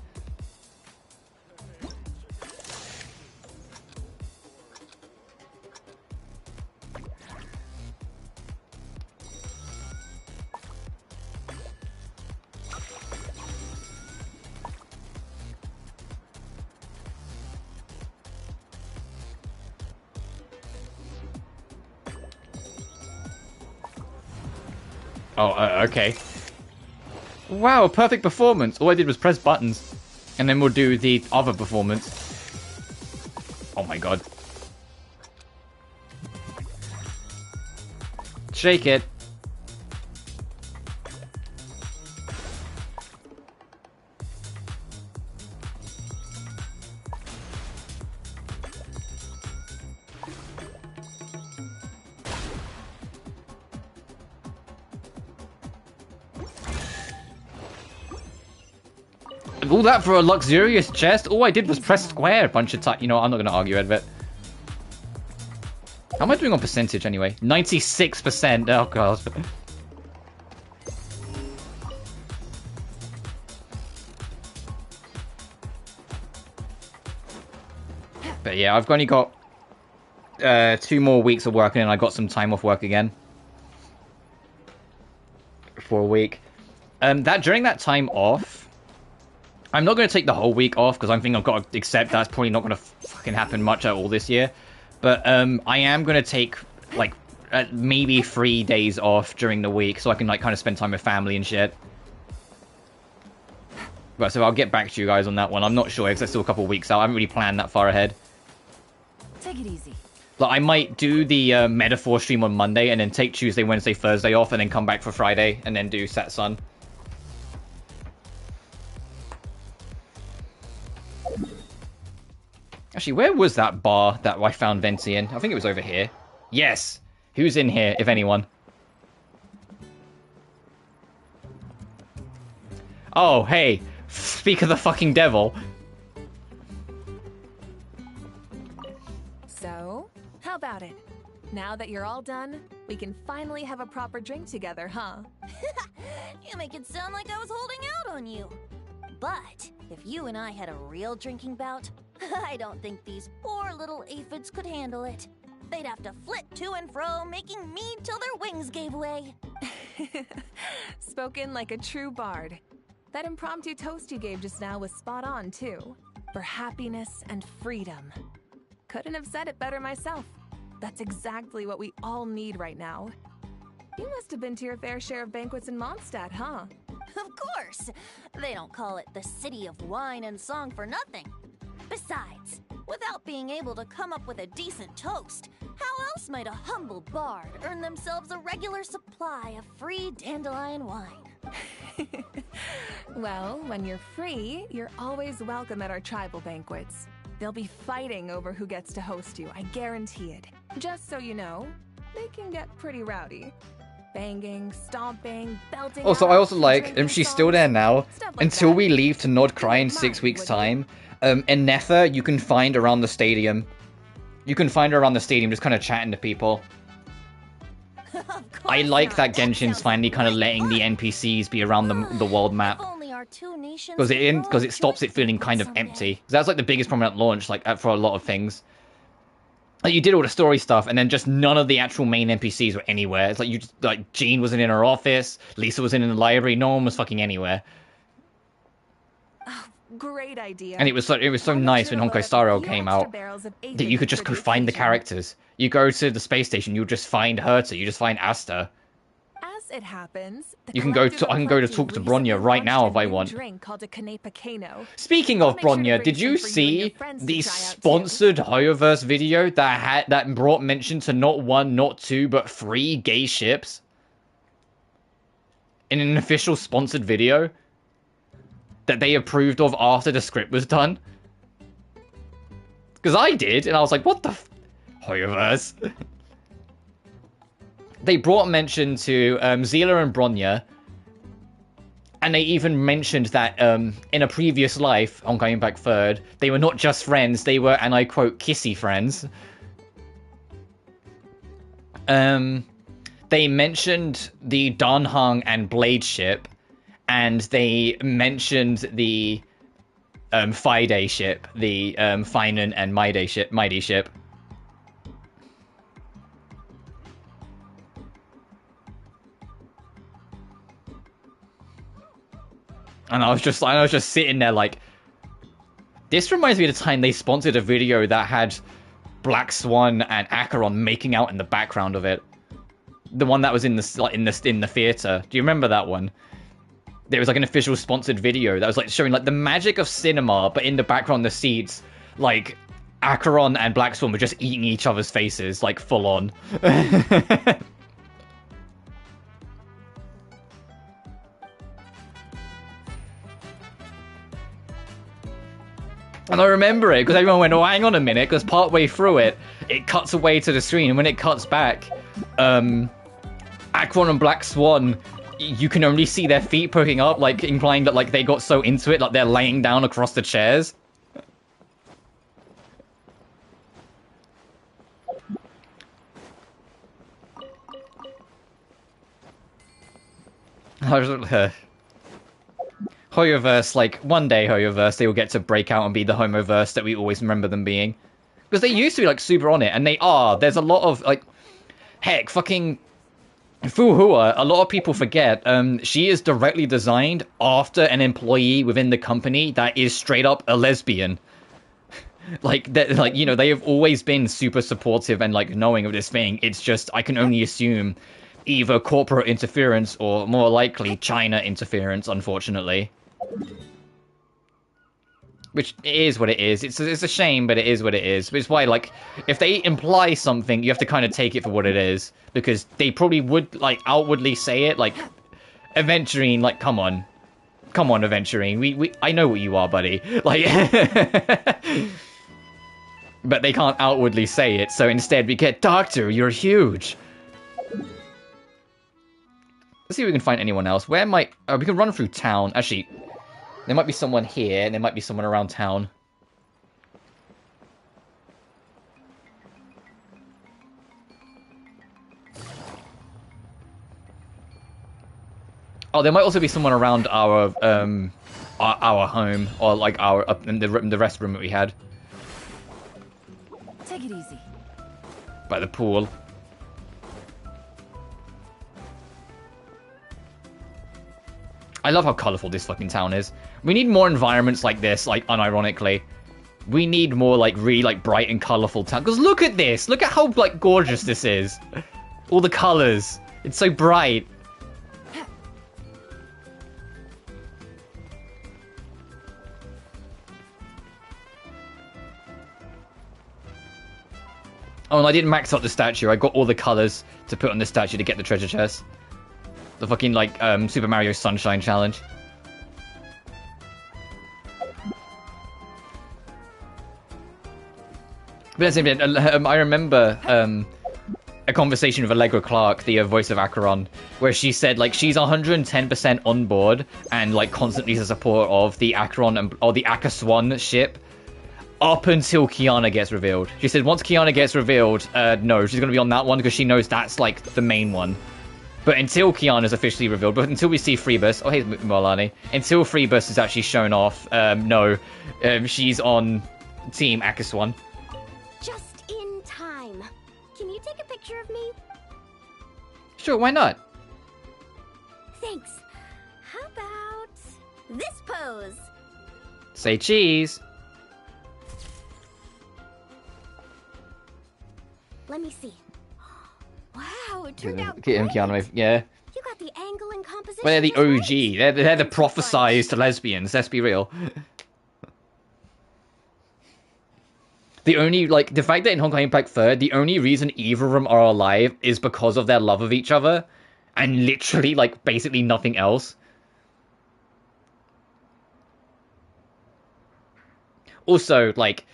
Oh, okay. Wow, perfect performance. All I did was press buttons. And then we'll do the other performance. Oh my god. Shake it. All that for a luxurious chest? All I did was press square a bunch of times. You know, I'm not going to argue with it. How am I doing on percentage anyway? 96%. Oh, God. But yeah, I've only got 2 more weeks of working and I got some time off work again. For a week. During that time off, I'm not going to take the whole week off because I think I've got to accept that's probably not going to fucking happen much at all this year. But I am going to take like maybe 3 days off during the week so I can like kind of spend time with family and shit. But so I'll get back to you guys on that one. I'm not sure because there's still a couple of weeks out. I haven't really planned that far ahead.
Take it easy.
Like I might do the Metaphor stream on Monday and then take Tuesday, Wednesday, Thursday off and then come back for Friday and then do Sat Sun. Actually, where was that bar that I found Venti in? I think it was over here. Yes! Who's in here, if anyone? Oh, hey. Speak of the fucking devil.
So, how about it? Now that you're all done, we can finally have a proper drink together, huh?
You make it sound like I was holding out on you. But if you and I had a real drinking bout, I don't think these poor little aphids could handle it. They'd have to flit to and fro, making mead till their wings gave way.
Spoken like a true bard. That impromptu toast you gave just now was spot on, too. For happiness and freedom. Couldn't have said it better myself. That's exactly what we all need right now. You must have been to your fair share of banquets in Mondstadt, huh?
Of course! They don't call it the City of Wine and Song for nothing. Besides, without being able to come up with a decent toast, how else might a humble bard earn themselves a regular supply of free dandelion wine?
Well, when you're free, you're always welcome at our tribal banquets. They'll be fighting over who gets to host you, I guarantee it. Just so you know, they can get pretty rowdy. Banging, stomping, belting.
Also, I also like, she's still there now. Until we leave to Nordcry in 6 weeks' time, Enetha, you can find around the stadium. You can find her around the stadium just kind of chatting to people. I like that Genshin's finally kind of letting the NPCs be around the world map. Because it stops it feeling kind of empty. That's like the biggest problem at launch, like for a lot of things. Like, you did all the story stuff, and then just none of the actual main NPCs were anywhere. It's like Jean wasn't in her office, Lisa wasn't in the library, no one was fucking anywhere.
Great idea.
And it was so nice when Honkai Star Rail came out that you could just go find the characters. You go to the space station, you'll just find Herta, you just find Asta.
As it happens,
I can go to talk to Bronya right now if I want. Speaking of Bronya, did you see the sponsored Hoyoverse video that brought mention to not 1, not 2, but 3 gay ships? In an official sponsored video that they approved of after the script was done? Because I did, and I was like, what the Hoyoverse? They brought mention to Zila and Bronya, and they even mentioned that in a previous life, on Going Back Third, they were not just friends, they were, and I quote, kissy friends. They mentioned the Danhang and Blade ship, and they mentioned the Fide ship, the Finan and Mighty ship. And I was just sitting there like, this reminds me of the time they sponsored a video that had Black Swan and Acheron making out in the background of it. The one that was in the theater. Do you remember that one? There was like an official sponsored video that was like showing like the magic of cinema, but in the background, the seats, like Acheron and Black Swan were just eating each other's faces, like full on. And I remember it because everyone went, oh, hang on a minute, because partway through it, it cuts away to the screen, and when it cuts back, Acheron and Black Swan, you can only see their feet poking up, like implying that like they got so into it, like they're laying down across the chairs. Hoyoverse, like, one day Hoyoverse, they will get to break out and be the Homoverse that we always remember them being. Because they used to be, like, super on it, and they are. There's a lot of, like, heck, fucking Fuhua, a lot of people forget, she is directly designed after an employee within the company that is straight up a lesbian. Like, you know, they have always been super supportive and, like, knowing of this thing. It's just, I can only assume either corporate interference or, more likely, China interference, unfortunately. Which is what it is. It's a shame, but it is what it is. Which is why, like, if they imply something, you have to kind of take it for what it is. Because they probably would, like, outwardly say it, like, Aventurine, like, come on. Come on, Aventurine. I know what you are, buddy. Like... but they can't outwardly say it, so instead we get, Doctor, you're huge. Let's see if we can find anyone else. Where might... we can run through town. Actually, there might be someone here, and there might be someone around town. Oh, there might also be someone around our home, or like up in the rest room that we had.
Take it easy.
By the pool. I love how colourful this fucking town is. We need more environments like this, like, unironically. We need more, like, really, like, bright and colourful town. Because look at this! Look at how, like, gorgeous this is. All the colours. It's so bright. Oh, and I didn't max out the statue. I got all the colours to put on the statue to get the treasure chest. The fucking, like, Super Mario Sunshine Challenge. But that's it. I remember a conversation with Allegra Clark, the voice of Acheron, where she said, like, she's 110% on board and, like, constantly the support of the Acheron or the Akaswan ship up until Kiana gets revealed. She said once Kiana gets revealed, no, she's going to be on that one because she knows that's, like, the main one. But until Kiana's officially revealed, but until we see Freebus, oh hey Molani, until Freebus is actually shown off, no, she's on Team Akaswan.
Just in time. Can you take a picture of me?
Sure, why not?
Thanks. How about this pose?
Say cheese.
Let me see. Wow, it turned out
Get him, Kiana, yeah.
You got the angle and composition.
Well, they're the OG. They're the prophesized lesbians. Let's be real. The only, like, the fact that in Honkai Impact 3rd, the only reason either of them are alive is because of their love of each other. And literally, like, basically nothing else. Also, like,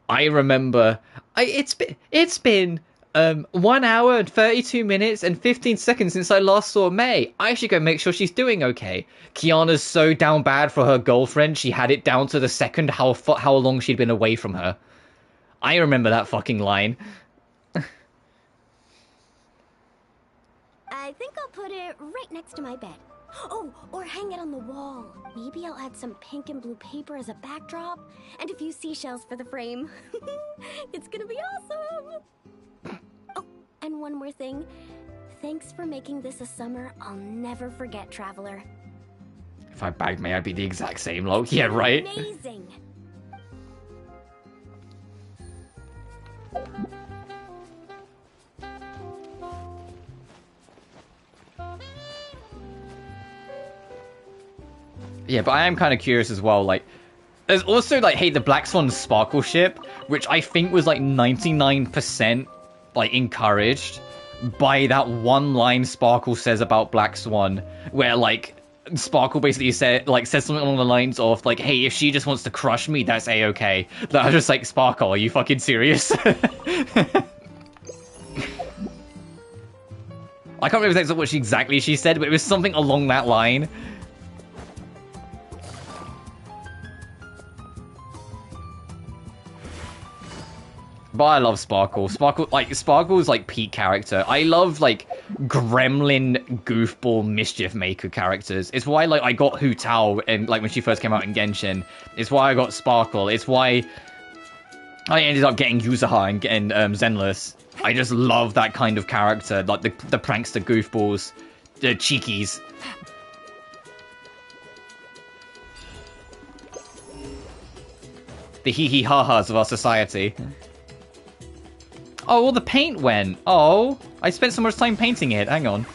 I remember... It's been 1 hour and 32 minutes and 15 seconds since I last saw May. I should go make sure she's doing okay. Kiana's so down bad for her girlfriend, she had it down to the second how long she'd been away from her. I remember that fucking line.
I think I'll put it right next to my bed. Oh, or hang it on the wall. Maybe I'll add some pink and blue paper as a backdrop, and a few seashells for the frame. It's gonna be awesome! Oh, and one more thing. Thanks for making this a summer I'll never forget, Traveler.
If I bagged May, I'd be the exact same, lol. Yeah, right?
Amazing!
Yeah, but I am kind of curious as well, like, there's also, like, hey, the Black Swan Sparkle ship, which I think was, like, 99%, like, encouraged by that one line Sparkle says about Black Swan, where, like, Sparkle basically says something along the lines of, like, hey, if she just wants to crush me, that's A-okay. That I was just like, Sparkle, are you fucking serious? I can't remember exactly what she said, but it was something along that line. But I love Sparkle. Sparkle's like peak character. I love like gremlin, goofball, mischief maker characters. It's why like I got Hu Tao and like when she first came out in Genshin. It's why I got Sparkle. It's why I ended up getting Yuzuha and getting Zenless. I just love that kind of character, like the prankster goofballs, the cheekies. The hee-hee-ha-has of our society. Oh, all the paint went. Oh, I spent so much time painting it. Hang on.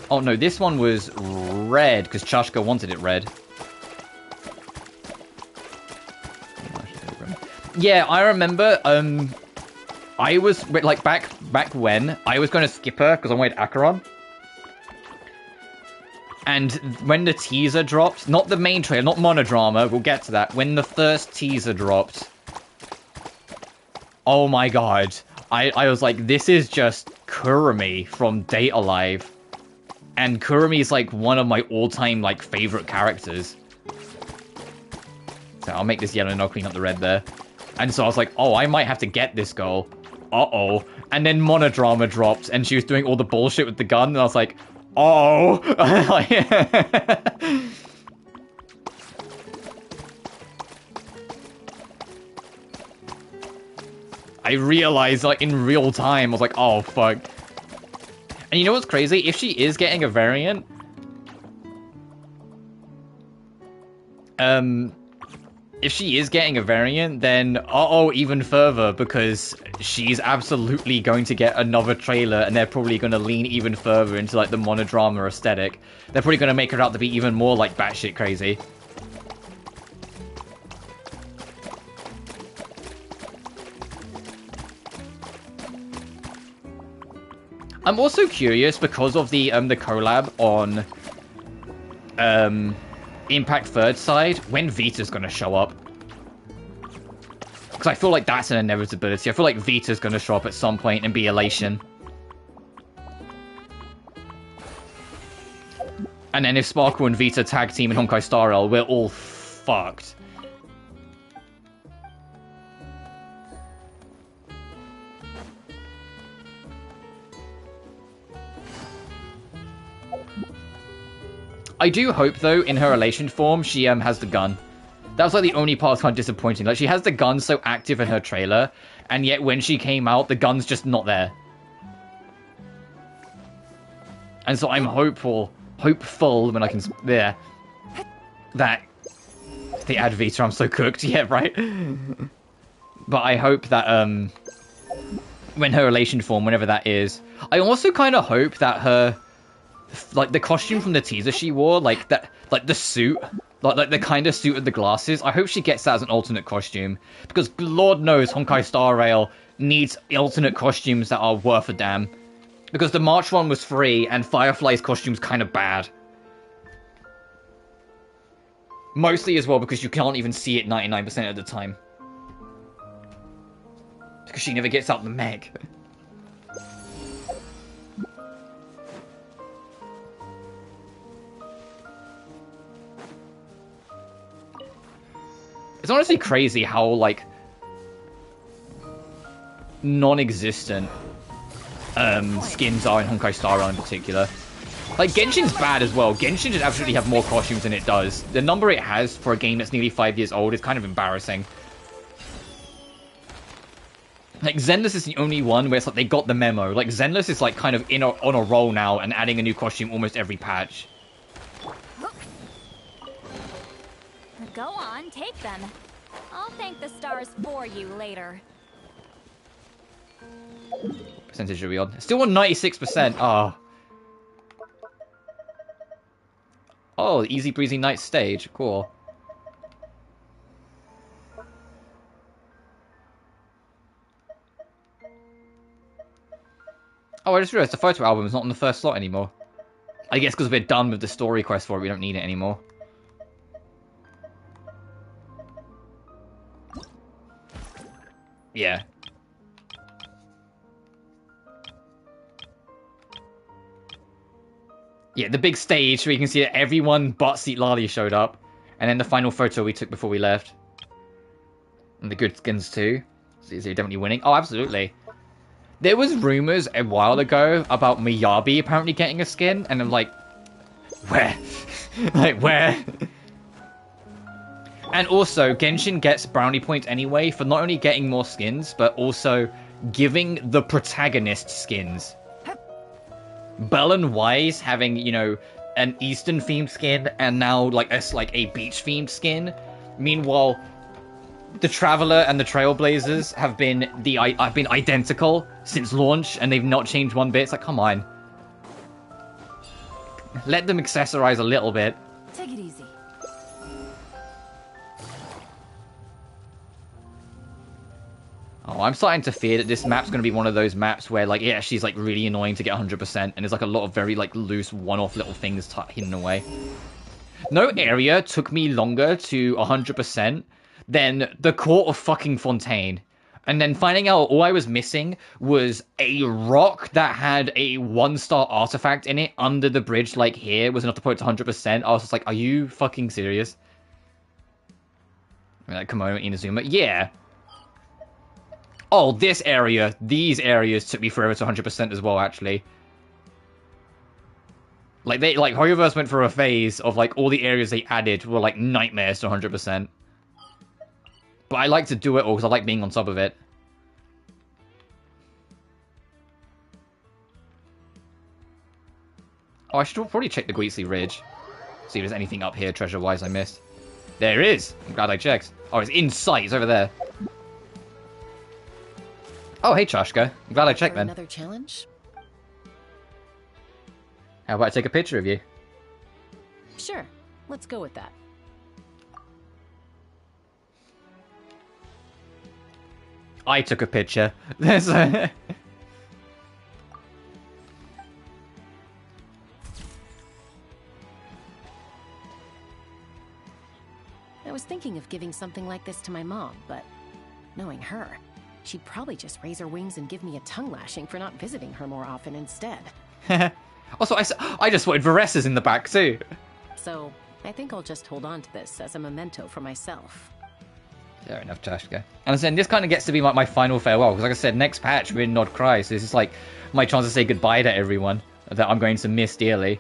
Oh no, this one was red because Chashka wanted it red. Yeah, I remember. I was like back when I was going to skip her because I wanted Acheron. And when the teaser dropped, not the main trailer, not monodrama, we'll get to that. When the first teaser dropped, oh my god. I was like, this is just Kurumi from Date Alive. And Kurumi is like one of my all-time like favorite characters. So I'll make this yellow and I'll clean up the red there. And so I was like, oh, I might have to get this girl. Uh-oh. And then monodrama dropped and she was doing all the bullshit with the gun. And I was like, oh. I realized, like, in real time, I was like, oh, fuck. And you know what's crazy? If she is getting a variant... If she is getting a variant, then uh-oh, even further, because she's absolutely going to get another trailer, and they're probably going to lean even further into, like, the monodrama aesthetic. They're probably going to make her out to be even more, like, batshit crazy. I'm also curious because of the collab on Impact Third Side when Vita's gonna show up. Because I feel like that's an inevitability. I feel like Vita's gonna show up at some point and be Elation. And then if Sparkle and Vita tag team in Honkai Star Rail, we're all fucked. I do hope, though, in her Elation form, she has the gun. That was, like, the only part that's kind of disappointing. Like, she has the gun so active in her trailer, and yet when she came out, the gun's just not there. And so I'm hopeful when I can... Yeah. That... They add Vita, I'm so cooked. Yeah, right? But I hope that, when her Elation form, whenever that is... I also kind of hope that her... Like, the costume from the teaser she wore, like, that, like, the suit, like the kind of suit with the glasses, I hope she gets that as an alternate costume. Because Lord knows Honkai Star Rail needs alternate costumes that are worth a damn. Because the March one was free, and Firefly's costume's kind of bad. Mostly as well because you can't even see it 99% of the time. Because she never gets out the mech. It's honestly crazy how, like, non-existent skins are in Honkai Star Rail in particular. Like, Genshin's bad as well. Genshin should absolutely have more costumes than it does. The number it has for a game that's nearly 5 years old is kind of embarrassing. Like, Zenless is the only one where it's like they got the memo. Like, Zenless is, like, kind of on a roll now and adding a new costume almost every patch.
Go on, take them. I'll thank the stars for you later.
What percentage are we on? Still on 96%. Oh. Oh, easy breezy night stage. Cool. Oh, I just realized the photo album is not on the first slot anymore. I guess because we're done with the story quest for it, we don't need it anymore. Yeah. Yeah, the big stage where you can see that everyone but Seat Lali showed up. And then the final photo we took before we left. And the good skins too. So you're definitely winning. Oh, absolutely. There was rumors a while ago about Miyabi apparently getting a skin. And I'm like, where? Like, where? And also, Genshin gets brownie points anyway for not only getting more skins, but also giving the protagonist skins. Bell and Wise having, you know, an Eastern-themed skin, and now, like a beach-themed skin. Meanwhile, the Traveler and the Trailblazers have been identical since launch, and they've not changed one bit. It's like, come on. Let them accessorize a little bit.
Take it easy.
Oh, I'm starting to fear that this map's going to be one of those maps where, like, yeah, she's like really annoying to get 100%, and there's like a lot of very like loose one-off little things hidden away. No area took me longer to 100% than the Court of fucking Fontaine. And then finding out all I was missing was a rock that had a 1-star artifact in it under the bridge, like here, was enough to put it to 100%. I was just like, are you fucking serious? I mean, like, Komodo, Inazuma, yeah. Oh, this area, these areas took me forever to 100% as well, actually. Like, Hoyoverse went for a phase of, like, all the areas they added were, like, nightmares to 100%. But I like to do it all because I like being on top of it. Oh, I should probably check the Gweetsley Ridge. See if there's anything up here treasure-wise I missed. There is! I'm glad I checked. Oh, it's in sight. It's over there. Oh, hey, Chashka. I'm glad I checked, then.
Another challenge?
How about I take a picture of you?
Sure. Let's go with that.
I took a picture. There's a...
I was thinking of giving something like this to my mom, but knowing her, she'd probably just raise her wings and give me a tongue lashing for not visiting her more often instead.
Also, I just wanted Varesses in the back, too.
So, I think I'll just hold on to this as a memento for myself.
Fair enough, Chashka. And then this kind of gets to be like my final farewell, because like I said, next patch, we're in Nod Cry, so this is like my chance to say goodbye to everyone that I'm going to miss dearly.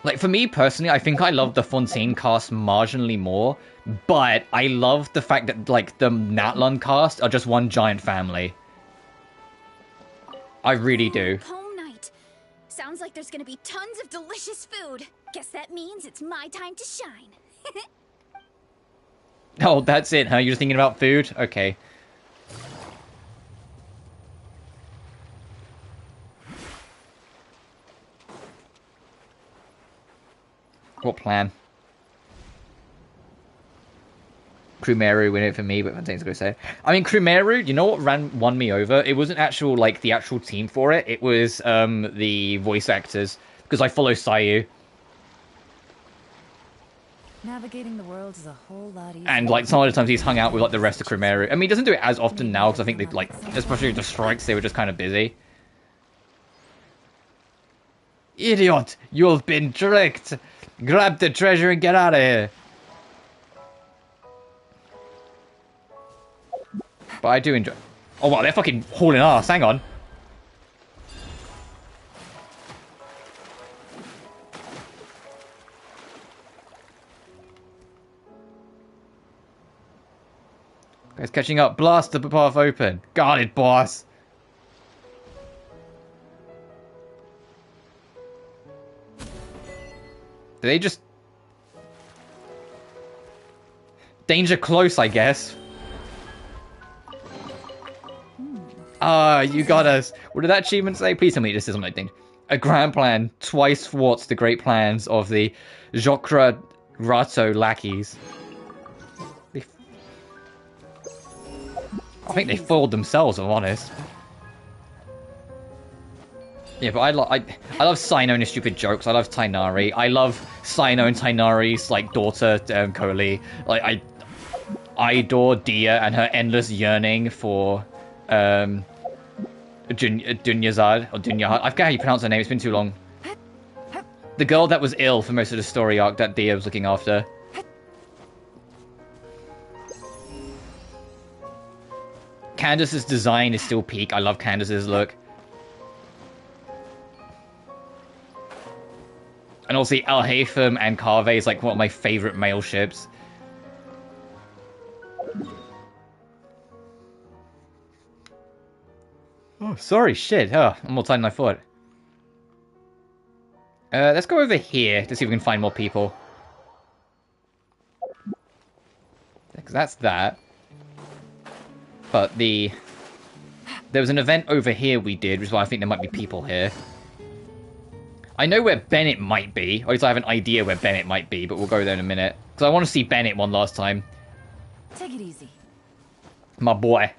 Like, for me, personally, I think I love the Fontaine cast marginally more, but I love the fact that, like, the Natlun cast are just one giant family. I really do.
Home night. Sounds like there's gonna be tons of delicious food. Guess that means it's my time to shine.
Oh, that's it, huh? You're just thinking about food? Okay. What plan? Krumeru win it for me, but Fontaine's gonna say. I mean, Krumeru, you know what won me over? It wasn't actual, like, the actual team for it. It was, the voice actors. Because I follow Sayu.
Navigating the world is a whole lot easier.
And, like, some of the times he's hung out with, like, the rest of Krumeru. I mean, he doesn't do it as often now, because I think they, like, especially with the strikes, they were just kind of busy. Idiot! You've been tricked! Grab the treasure and get out of here! But I do enjoy... Oh, wow, they're fucking hauling ass. Hang on. Guys, catching up. Blast the path open. Got it, boss. Do they just... Danger close, I guess. Ah, you got us. What did that achievement say? Please tell me this isn't my thing. A grand plan twice thwarts the great plans of the Jokra Rato lackeys. I think they foiled themselves, if I'm honest. Yeah, but I love Cyno and his stupid jokes. I love Tainari. I love Cyno and Tainari's, like, daughter, Koli. Like, I adore Dia and her endless yearning for, Dunyazad, or Dunyahad. I forget how you pronounce her name, it's been too long. The girl that was ill for most of the story arc that Dia was looking after. Candace's design is still peak. I love Candace's look. And also Al Haytham and Carve is like one of my favorite male ships. Oh, sorry, shit. Oh, I'm more tired than I thought. Let's go over here to see if we can find more people. Because that's that. But there was an event over here we did, which is why I think there might be people here. I know where Bennett might be, or at least I have an idea where Bennett might be, but we'll go there in a minute. Because I want to see Bennett one last time.
Take it easy.
My boy.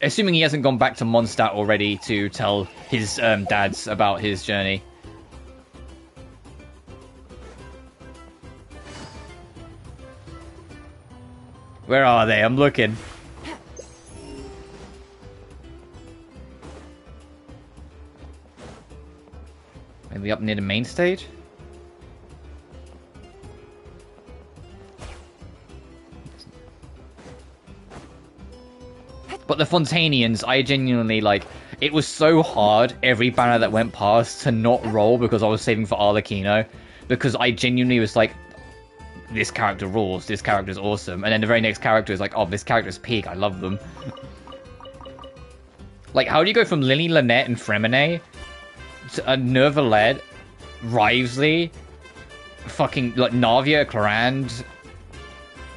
Assuming he hasn't gone back to Mondstadt already to tell his dads about his journey. Where are they? I'm looking. Maybe up near the main stage? But the Fontanians, I genuinely, like, it was so hard every banner that went past to not roll because I was saving for Arlecchino. Because I genuinely was like, this character rules, this character's awesome. And then the very next character is like, oh, this character's peak, I love them. Like, how do you go from Lily, Lynette, and Fremine to Nervaled, Rivesley, fucking, like, Navia, Clarand,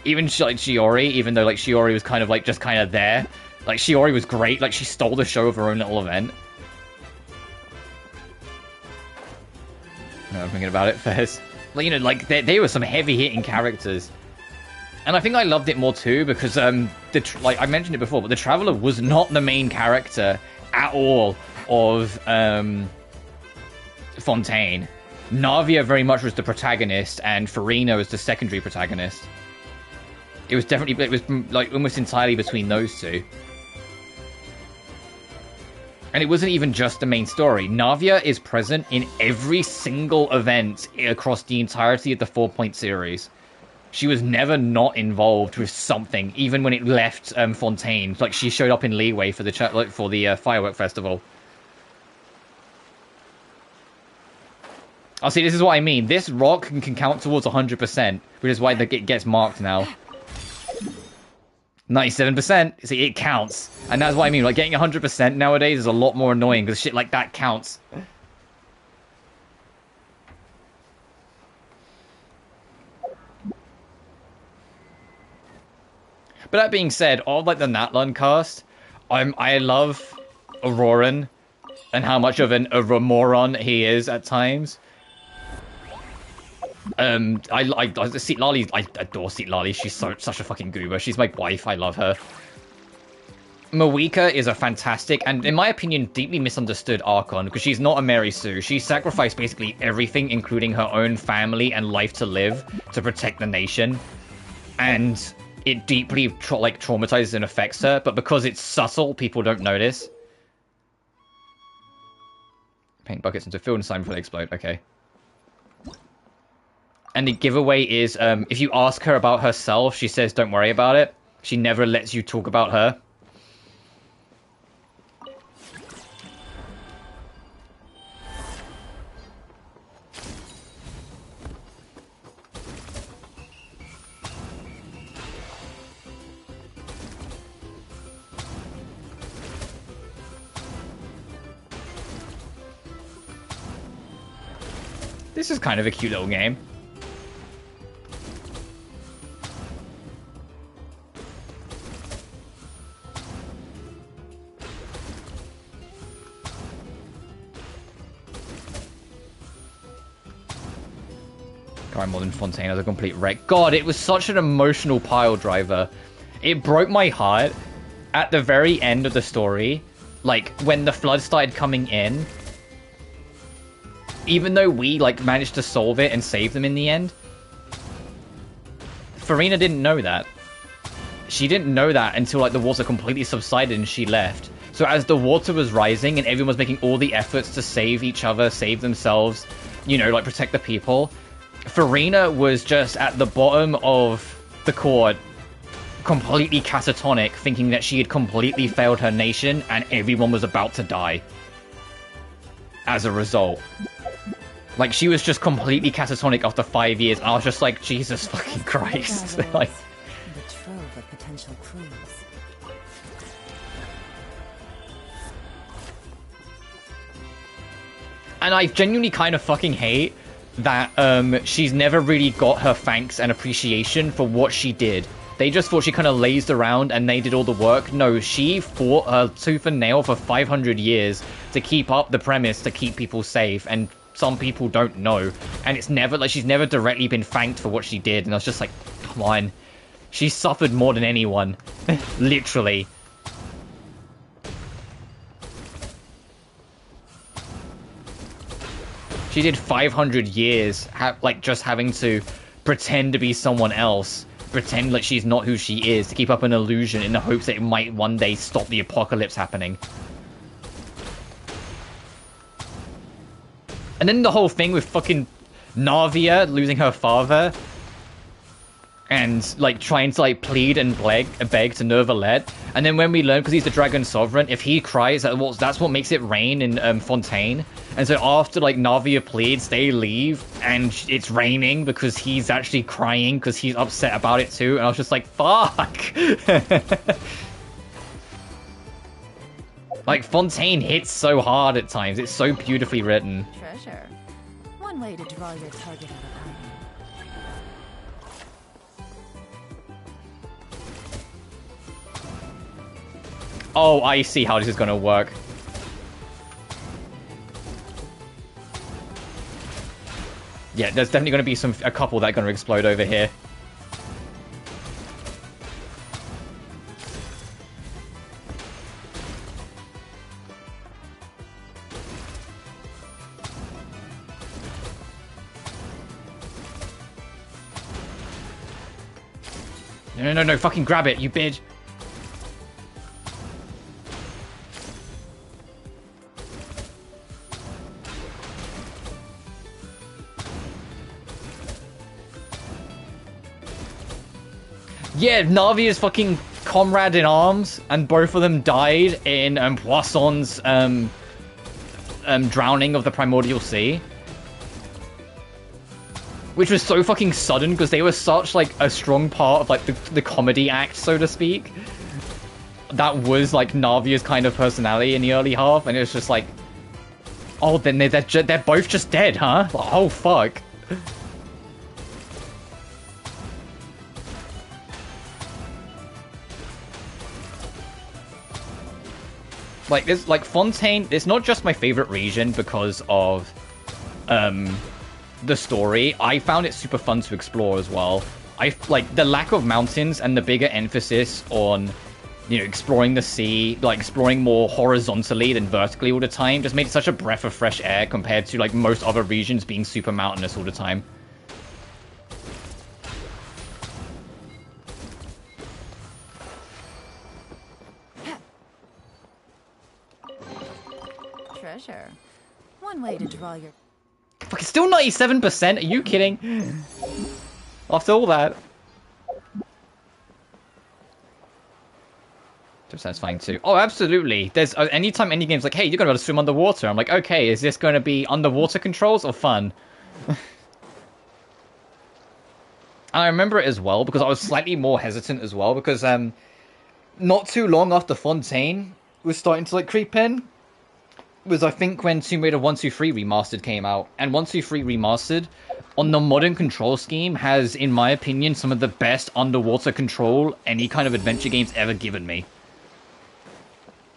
even, like, Shiori, even though, like, Shiori was kind of, like, just kind of there. Like, Shiori was great, like, she stole the show of her own little event. No, I'm thinking about it first. Like, you know, like, they were some heavy-hitting characters. And I think I loved it more, too, because, like, I mentioned it before, but the Traveler was not the main character at all of, Fontaine. Navia very much was the protagonist, and Farina was the secondary protagonist. It was definitely, it was, like, almost entirely between those two. And it wasn't even just the main story. Navia is present in every single event across the entirety of the 4-point series. She was never not involved with something, even when it left Fontaine. Like, she showed up in Leeway for the firework festival. Oh, see, this is what I mean. This rock can count towards 100%, which is why it gets marked now. 97%. See, it counts. And that's what I mean. Like, getting 100% nowadays is a lot more annoying because shit like that counts. But that being said, all, like, the Natlun cast, I love Auroran and how much of a moron he is at times. Citlali, I adore Citlali. She's such a fucking goober. She's my wife. I love her. Mawika is a fantastic and, in my opinion, deeply misunderstood Archon because she's not a Mary Sue. She sacrificed basically everything, including her own family and life to live, to protect the nation. And it deeply traumatizes and affects her, but because it's subtle, people don't notice. Paint buckets into field and sign before they explode. Okay. And the giveaway is, if you ask her about herself, she says, don't worry about it. She never lets you talk about her. This is kind of a cute little game. More than Fontaine as a complete wreck. God, it was such an emotional pile driver. It broke my heart at the very end of the story. Like, when the flood started coming in. Even though we, like, managed to solve it and save them in the end. Farina didn't know that. She didn't know that until, like, the water completely subsided and she left. So as the water was rising and everyone was making all the efforts to save each other, save themselves, you know, like, protect the people, Farina was just at the bottom of the court, completely catatonic, thinking that she had completely failed her nation and everyone was about to die as a result. Like, she was just completely catatonic after 5 years, and I was just like, Jesus fucking Christ. Like,
the trove of potential clues.
and I genuinely kind of fucking hate that she's never really got her thanks and appreciation for what she did. They just thought she kind of lazed around and they did all the work. No, she fought her tooth and nail for 500 years to keep up the premise, to keep people safe, and some people don't know. And it's never, like, she's never directly been thanked for what she did, and I was just like, God, come on. She suffered more than anyone. Literally. She did 500 years, like, just having to pretend to be someone else. Pretend like she's not who she is, to keep up an illusion in the hopes that it might one day stop the apocalypse happening. And then the whole thing with fucking Navia losing her father. And, like, trying to, like, plead and beg to Nervalet. And then when we learn, because he's the Dragon Sovereign, if he cries, that's what makes it rain in Fontaine. And so after, like, Navia pleads, they leave, and it's raining because he's actually crying because he's upset about it too. And I was just like, fuck! Like, Fontaine hits so hard at times. It's so beautifully written.
Treasure. One way to draw your target out of harmony.
Oh, I see how this is gonna work. Yeah, there's definitely gonna be a couple that are gonna explode over here. No, fucking grab it, you bitch. Yeah, Navia's fucking comrade in arms, and both of them died in Poisson's drowning of the Primordial Sea. Which was so fucking sudden, because they were such, like, a strong part of, like, the comedy act, so to speak. That was, like, Navia's kind of personality in the early half, and it was just like... Oh, then they're both just dead, huh? Like, oh, fuck. Like, this, like, Fontaine, it's not just my favorite region because of, the story. I found it super fun to explore as well. Like, the lack of mountains and the bigger emphasis on, you know, exploring the sea, like, exploring more horizontally than vertically all the time, just made it such a breath of fresh air compared to, like, most other regions being super mountainous all the time.
Treasure. One way to draw your...
Fuck, it's still 97%? Are you kidding? After all that. Just satisfying too. Oh, absolutely. There's anytime any game's like, hey, you're gonna be able to swim underwater. I'm like, okay, is this gonna be underwater controls or fun? I remember it as well because I was slightly more hesitant as well because not too long after Fontaine was starting to like creep in was I think when Tomb Raider 123 Remastered came out, and 123 Remastered on the modern control scheme has, in my opinion, some of the best underwater control any kind of adventure game's ever given me.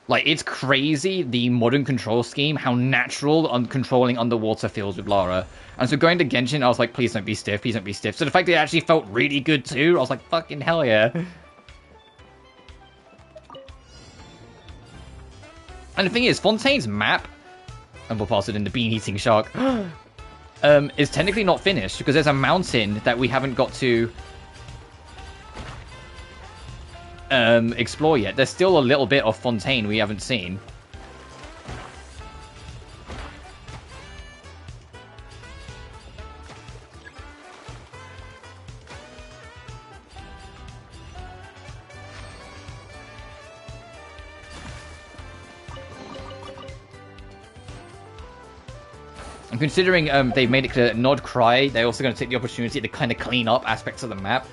Like, it's crazy, the modern control scheme, how natural controlling underwater feels with Lara. And so going to Genshin, I was like, please don't be stiff, please don't be stiff. So the fact that it actually felt really good too, I was like, fucking hell yeah. And the thing is, Fontaine's map, and we'll pass it in the bean-eating shark, is technically not finished, because there's a mountain that we haven't got to explore yet. There's still a little bit of Fontaine we haven't seen. I'm considering they've made it clear that Nod Cry, they're also going to take the opportunity to kind of clean up aspects of the map.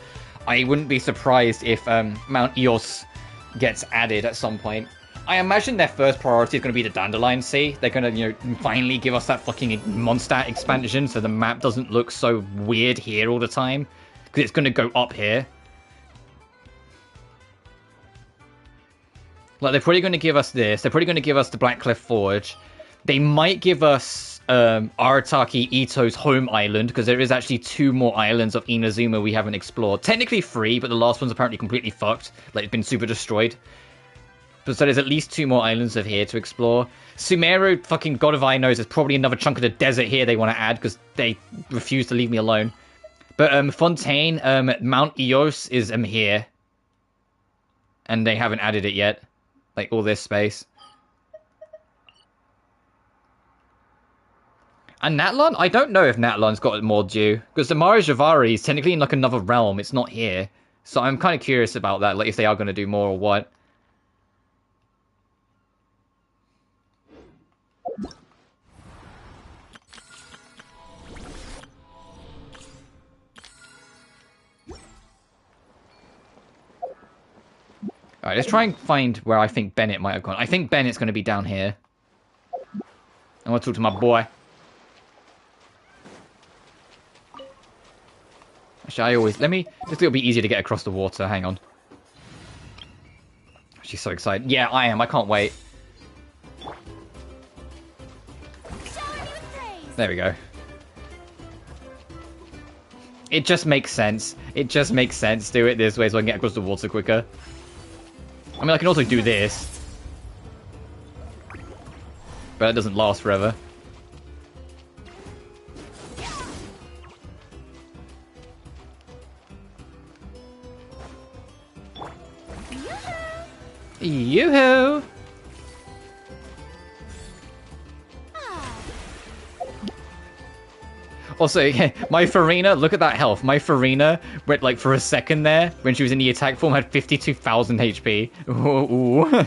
I wouldn't be surprised if Mount Eos gets added at some point. I imagine their first priority is going to be the Dandelion Sea. They're going to, you know, finally give us that fucking Mondstadt expansion so the map doesn't look so weird here all the time. Because it's going to go up here. Like, they're probably going to give us this. They're probably going to give us the Blackcliff Forge. They might give us Arataki Ito's home island, because there is actually 2 more islands of Inazuma we haven't explored. Technically 3, but the last one's apparently completely fucked. Like, it's been super destroyed. But so there's at least 2 more islands of here to explore. Sumeru, fucking God of I knows, there's probably another chunk of the desert here they want to add, because they refuse to leave me alone. But Fontaine, Mount Eos is here. And they haven't added it yet. Like, all this space. And Natlon? I don't know if Natlon's got more due. Because the Mara Javari is technically in, like, another realm. It's not here. So I'm kind of curious about that. Like, if they are going to do more or what. Alright, let's try and find where I think Bennett might have gone. I think Bennett's going to be down here. I want to talk to my boy. Actually, let me... Just it'll be easier to get across the water. Hang on. She's so excited. Yeah, I am. I can't wait. There we go. It just makes sense. It just makes sense. Do it this way so I can get across the water quicker. I mean, I can also do this. But it doesn't last forever. Yoo-hoo! Also, yeah, my Farina, look at that health. My Farina went, like, for a second there, when she was in the attack form, had 52,000 HP. Ooh.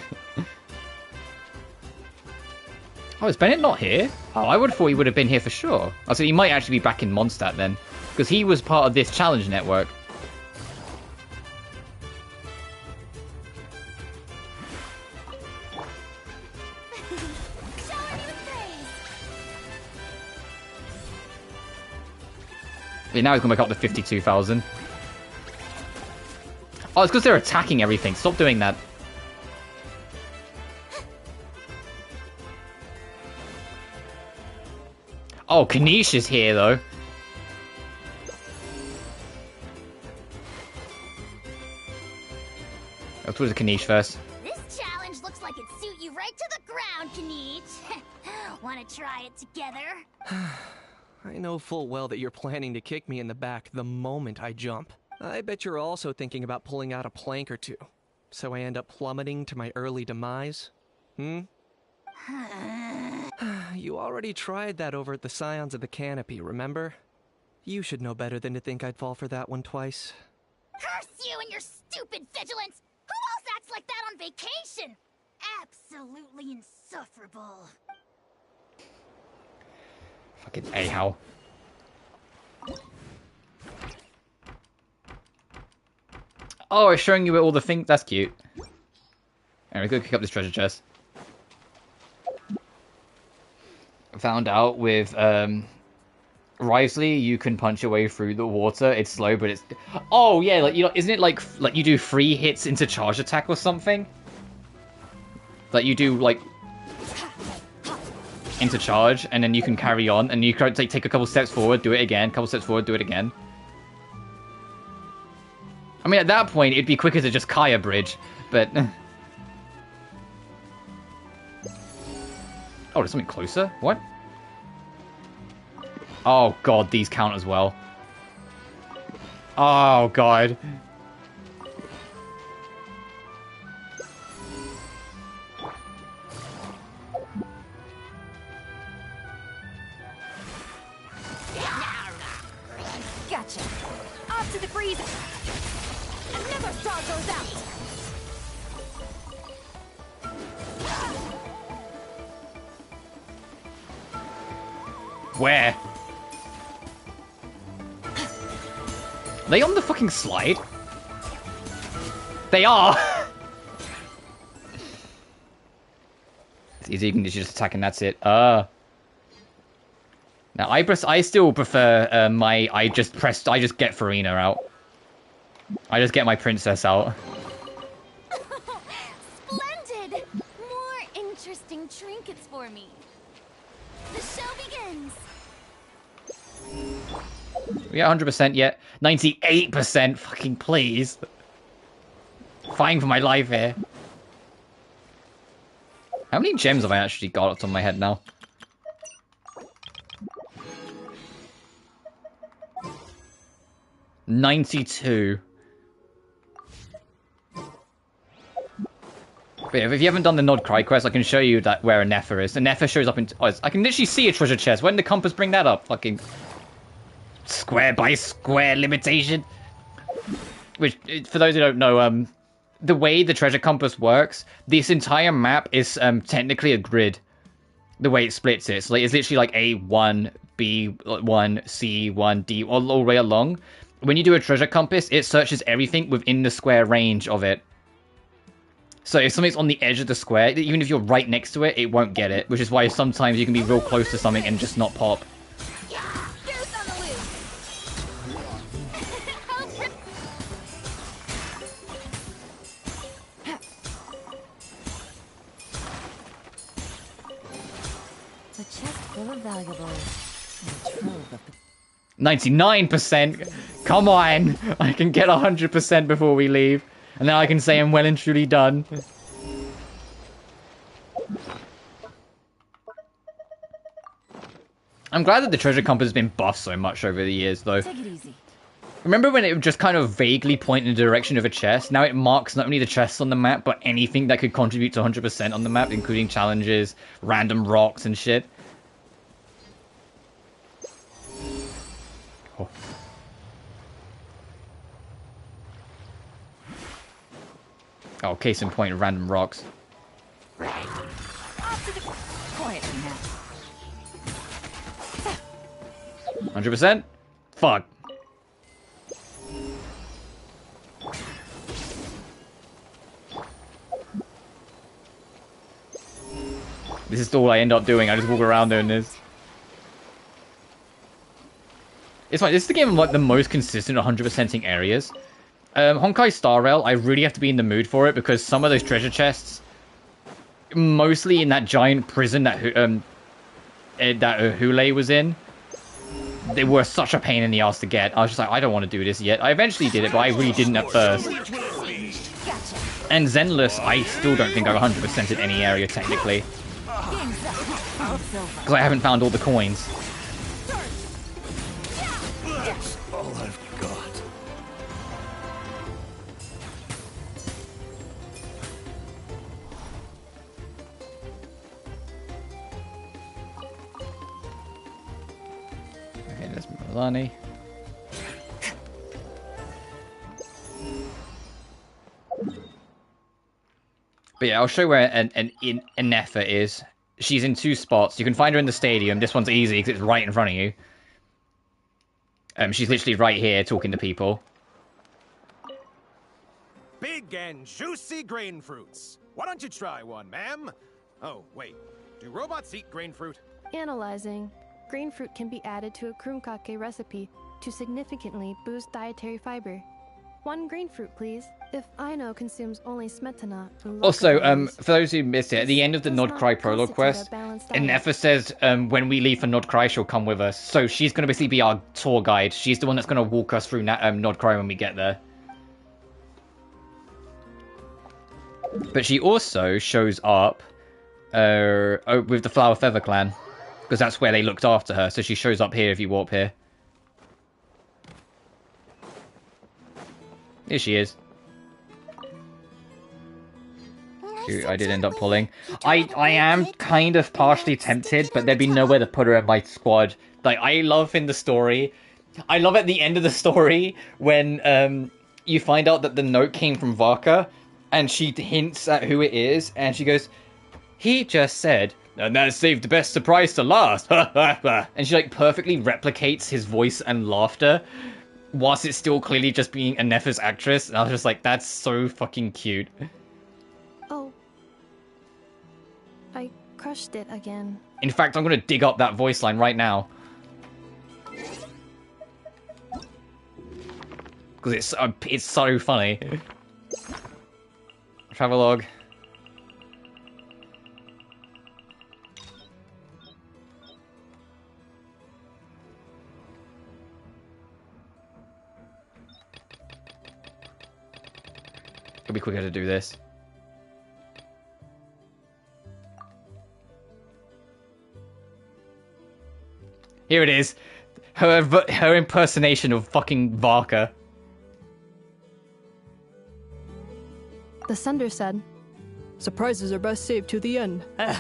Oh, is Bennett not here? Oh, I would have thought he would have been here for sure. Oh, so he might actually be back in Mondstadt then. Because he was part of this challenge network. Yeah, now he's gonna make up to 52,000. Oh, it's because they're attacking everything. Stop doing that. Oh, Kanish is here, though. I'll talk to Kanish first.
This challenge looks like it'd suit you right to the ground, Kanish. Wanna try it together?
I know full well that you're planning to kick me in the back the moment I jump. I bet you're also thinking about pulling out a plank or two, so I end up plummeting to my early demise? Hmm? You already tried that over at the Scions of the Canopy, remember? You should know better than to think I'd fall for that one twice.
Curse you and your stupid vigilance! Who else acts like that on vacation? Absolutely insufferable.
Fucking a-how. Oh, it's showing you all the things. That's cute. Anyway, go pick up this treasure chest. Found out with Risley, you can punch your way through the water. It's slow, but it's... Oh, yeah, like, you know, isn't it like you do 3 hits into charge attack or something? Like, you do, like... into charge, and then you can carry on, and you can take a couple steps forward, do it again, couple steps forward, do it again. I mean, at that point, it'd be quicker to just Kaya Bridge, but... Oh, there's something closer? What? Oh, God, these count as well. Oh, God.
Gotcha. Off to the freezer. Another star goes out.
Where? Are they on the fucking slide? They are! It's easy, you can just attack and that's it. Now, I still prefer I just get Farina out. I just get my princess out.
Splendid! More interesting trinkets for me.
The show begins.
We at 100% yet? 98%. Fucking please. Fighting for my life here. How many gems have I actually got up on my head now? $92. But yeah, if you haven't done the Nod Cry quest, I can show you that where Anefa is. Anefa shows up in... Oh, I can literally see a treasure chest. When did the compass bring that up? Fucking... Square by square limitation. Which, for those who don't know, the way the treasure compass works, this entire map is technically a grid. The way it splits it. So, like, it's literally like A1, B1, C1, D, all the way along. When you do a treasure compass, it searches everything within the square range of it. So if something's on the edge of the square, even if you're right next to it, it won't get it. Which is why sometimes you can be real close to something and just not pop.
The chest full of valuables. And a trove of the
99%! Come on! I can get 100% before we leave. And then I can say I'm well and truly done. I'm glad that the treasure compass has been buffed so much over the years, though.
Take it easy.
Remember when it would just kind of vaguely point in the direction of a chest? Now it marks not only the chests on the map, but anything that could contribute to 100% on the map, including challenges, random rocks and shit. Oh. Oh, case in point, random rocks.
Quietly now.
100%? Fuck. This is all I end up doing. I just walk around doing this. It's like, this is the game of like the most consistent 100%ing areas. Honkai Star Rail, I really have to be in the mood for it because some of those treasure chests, mostly in that giant prison that Hule was in, they were such a pain in the ass to get. I was just like, I don't want to do this yet. I eventually did it, but I really didn't at first. And Zenless, I still don't think I've 100%ed any area technically. Because I haven't found all the coins.
All I've got.
Okay, there's Milani. But yeah, I'll show where an Anefa is. She's in two spots. You can find her in the stadium. This one's easy because it's right in front of you. She's literally right here talking to people.
Big and juicy grain fruits. Why don't you try one, ma'am? Oh, wait. Do robots eat grain fruit?
Analyzing. Grain fruit can be added to a krumkake recipe to significantly boost dietary fiber. One grain fruit, please. If Aino consumes only smetana...
Also, for those who missed it, at the end of the Nod Cry prologue quest, Anefa says when we leave for Nod Cry, she'll come with us. So she's going to basically be our tour guide. She's the one that's going to walk us through Nod Cry when we get there. But she also shows up with the Flower Feather clan. Because that's where they looked after her. So she shows up here if you warp here. Here she is. Who I did end up pulling. I am kind of partially tempted, but there'd be nowhere to put her in my squad. Like, I love in the story. I love at the end of the story when you find out that the note came from Varka, and she hints at who it is, and she goes, he just said, and that saved the best surprise to last. And she like perfectly replicates his voice and laughter, whilst it's still clearly just being Anefa's actress. And I was just like, that's so fucking cute.
Oh. I crushed it again.
In fact, I'm gonna dig up that voice line right now. Because it's so funny. Travelogue. It'll be quicker to do this. Here it is. Her impersonation of fucking Varka.
The Sunder said, "Surprises are best saved to the end."
Okay,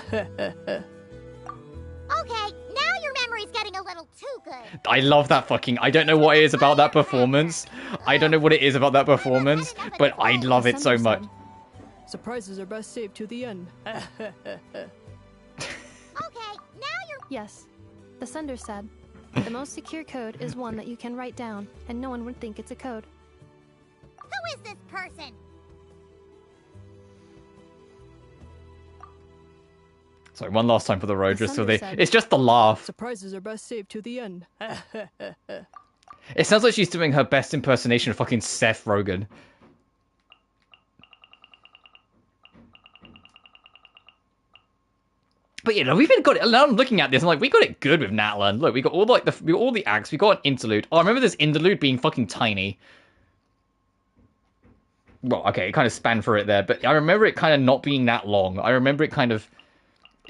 now your memory's getting a little too good.
I love that fucking... I don't know what it is about that performance. I don't know what it is about that performance, but I love it so much.
Surprises are best saved to the end.
Okay, now you're...
Yes. The Sunder said, "The most secure code is one that you can write down, and no one would think it's a code."
Who is this person?
Sorry, one last time for the road, just so
Sunder
they...
said,
It's just the laugh.
Surprises are best saved to the end.
It sounds like she's doing her best impersonation of fucking Seth Rogen. But you know, we've been got it. Now I'm looking at this, I'm like, we got it good with Natlan. Look, we got all like we got all the acts. We got an interlude. Oh, I remember this interlude being fucking tiny. Well, okay, it kind of spanned for it there, but I remember it kind of not being that long. I remember it kind of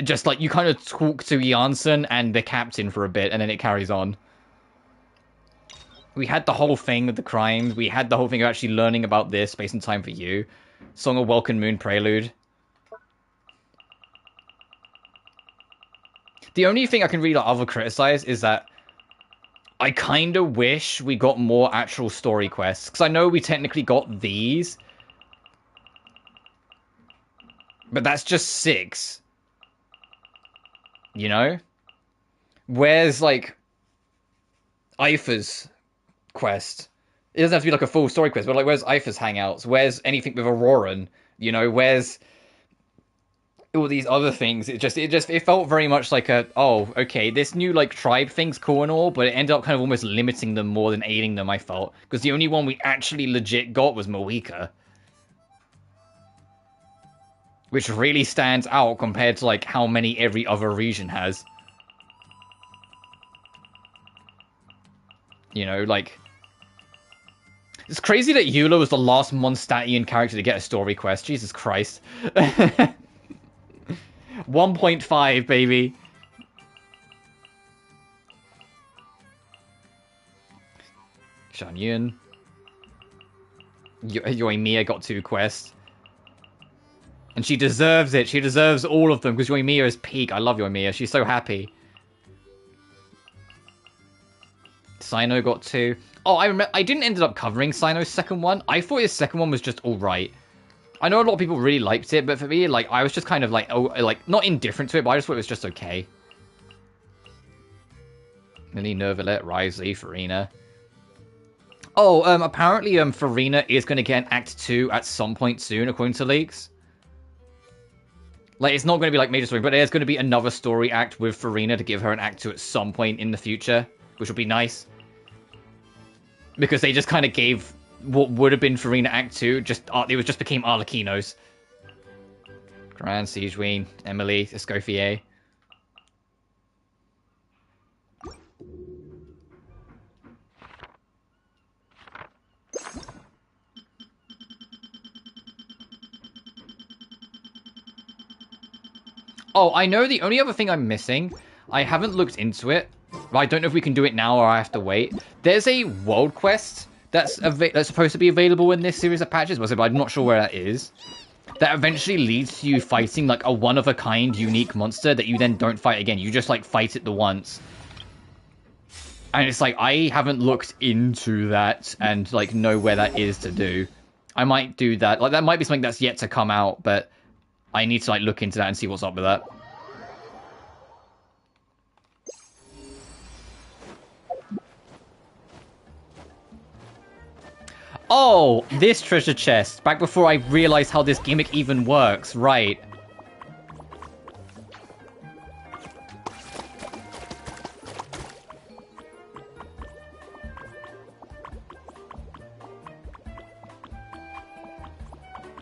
just like you kind of talk to Janssen and the captain for a bit, and then it carries on. We had the whole thing with the crimes. We had the whole thing of actually learning about this, Space and Time for You. Song of Welcome Moon Prelude. The only thing I can really other criticize is that I kind of wish we got more actual story quests. Because I know we technically got these. But that's just 6. You know? Where's, like, Ifa's quest? It doesn't have to be, like, a full story quest, but, like, where's Ifa's hangouts? Where's anything with Auroran? You know, where's all these other things? It felt very much like a, oh, okay, this new, like, tribe thing's cool and all, but it ended up kind of almost limiting them more than aiding them, I felt. Because the only one we actually legit got was Moeka. Which really stands out compared to, like, how many every other region has. You know, like... It's crazy that Eula was the last Mondstadtian character to get a story quest. Jesus Christ. 1.5, baby. Shan Yun. Yoimiya got 2 quests. And she deserves it. She deserves all of them because Yoimiya is peak. I love Yoimiya. She's so happy. Sino got 2. Oh, I remember. I didn't end up covering Sino's second one. I thought his second one was just alright. I know a lot of people really liked it, but for me, like, I was just kind of like, oh, like, not indifferent to it, but I just thought it was just okay. Millie, Nervalet, Risley, Farina. Oh, apparently, Farina is going to get an Act 2 at some point soon, according to leaks. Like, it's not going to be, like, major story, but there's going to be another story act with Farina to give her an Act 2 at some point in the future, which would be nice. Because they just kind of gave what would have been Farina Act 2, it just became Arlecchino's. Grand, Siegeween, Emily, Escoffier. Oh, I know the only other thing I'm missing, I haven't looked into it, but I don't know if we can do it now or I have to wait. There's a world quest that's supposed to be available in this series of patches, but I'm not sure where that is. That eventually leads to you fighting like a one-of-a-kind unique monster that you then don't fight again. You just like fight it the once. And it's like, I haven't looked into that and like know where that is to do. I might do that. Like that might be something that's yet to come out, but I need to like look into that and see what's up with that. Oh, this treasure chest. Back before I realized how this gimmick even works. Right.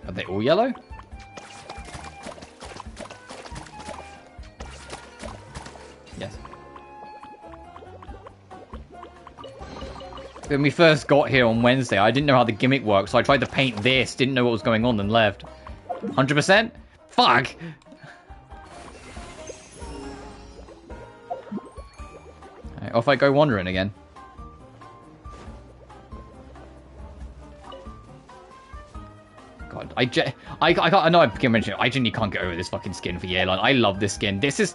Are they all yellow? Yes. When we first got here on Wednesday, I didn't know how the gimmick worked, so I tried to paint this, didn't know what was going on, and left. 100%? Fuck! Right, off I go wandering again. God, I know I can mention it. I genuinely can't get over this fucking skin for Yelan. I love this skin. This is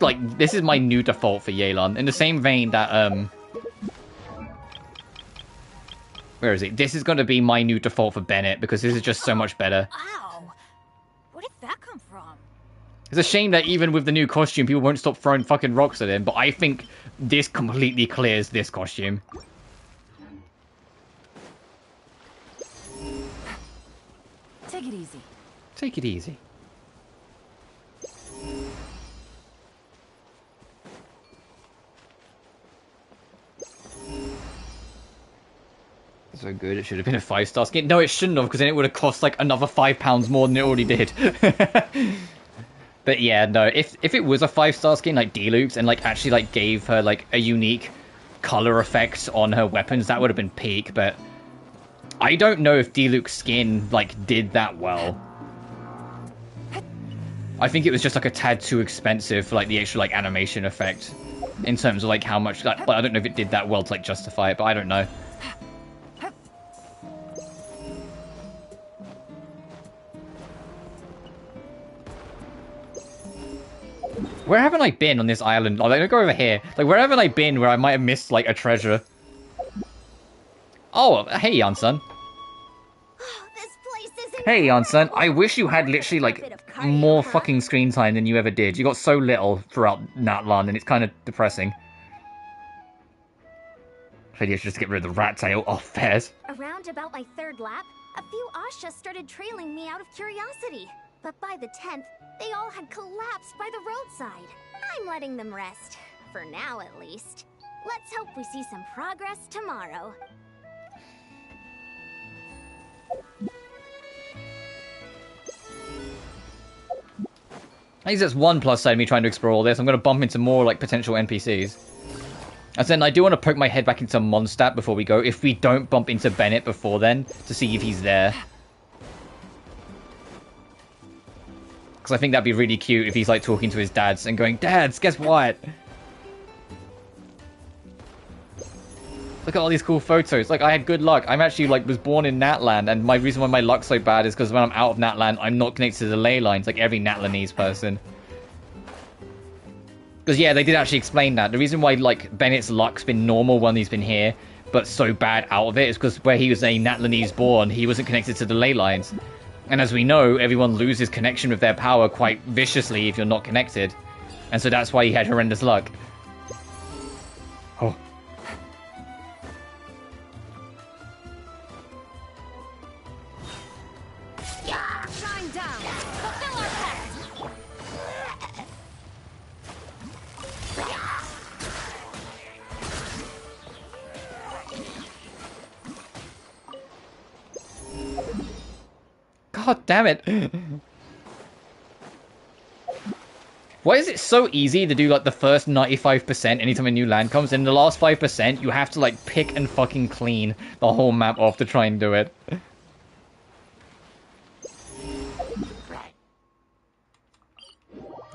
my new default for Yelan. In the same vein that, where is it? This is going to be my new default for Bennett, because this is just so much better.
Wow. Where did that come from?
It's a shame that even with the new costume, people won't stop throwing fucking rocks at him, but I think this completely clears this costume.
Take it easy.
Take it easy. So good, it should have been a 5-star skin. No, it shouldn't have, because then it would have cost like another £5 more than it already did. But yeah, no, if it was a 5-star skin like Deluxe and like actually like gave her like a unique color effect on her weapons, that would have been peak. But I don't know if Deluxe skin like did that well. I think it was just like a tad too expensive for like the extra like animation effect in terms of like how much. Like, I don't know if it did that well to like justify it, but I don't know. Where haven't I been on this island? Like, let me go over here. Like, where haven't I been where I might have missed, like, a treasure? Oh, hey, Yansun. Hey, Yansun. I wish you had literally, like, more fucking screen time than you ever did. You got so little throughout Natlan, and it's kind of depressing. Maybe I should just get rid of the rat tail. Oh, fairs.
Around about my 3rd lap, a few Ashas started trailing me out of curiosity. But by the 10th, they all had collapsed by the roadside. I'm letting them rest. For now, at least. Let's hope we see some progress tomorrow.
I guess that's one plus side of me trying to explore all this. I'm going to bump into more, like, potential NPCs. And then I do want to poke my head back into Mondstadt before we go, if we don't bump into Bennett before then, to see if he's there. Because I think that'd be really cute if he's, like, talking to his dads and going, Dads, guess what? Look at all these cool photos. Like, I had good luck. I'm actually, like, was born in Natland, and my reason why my luck's so bad is because when I'm out of Natland, I'm not connected to the ley lines, like every Natlanese person. Because, yeah, they did actually explain that. The reason why, like, Bennett's luck's been normal when he's been here, but so bad out of it, is because where he was a Natlanese born, he wasn't connected to the ley lines. And as we know, everyone loses connection with their power quite viciously if you're not connected. And so that's why he had horrendous luck. Oh.
Shine down. Fulfill our pact.
God damn it. Why is it so easy to do, like, the first 95% anytime a new land comes, and the last 5% you have to, like, pick and fucking clean the whole map off to try and do it?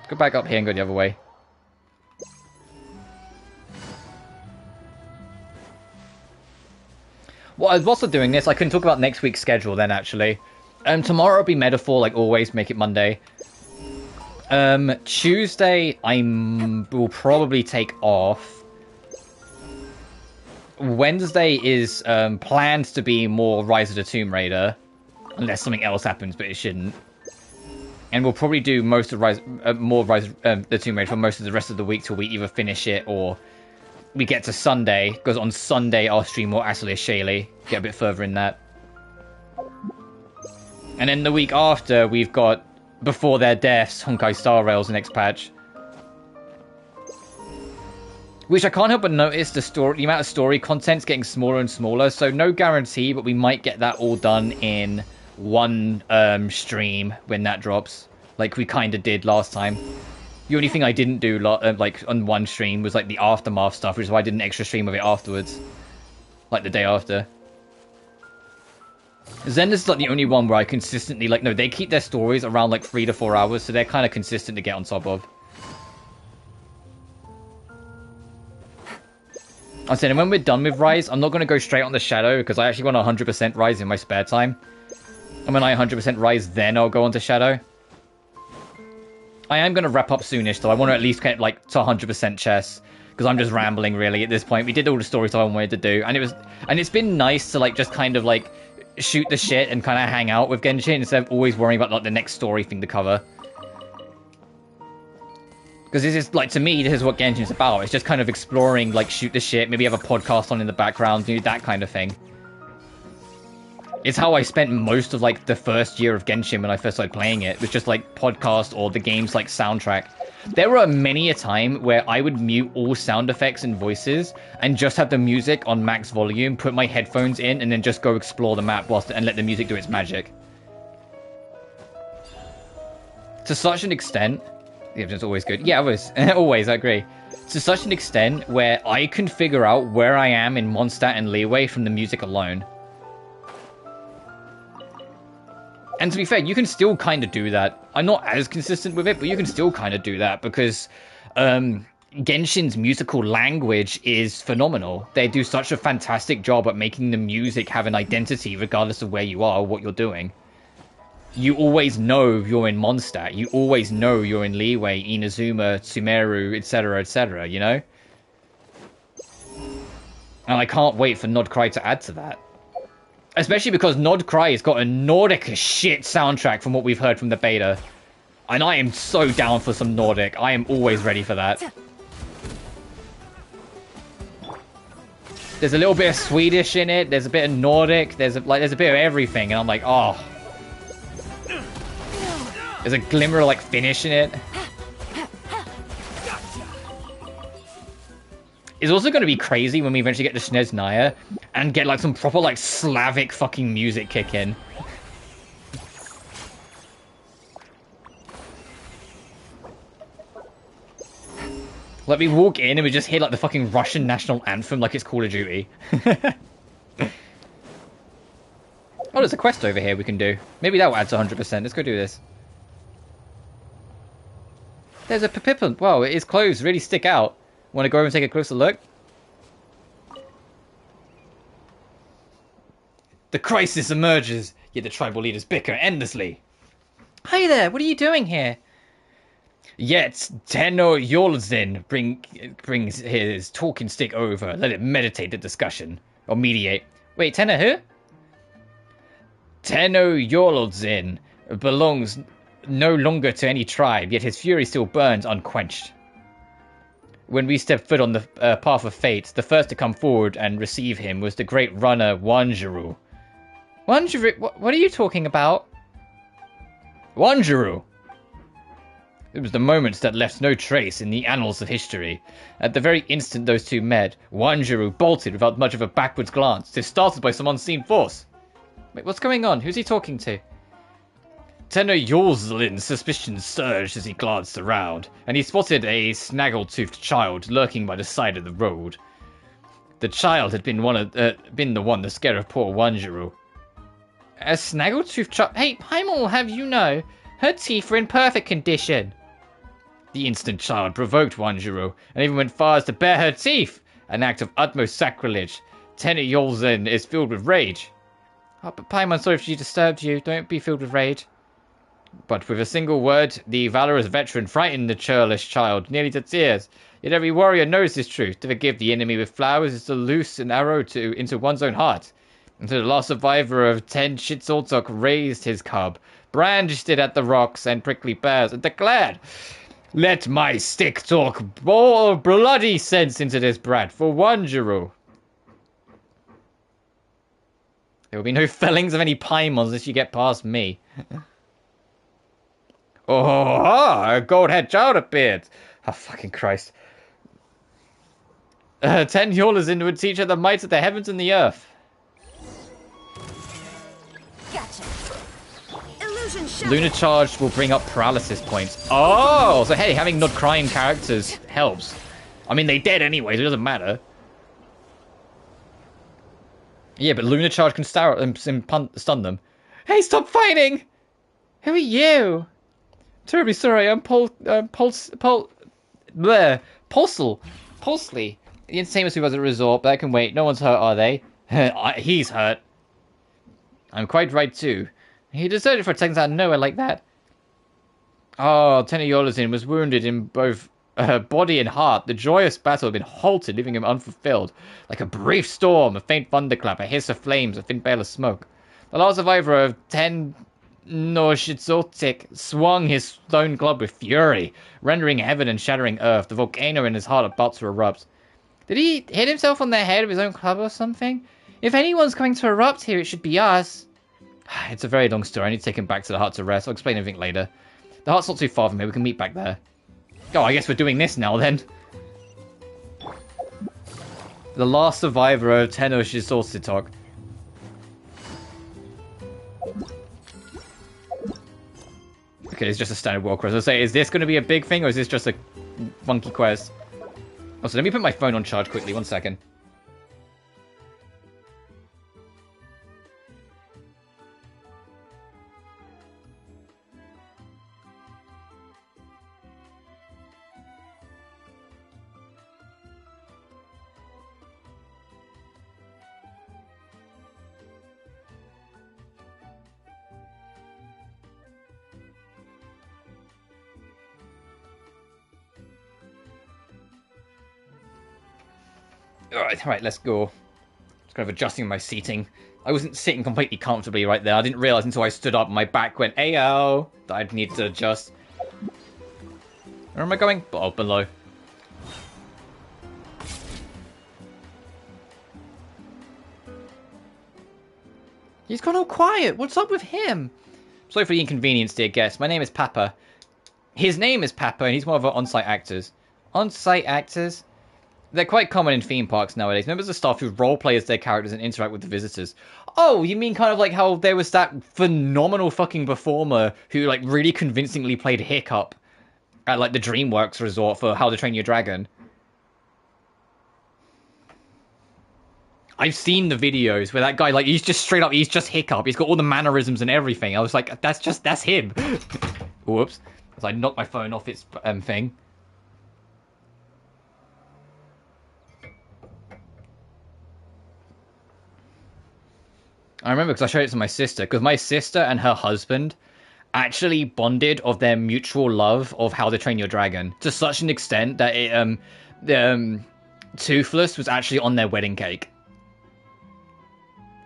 Go back up here and go the other way. Well, I was also doing this. I couldn't talk about next week's schedule then, actually. Tomorrow will be Metaphor, like always, make it Monday. Tuesday, will probably take off. Wednesday is planned to be more Rise of the Tomb Raider. Unless something else happens, but it shouldn't. And we'll probably do most of more Rise of the Tomb Raider for most of the rest of the week till we either finish it or we get to Sunday. Because on Sunday I'll stream more Atelier Shaylee. Get a bit further in that. And then the week after, we've got Before Their Deaths, Honkai Star Rail's next patch. Which I can't help but notice the amount of story content's getting smaller and smaller, so no guarantee, but we might get that all done in one stream when that drops. Like we kind of did last time. The only thing I didn't do like on one stream was like the Aftermath stuff, which is why I did an extra stream of it afterwards. like the day after. Zen is like the only one where I consistently like, no, they keep their stories around like 3 to 4 hours, so they're kind of consistent to get on top of. I said, and when we're done with Rise, I'm not going to go straight on the Shadow, because I actually want 100% Rise in my spare time. And when I 100% Rise, then I'll go on to Shadow. I am going to wrap up soonish, though. I want to at least get like to 100% chess, because I'm just rambling really at this point. We did all the stories I wanted to do, and it's been nice to like just kind of like shoot the shit and kind of hang out with Genshin instead of always worrying about like the next story thing to cover. Because this is, like, to me, this is what Genshin's about. It's just kind of exploring, like, shoot the shit, maybe have a podcast on in the background, do that kind of thing. It's how I spent most of, like, the first year of Genshin when I first started playing it. It was just, like, podcast or the game's, like, soundtrack. There were many a time where I would mute all sound effects and voices and just have the music on max volume, put my headphones in, and then just go explore the map and let the music do its magic. To such an extent... Yeah, it's always good. Yeah, always. Always, I agree. To such an extent where I can figure out where I am in Mondstadt and Leeway from the music alone. And to be fair, you can still kind of do that. I'm not as consistent with it, but you can still kind of do that because Genshin's musical language is phenomenal. They do such a fantastic job at making the music have an identity regardless of where you are or what you're doing. You always know you're in Mondstadt. You always know you're in Leeway, Inazuma, Tsumeru, etc., you know? And I can't wait for Nodcry to add to that. Especially because Nodcry has got a Nordic as shit soundtrack from what we've heard from the beta. And I am so down for some Nordic. I am always ready for that. There's a little bit of Swedish in it. There's a bit of Nordic. There's a bit of everything. And I'm like, oh... There's a glimmer of, like, Finnish in it. It's also going to be crazy when we eventually get to Snezhnaya and get, like, some proper, like, Slavic fucking music kick in. Like, we walk in and we just hear, like, the fucking Russian national anthem like it's Call of Duty. Oh, there's a quest over here we can do. Maybe that will add to 100%. Let's go do this. There's a Pippin. Wow, his clothes really stick out. Want to go over and take a closer look? The crisis emerges, yet the tribal leaders bicker endlessly. Hi there, what are you doing here? Yet Tenno Yolzin brings his talking stick over. Let it meditate the discussion. Or mediate. Wait, Tenno who? Tenno Yolzin belongs no longer to any tribe, yet his fury still burns unquenched. When we stepped foot on the path of fate, the first to come forward and receive him was the great runner Wanjiru. Wanjiru? What are you talking about? Wanjiru! It was the moment that left no trace in the annals of history. At the very instant those two met, Wanjiru bolted without much of a backwards glance, if startled by some unseen force. Wait, what's going on? Who's he talking to? Tenno Yolzlin's suspicions surged as he glanced around, and he spotted a snaggle-toothed child lurking by the side of the road. The child had been the one to scare of poor Wanjiru. A snaggle-toothed child? Hey, Paimon, have you know? Her teeth were in perfect condition. The instant child provoked Wanjiru, and even went far as to bare her teeth, an act of utmost sacrilege. Tenno Yolzlin is filled with rage. Oh, but Paimon, sorry if she disturbed you. Don't be filled with rage. But with a single word, the valorous veteran frightened the churlish child nearly to tears. Yet every warrior knows this truth. To forgive the enemy with flowers is to loose an arrow into one's own heart. And so the last survivor of 10 Shitsoltok raised his cub, brandished it at the rocks and prickly pears, and declared, "Let my stick talk bloody sense into this brat for Wanjiru." There will be no fellings of any Paimons unless you get past me. Oh, a gold-head child appeared. Oh, fucking Christ. 10 Yolzlin would teach her the might of the heavens and the earth.
Gotcha.
Lunar Charge will bring up paralysis points. Oh, so hey, having not crying characters helps. I mean, they dead anyway, so it doesn't matter. Yeah, but Lunar Charge can stun them. Hey, stop fighting! Who are you? Terribly sorry, I'm Pulsley. The insane supervisor at the resort, but I can wait. No one's hurt, are they? He's hurt. I'm quite right, too. He deserted for attacks out of nowhere like that. Oh, Lieutenant Yolazin was wounded in both body and heart. The joyous battle had been halted, leaving him unfulfilled. Like a brief storm, a faint thunderclap, a hiss of flames, a thin veil of smoke. The last survivor of Noshitzotik swung his stone club with fury, rendering heaven and shattering earth. The volcano in his heart about to erupt. Did he hit himself on the head with his own club or something? If anyone's going to erupt here, it should be us. It's a very long story. I need to take him back to the hut to rest. I'll explain everything later. The hut's not too far from here. We can meet back there. Oh, I guess we're doing this now, then. The last survivor of Tenoshisotsitok. Okay, it's just a standard world quest. I'll say, is this going to be a big thing, or is this just a funky quest? Also, let me put my phone on charge quickly. 1 second. Alright, let's go. Just kind of adjusting my seating. I wasn't sitting completely comfortably right there. I didn't realize until I stood up, my back went, ayo, that I'd need to adjust. Where am I going? Oh, below. He's gone all quiet. What's up with him? Sorry for the inconvenience, dear guest. My name is Papa. His name is Papa, and he's one of our on-site actors. On-site actors? They're quite common in theme parks nowadays. Members of staff who roleplay as their characters and interact with the visitors. Oh, you mean kind of like how there was that phenomenal fucking performer who, like, really convincingly played Hiccup at, like, the DreamWorks resort for How to Train Your Dragon? I've seen the videos where that guy, like, he's just straight up, he's just Hiccup. He's got all the mannerisms and everything. I was like, that's him. Whoops. As I knocked my phone off its thing. I remember because I showed it to my sister, because my sister and her husband actually bonded of their mutual love of How to Train Your Dragon to such an extent that it, Toothless was actually on their wedding cake.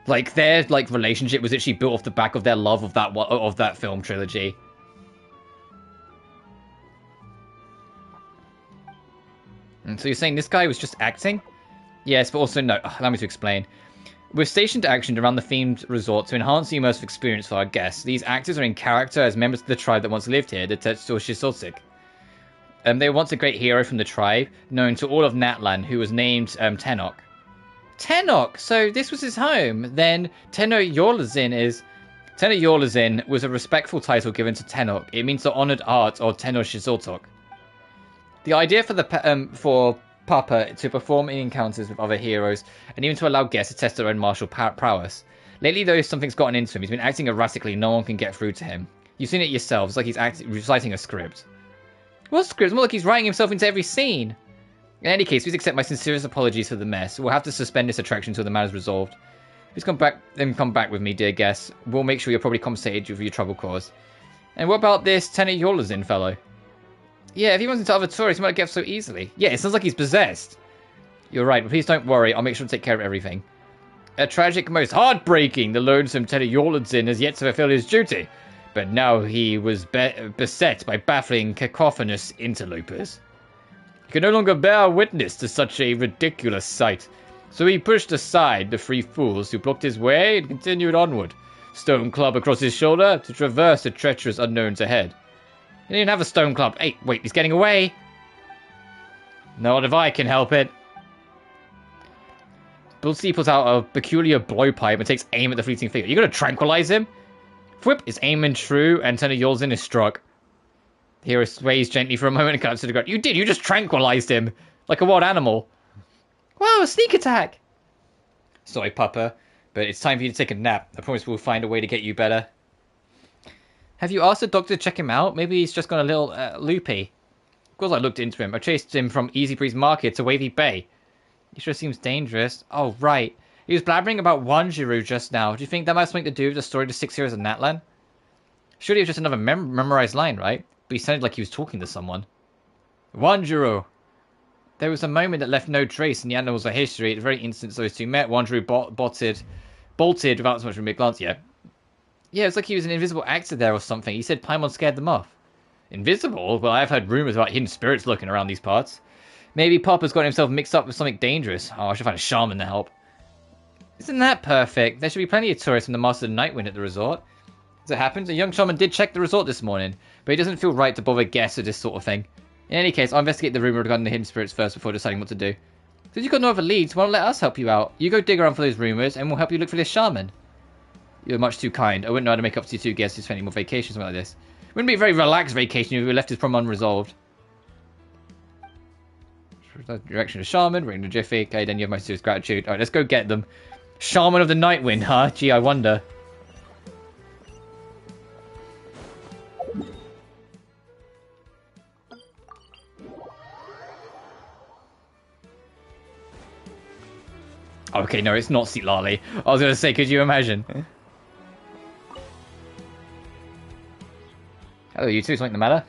Like, their, like, relationship was actually built off the back of their love of that film trilogy. And so you're saying this guy was just acting? Yes, but also no. Allow me to explain. We're stationed action around the themed resort to enhance the immersive experience for our guests. These actors are in character as members of the tribe that once lived here, the Tetsoshisotsik. They were once a great hero from the tribe, known to all of Natlan, who was named Tenok. Tenok! So this was his home. Then Tenno Yorlazin was a respectful title given to Tenok. It means the honored art of Tenoshisotok. The idea for Papa to perform in encounters with other heroes, and even to allow guests to test their own martial prowess. Lately, though, something's gotten into him. He's been acting erratically. No one can get through to him. You've seen it yourself. It's like he's reciting a script. What script? It's more like he's writing himself into every scene. In any case, please accept my sincerest apologies for the mess. We'll have to suspend this attraction until the matter's resolved. Please come back with me, dear guests. We'll make sure you're probably compensated for your trouble caused. And what about this Tenno Yorlazin fellow? Yeah, if he runs into other tourists, he might get so easily. Yeah, it sounds like he's possessed. You're right, but please don't worry. I'll make sure to take care of everything. A tragic, most heartbreaking. The lonesome Tenno Yorlazin has yet to fulfill his duty. But now he was beset by baffling, cacophonous interlopers. He could no longer bear witness to such a ridiculous sight. So he pushed aside the three fools who blocked his way and continued onward, stone club across his shoulder, to traverse the treacherous unknowns ahead. He didn't have a stone club. Hey, wait, he's getting away. Not if I can help it. BlueSky pulls out a peculiar blowpipe and takes aim at the fleeting figure. You gonna tranquilize him? Whip is aiming true, and Tenno Yorlazin is struck. The hero sways gently for a moment and collapses to the ground. You did, you just tranquilized him. Like a wild animal. Whoa, a sneak attack! Sorry, Papa. But it's time for you to take a nap. I promise we'll find a way to get you better. Have you asked the doctor to check him out? Maybe he's just gone a little loopy. Of course I looked into him. I chased him from Easy Breeze Market to Wavy Bay. He sure seems dangerous. Oh, right. He was blabbering about Wanjiru just now. Do you think that might have something to do with the story of the 6 Heroes of Natlan? Surely it was just another memorized line, right? But he sounded like he was talking to someone. Wanjiru! There was a moment that left no trace in the annals of history. At the very instant those two met, Wanjiru bolted without so much of a glance yet. Yeah, it's like he was an invisible actor there or something. He said Paimon scared them off. Invisible? Well, I've heard rumors about hidden spirits lurking around these parts. Maybe Papa's got himself mixed up with something dangerous. Oh, I should find a shaman to help. Isn't that perfect? There should be plenty of tourists from the Master of the Nightwind at the resort. As it happens, a young shaman did check the resort this morning, but he doesn't feel right to bother guests with this sort of thing. In any case, I'll investigate the rumor regarding the hidden spirits first before deciding what to do. Since you've got no other leads, why don't let us help you out? You go dig around for those rumors, and we'll help you look for this shaman. You're much too kind. I wouldn't know how to make up to you two guests who's spending more vacation, something like this. It wouldn't be a very relaxed vacation if we left his problem unresolved. Direction of shaman, ring the jiffy. Okay, then you have my serious gratitude. Alright, let's go get them. Shaman of the Nightwind, huh? Gee, I wonder. Okay, no, it's not Sitlali. I was going to say, could you imagine? Hello, you two. Something the matter?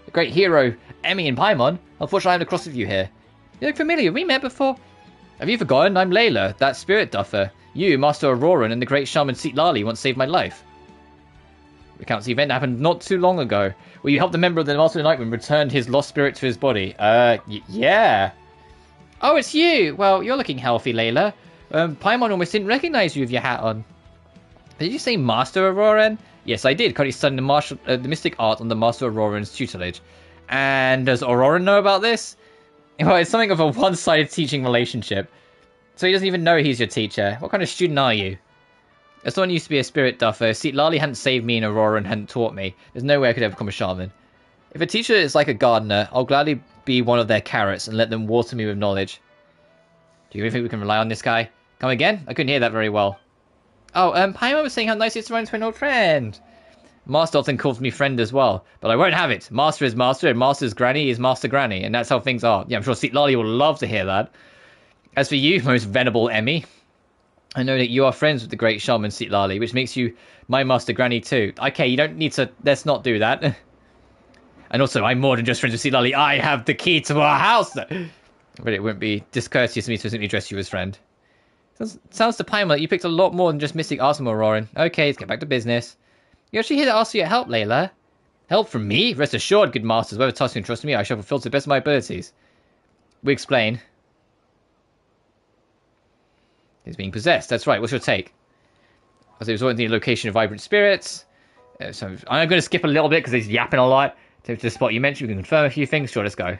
The great hero, Emmy and Paimon. Unfortunately, I'm across with you here. You look familiar. We met before. Have you forgotten? I'm Layla, that spirit duffer. You, Master Auroran, and the great shaman Sitlali once saved my life. Recounts the event that happened not too long ago, where you helped a member of the Master of the Nightwind return his lost spirit to his body. Yeah. Oh, it's you! Well, you're looking healthy, Layla. Paimon almost didn't recognize you with your hat on. Did you say Master Auroran? Yes, I did. Currently studying the mystic art under Master Auroran's tutelage. And does Auroran know about this? Well, it's something of a one-sided teaching relationship. So he doesn't even know he's your teacher. What kind of student are you? As someone used to be a spirit duffer, Sitlali hadn't saved me and Auroran hadn't taught me. There's no way I could ever become a shaman. If a teacher is like a gardener, I'll gladly be one of their carrots and let them water me with knowledge. Do you really think we can rely on this guy? Come again? I couldn't hear that very well. Oh, Paimon was saying how nice it's to run into an old friend. Master often calls me friend as well, but I won't have it. Master is master, and Master's granny is Master Granny, and that's how things are. Yeah, I'm sure Sitlali will love to hear that. As for you, most venerable Emmy, I know that you are friends with the great shaman Sitlali, which makes you my Master Granny too. Okay, you don't need to... Let's not do that. And also, I'm more than just friends with Sitlali. I have the key to our house! But it wouldn't be discourteous of me to simply address you as friend. Sounds to Paimon that you picked a lot more than just mystic arsenal, Auroran. Okay, let's get back to business. You're actually here to ask for your help, Layla. Help from me? Rest assured, good masters, whether task you entrust me, I shall fulfill to the best of my abilities. We explain. He's being possessed, that's right, what's your take? As it was in the location of vibrant spirits. So I'm going to skip a little bit because he's yapping a lot. To the spot you mentioned, we can confirm a few things. Sure, let's go.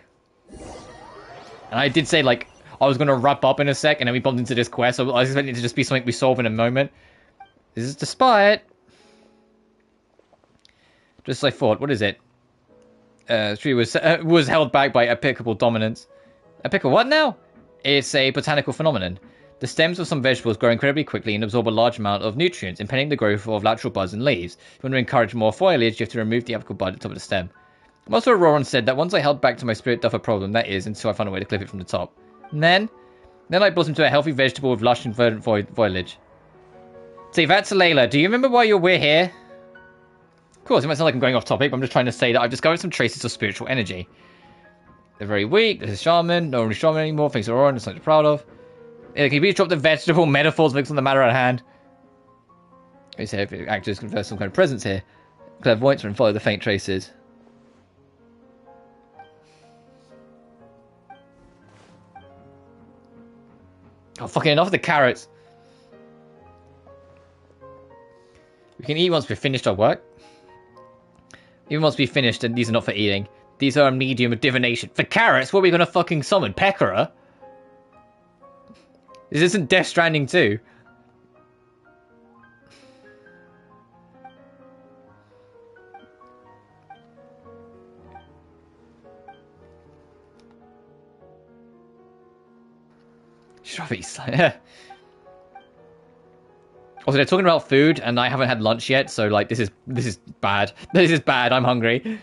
And I did say, like, I was going to wrap up in a sec, and then we bumped into this quest, so I was expecting it to just be something we solve in a moment. This is despite... Just as I thought, what is it? Tree was held back by applicable dominance. Applicable what now? It's a botanical phenomenon. The stems of some vegetables grow incredibly quickly and absorb a large amount of nutrients, impeding the growth of lateral buds and leaves. If you want to encourage more foliage, you have to remove the applicable bud at the top of the stem. Master Auroran said that once I held back to my spirit duffer problem, that is, until I found a way to clip it from the top. And then I blossomed into a healthy vegetable with lush and verdant foliage. Say that to Layla. Do you remember why we're here? Of course, it might sound like I'm going off topic, but I'm just trying to say that I've discovered some traces of spiritual energy. They're very weak. This is shaman. No only shaman anymore. Things are Auroran. It's something to be proud of. Yeah, can you please drop the vegetable metaphors mixed on the matter at hand? We say if actors confer some kind of presence here. Clairvoyance and follow the faint traces. Oh, fucking enough of the carrots. We can eat once we've finished our work. Even once we've finished, and these are not for eating. These are a medium of divination. For carrots, what are we going to fucking summon? Pekora? This isn't Death Stranding 2. Strawberry slime. Also, they're talking about food, and I haven't had lunch yet, so like this is bad. This is bad. I'm hungry.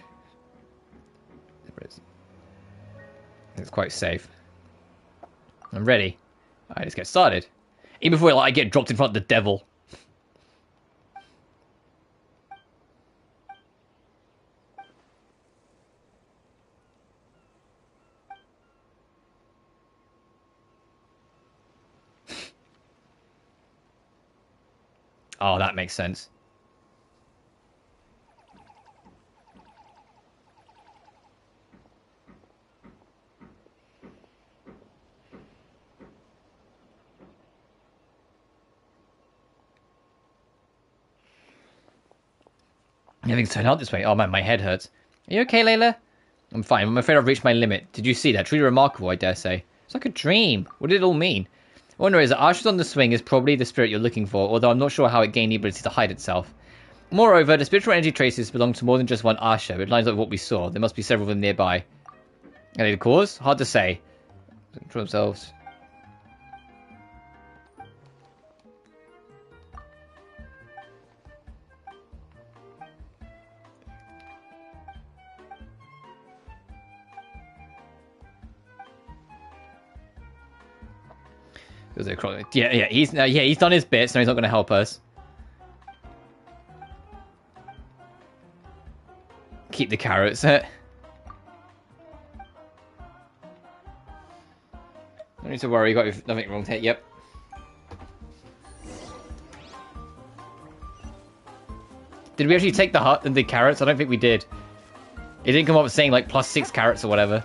It's quite safe. I'm ready. Alright, let's get started. Even before like, I get dropped in front of the devil. Oh, that makes sense. Everything's turned out this way. Oh man, my head hurts. Are you okay, Layla? I'm fine. I'm afraid I've reached my limit. Did you see that? Truly remarkable, I dare say. It's like a dream. What did it all mean? I wonder is that Asha's on the swing is probably the spirit you're looking for, although I'm not sure how it gained the ability to hide itself. Moreover, the spiritual energy traces belong to more than just one Asha. It lines up with what we saw. There must be several of them nearby. Any cause? Hard to say. Control themselves. Yeah, he's done his bit, so he's not going to help us. Keep the carrots. No need to worry, you got nothing wrong here. Yep. Did we actually take the carrots? I don't think we did. It didn't come up saying like +6 carrots or whatever.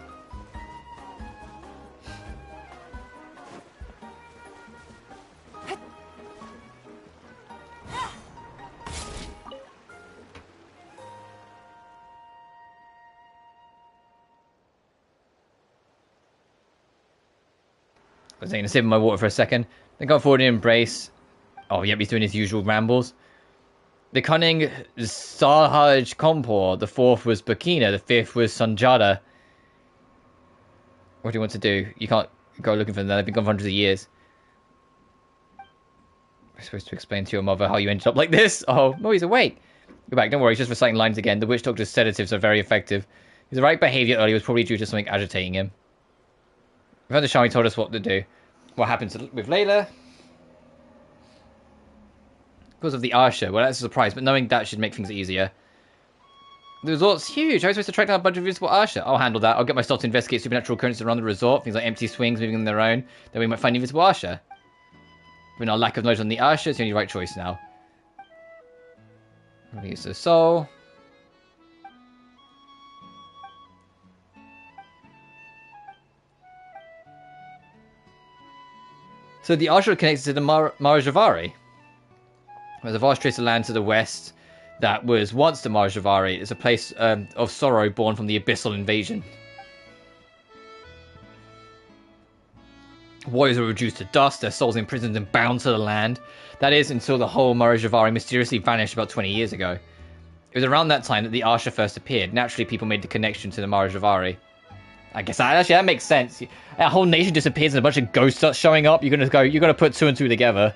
I was taking a sip of my water for a second. Then got forward and embrace. Oh, yep, he's doing his usual rambles. The cunning Sahaj Kompor. The fourth was Bakina. The fifth was Sanjada. What do you want to do? You can't go looking for them. They've been gone for hundreds of years. I'm supposed to explain to your mother how you ended up like this. Oh, no, he's awake. Go back, don't worry, he's just reciting lines again. The witch doctor's sedatives are very effective. His right behavior earlier was probably due to something agitating him. Professor Shami told us what to do. What happens with Layla? Because of the Asha. Well, that's a surprise, but knowing that should make things easier. The resort's huge. How are you supposed to track down a bunch of invisible Asha? I'll handle that. I'll get my staff to investigate supernatural occurrences around the resort. Things like empty swings moving on their own. Then we might find invisible Asha. Given our lack of knowledge on the Asha, it's the only right choice now. Release the soul. So the Asha connects to the Marajavari. There's a vast trace of land to the west that was once the Marajavari. It's a place of sorrow born from the abyssal invasion. Warriors were reduced to dust, their souls imprisoned and bound to the land. That is, until the whole Marajavari mysteriously vanished about 20 years ago. It was around that time that the Asha first appeared. Naturally, people made the connection to the Marajavari. I guess that makes sense. A whole nation disappears and a bunch of ghosts start showing up. You're gonna put 2 and 2 together.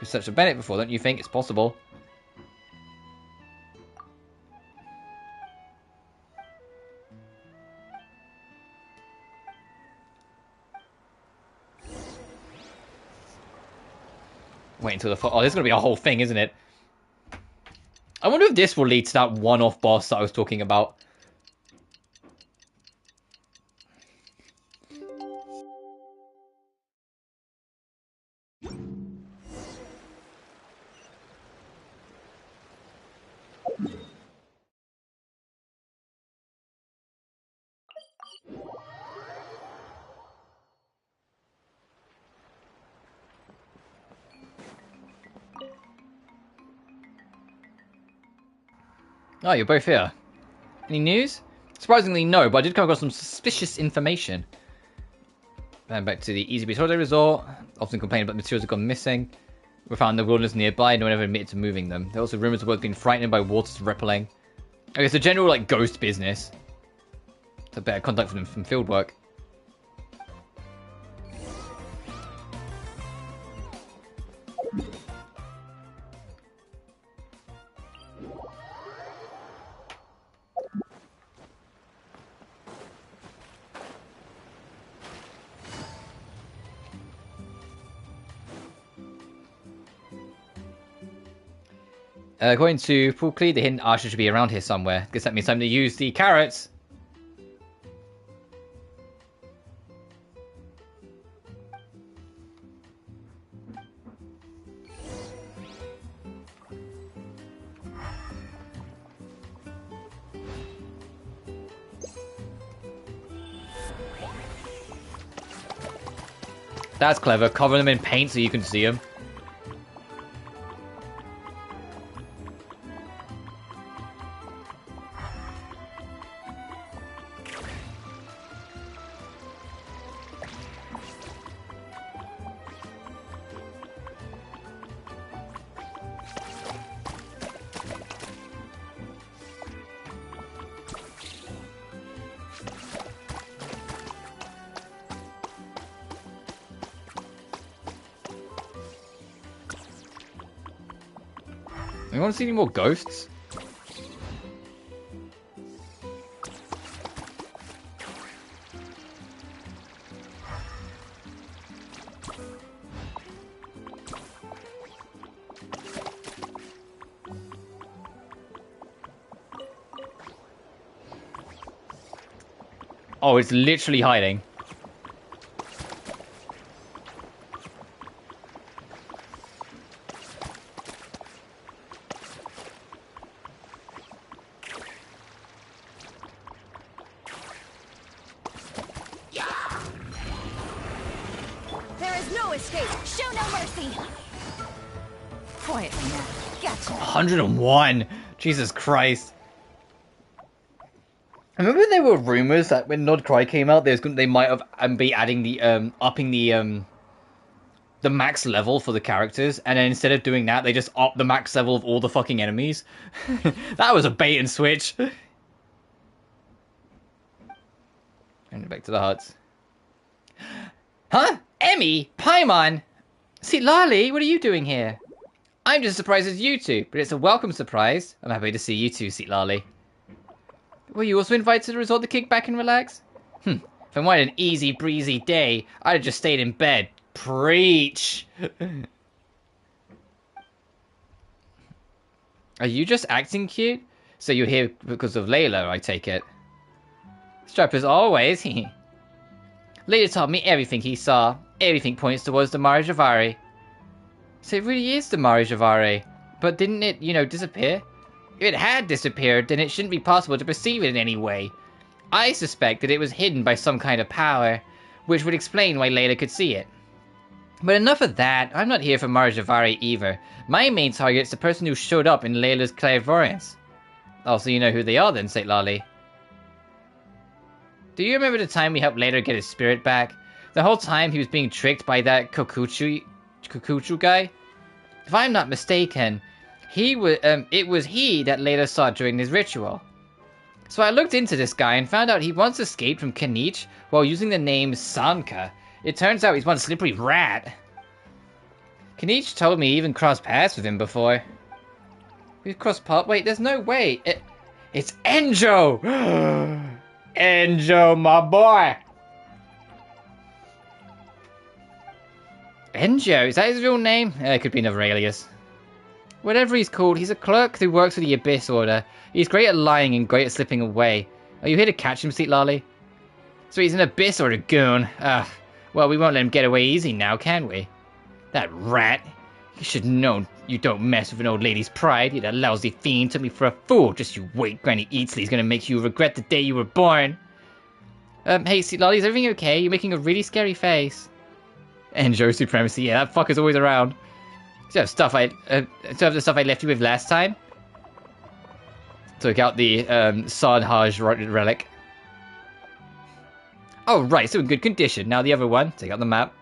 We've searched for Bennett before, don't you think it's possible? Wait until the... Oh, this is going to be a whole thing, isn't it? I wonder if this will lead to that one-off boss that I was talking about. Oh, you're both here. Any news? Surprisingly, no, but I did come across some suspicious information. And back to the Easy Beach Holiday Resort. Often complained about materials have gone missing. Were found in the wilderness nearby, no one ever admitted to moving them. There are also rumors of both being frightened by waters rippling. Okay, so general, like, ghost business. It's a better contact for them from field work. According to Pookley, the hidden archer should be around here somewhere. Guess that means time to use the carrots. That's clever. Cover them in paint so you can see them. You want to see any more ghosts? Oh, it's literally hiding.
There is no escape. Show no mercy. Quietly now. Gotcha.
101. Jesus Christ. I remember there were rumors that when Nod Cry came out, they might have be adding the upping the max level for the characters, and then instead of doing that, they just up the max level of all the fucking enemies. That was a bait and switch. And back to the huts. Huh? Emmy? Paimon? Lali, what are you doing here? I'm just as surprised as you two, but it's a welcome surprise. I'm happy to see you too, Lali. Were you also invited to the resort to kick back and relax? If I wanted an easy breezy day, I'd have just stayed in bed. Preach! Are you just acting cute? So you're here because of Layla, I take it. Strap as always. Layla told me everything he saw. Everything points towards the Marijavari. So it really is the Marijavari. But didn't it, disappear? If it had disappeared, then it shouldn't be possible to perceive it in any way. I suspect that it was hidden by some kind of power, which would explain why Layla could see it. But enough of that, I'm not here for Marijavari either. My main target is the person who showed up in Layla's clairvoyance. Oh, so you know who they are then, Lali. Do you remember the time we helped Layla get his spirit back? The whole time he was being tricked by that Kokuchu guy? If I'm not mistaken, it was he that Layla saw during his ritual. So I looked into this guy and found out he once escaped from Kanich while using the name Sanka. It turns out he's one slippery rat. Kanich told me he even crossed paths with him before. We've crossed paths? Wait, there's no way. It's Enjo! Enjo, my boy! Enjo? Is that his real name? It could be another alias. Whatever he's called, he's a clerk who works for the Abyss Order. He's great at lying and great at slipping away. Are you here to catch him, Lali? So he's an Abyss Order goon. Well, we won't let him get away easy now, can we? That rat. You should know you don't mess with an old lady's pride. That lousy fiend took me for a fool. Just you wait, Granny Eatsley's gonna make you regret the day you were born. Hey, Lali, is everything okay? You're making a really scary face. Enjo supremacy, yeah, that fucker's always around. So have the stuff I left you with last time. Took out the Sarnhaj relic. Oh right, so in good condition. Now the other one. Take out the map.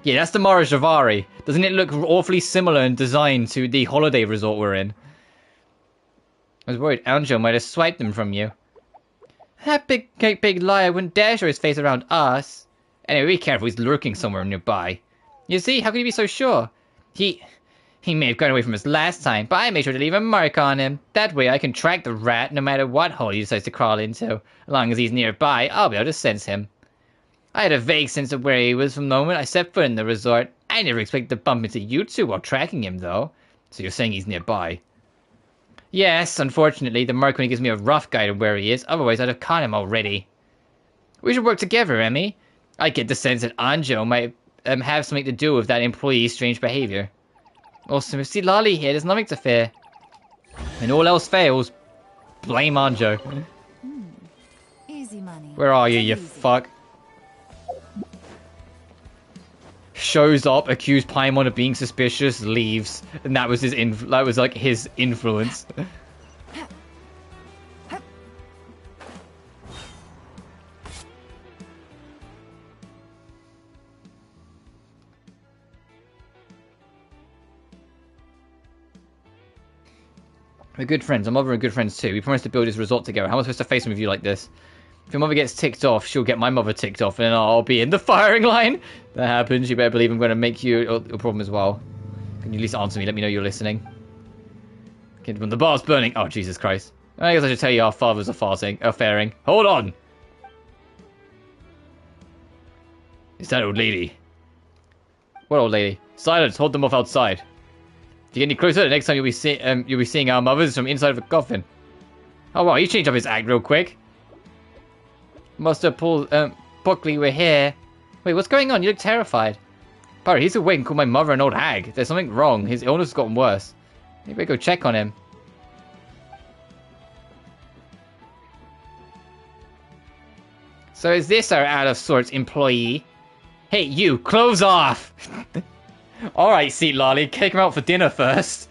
Yeah, that's the Marijavari. Doesn't it look awfully similar in design to the holiday resort we're in? I was worried Anjo might have swiped them from you. That big liar wouldn't dare show his face around us. Anyway, be careful, he's lurking somewhere nearby. You see, how can you be so sure? He may have gone away from us last time, but I made sure to leave a mark on him. That way I can track the rat no matter what hole he decides to crawl into. As long as he's nearby, I'll be able to sense him. I had a vague sense of where he was from the moment I set foot in the resort. I never expected to bump into you two while tracking him, though. So you're saying he's nearby? Yes, unfortunately, the merc only gives me a rough guide of where he is. Otherwise, I'd have caught him already. We should work together, Emmy. I get the sense that Anjo might have something to do with that employee's strange behavior. Also, if see Lolly here, there's nothing to fear. When all else fails, blame Anjo.
Easy money.
Where are you, you fuck? Shows up, accused Paimon of being suspicious, leaves, and that was his influence. We're good friends. Our mother are good friends too. We promised to build this resort together. How am I supposed to face him with you like this? If your mother gets ticked off, she'll get my mother ticked off, and I'll be in the firing line. That happens, you better believe I'm going to make you a problem as well. Can you at least answer me? Let me know you're listening. Okay, when the bar's burning. Oh, Jesus Christ. I guess I should tell you our fathers are faring. Hold on! It's that old lady. What old lady? Silence, hold them off outside. If you get any closer, the next time you'll be seeing our mothers from inside of a coffin. Oh wow, he changed up his act real quick. Master Buckley, we're here. Wait, what's going on? You look terrified. Barry, he's awake and called my mother an old hag. There's something wrong. His illness has gotten worse. Maybe I go check on him. So is this our out of sorts employee? Hey, you, clothes off! Alright, Seat Lolly, kick him out for dinner first.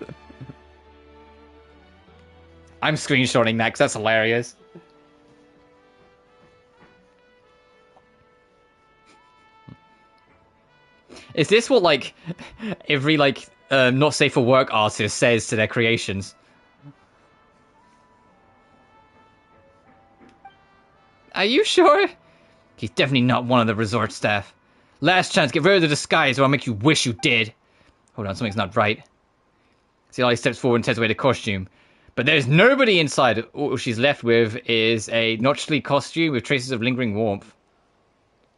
I'm screenshotting that because that's hilarious. Is this what, like, every, like, not safe for work artist says to their creations? Are you sure? He's definitely not one of the resort staff. Last chance, get rid of the disguise or I'll make you wish you did. Hold on, something's not right. See, Lolly steps forward and takes away the costume. But there's nobody inside. All she's left with is a notchly costume with traces of lingering warmth.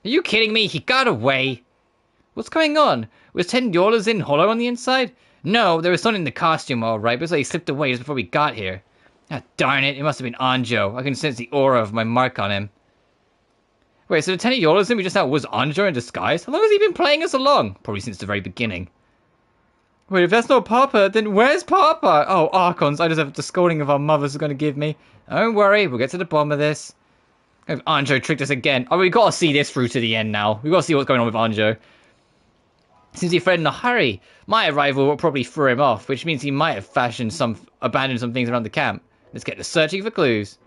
Are you kidding me? He got away. What's going on? Was $10 in hollow on the inside? No, there was something in the costume, alright, but it's like he slipped away just before we got here. Ah, darn it, it must have been Anjo. I can sense the aura of my mark on him. Wait, so the $10 in we just now was Anjo in disguise? How long has he been playing us along? Probably since the very beginning. Wait, if that's not Papa, then where's Papa? Oh, Archons, I deserve the scolding of our mothers are going to give me. Don't worry, we'll get to the bottom of this. If Anjo tricked us again. Oh, we got to see this through to the end now. We got to see what's going on with Anjo. Since he fled in a hurry, my arrival will probably throw him off, which means he might have abandoned some things around the camp. Let's get to searching for clues.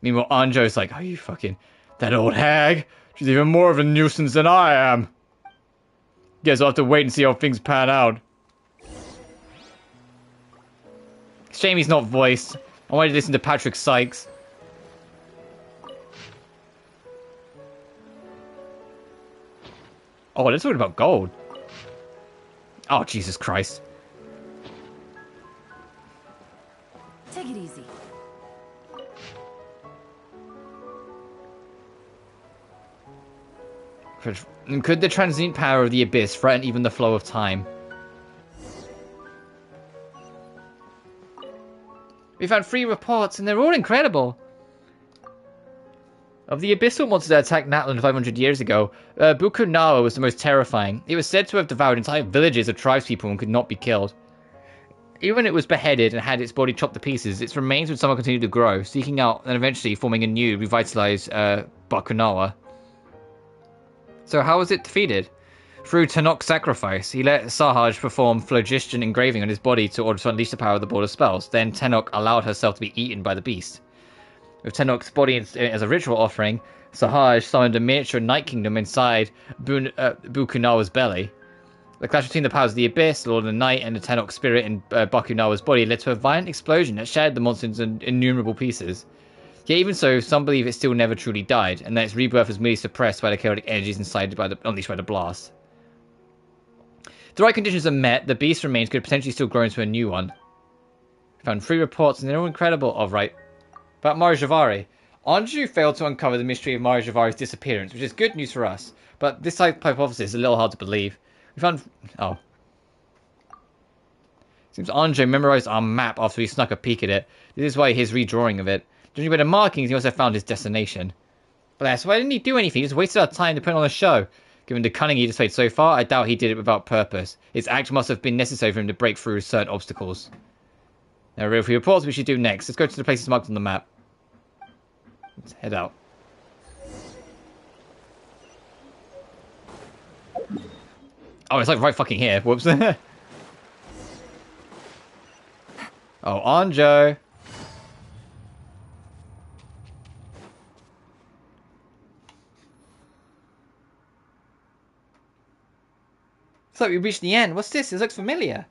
Meanwhile, Anjo's like, oh, you fucking... That old hag. She's even more of a nuisance than I am. Guess I'll have to wait and see how things pan out. Shame he's not voiced. I wanted to listen to Patrick Sykes. Oh, they're talking about gold. Oh, Jesus Christ.
Take it easy.
Could the transient power of the Abyss threaten even the flow of time? We found 3 reports, and they're all incredible. Of the abyssal monster that attacked Natland 500 years ago, Bakunawa was the most terrifying. It was said to have devoured entire villages of tribespeople and could not be killed. Even when it was beheaded and had its body chopped to pieces, its remains would somehow continue to grow, seeking out and eventually forming a new, revitalized Bakunawa. So how was it defeated? Through Tanok's sacrifice, he let Sahaj perform phlogiston engraving on his body to order to unleash the power of the Board of Spells. Then Tanok allowed herself to be eaten by the beast. With Tanok's body as a ritual offering, Sahaj summoned a miniature Night Kingdom inside Bakunawa's belly. The clash between the powers of the Abyss, Lord of the Night, and the Tanok spirit in Bakunawa's body led to a violent explosion that shattered the monster into innumerable pieces. Yet even so, some believe it still never truly died, and that its rebirth was merely suppressed by the chaotic energies incited by unleashed by the blast. If the right conditions are met, the beast remains could potentially still grow into a new one. Found 3 reports, and they're all incredible. Oh, right. About Marijavari. Anju failed to uncover the mystery of Marijavari's disappearance, which is good news for us. But this hypothesis is a little hard to believe. We found... Oh. Seems Anju memorized our map after he snuck a peek at it. This is why his redrawing of it. Judging by the markings, he also found his destination. But that's why didn't he do anything? He just wasted our time to put on a show. Given the cunning he displayed so far, I doubt he did it without purpose. His act must have been necessary for him to break through certain obstacles. Now, real few reports we should do next. Let's go to the places marked on the map. Let's head out. Oh, it's like right fucking here. Whoops. Oh, Anjo. So we reached the end. What's this? This looks familiar.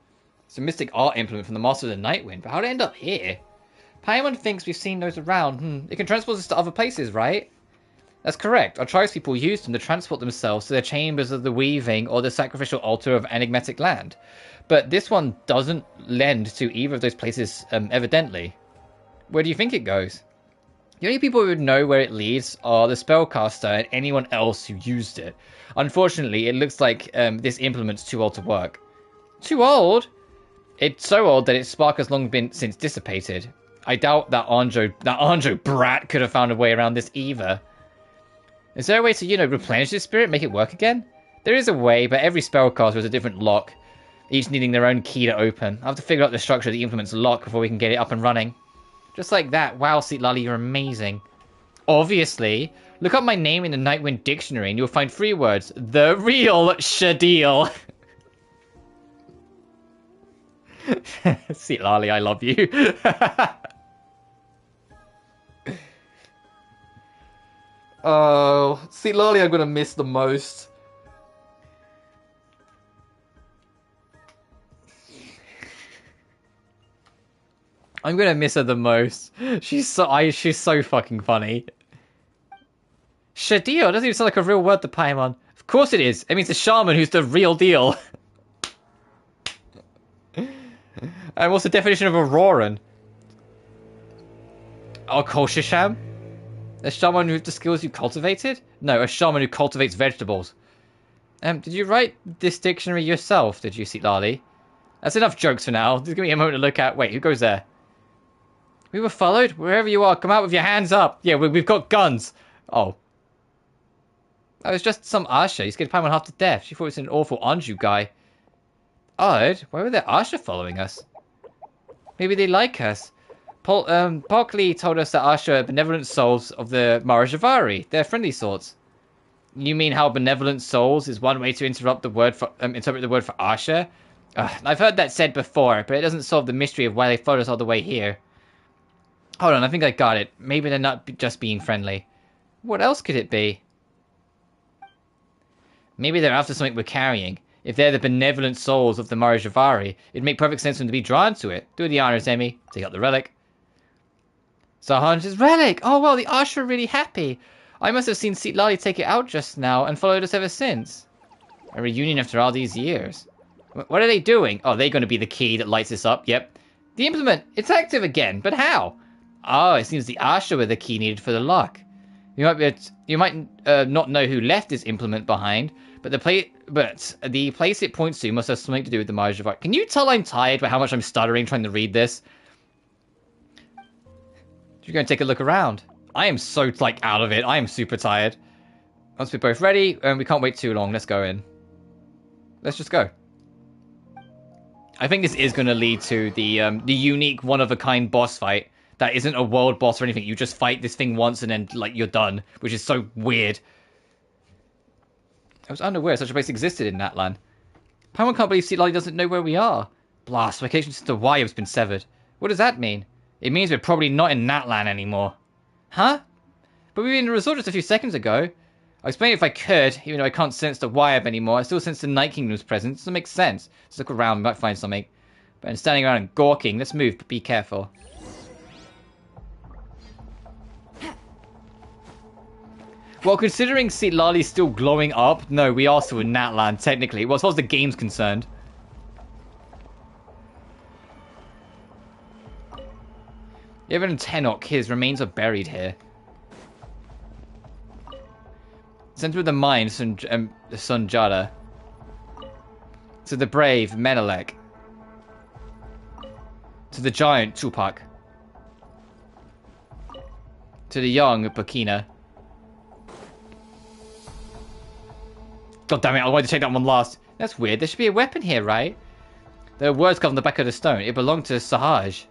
It's a mystic art implement from the Master of the Nightwind, but how did it end up here? Paimon thinks we've seen those around. It can transport us to other places, right? That's correct. Our tribespeople used them to transport themselves to their chambers of the Weaving or the sacrificial altar of enigmatic land. But this one doesn't lend to either of those places, evidently. Where do you think it goes? The only people who would know where it leads are the spellcaster and anyone else who used it. Unfortunately, it looks like this implement's too old to work. Too old? It's so old that its spark has long been since dissipated. I doubt that Anjo brat could have found a way around this either. Is there a way to, replenish this spirit, make it work again? There is a way, but every spellcaster has a different lock, each needing their own key to open. I'll have to figure out the structure of the implement's lock before we can get it up and running. Just like that. Wow, Seatlali, you're amazing. Obviously. Look up my name in the Nightwind dictionary and you'll find 3 words. The real Shadil. Seatlali, I love you. Oh, Seatlali I'm gonna miss the most. I'm gonna miss her the most. She's so fucking funny. Shadil doesn't even sound like a real word to Paimon. Of course it is. It means a shaman who's the real deal. And what's the definition of Auroran? Oh, Kolshisham? A shaman with the skills you cultivated? No, a shaman who cultivates vegetables. Did you write this dictionary yourself, did you, Seatlali? That's enough jokes for now. Just give me a moment to look at... Wait, who goes there? We were followed? Wherever you are, come out with your hands up. Yeah, we've got guns. Oh. That was just some Asha. He scared Paimon half to death. She thought it was an awful Anju guy. Odd. Why were there Asha following us? Maybe they like us. Parkley told us that Asha are benevolent souls of the Marijavari. They're friendly sorts. You mean how benevolent souls is one way to interpret the word for Asha? I've heard that said before, but it doesn't solve the mystery of why they followed us all the way here. Hold on, I think I got it. Maybe they're not just being friendly. What else could it be? Maybe they're after something we're carrying. If they're the benevolent souls of the Marijavari, it'd make perfect sense for them to be drawn to it. Do the honors, Emmy. Take out the relic. Sahan's relic! Oh, well, the Asha are really happy. I must have seen Seatlali take it out just now and followed us ever since. A reunion after all these years. What are they doing? Oh, they're going to be the key that lights this up. Yep. The implement. It's active again. But how? Oh, it seems the Asha were the key needed for the lock. You might not know who left this implement behind, but the place it points to must have something to do with the Marijavari. Can you tell I'm tired by how much I'm stuttering trying to read this? You're going to take a look around. I am so, out of it. I am super tired. Once we're both ready, we can't wait too long. Let's go in. Let's just go. I think this is going to lead to the unique one-of-a-kind boss fight. That isn't a world boss or anything. You just fight this thing once and then, you're done. Which is so weird. I was unaware such a place existed in Natlan. Paimon can't believe Seatlali doesn't know where we are. Blast, vacation since the wire has been severed. What does that mean? It means we're probably not in Natlan anymore. Huh? But we were in the resort just a few seconds ago. I'll explain it if I could, even though I can't sense the Wyab anymore. I still sense the Night Kingdom's presence. It doesn't make sense. Let's look around, we might find something. But in standing around and gawking, let's move, but be careful. Well, considering Lali's still glowing up, no, we are still in Natland, technically. Well, as far as the game's concerned. Even in Tenok, his remains are buried here. Sent with the mine, Sunjata. To the brave, Menelek. To the giant, Tupac. To the young, Bakina. God damn it, I wanted to check that one last. That's weird, there should be a weapon here, right? There are words carved on the back of the stone. It belonged to Sahaj.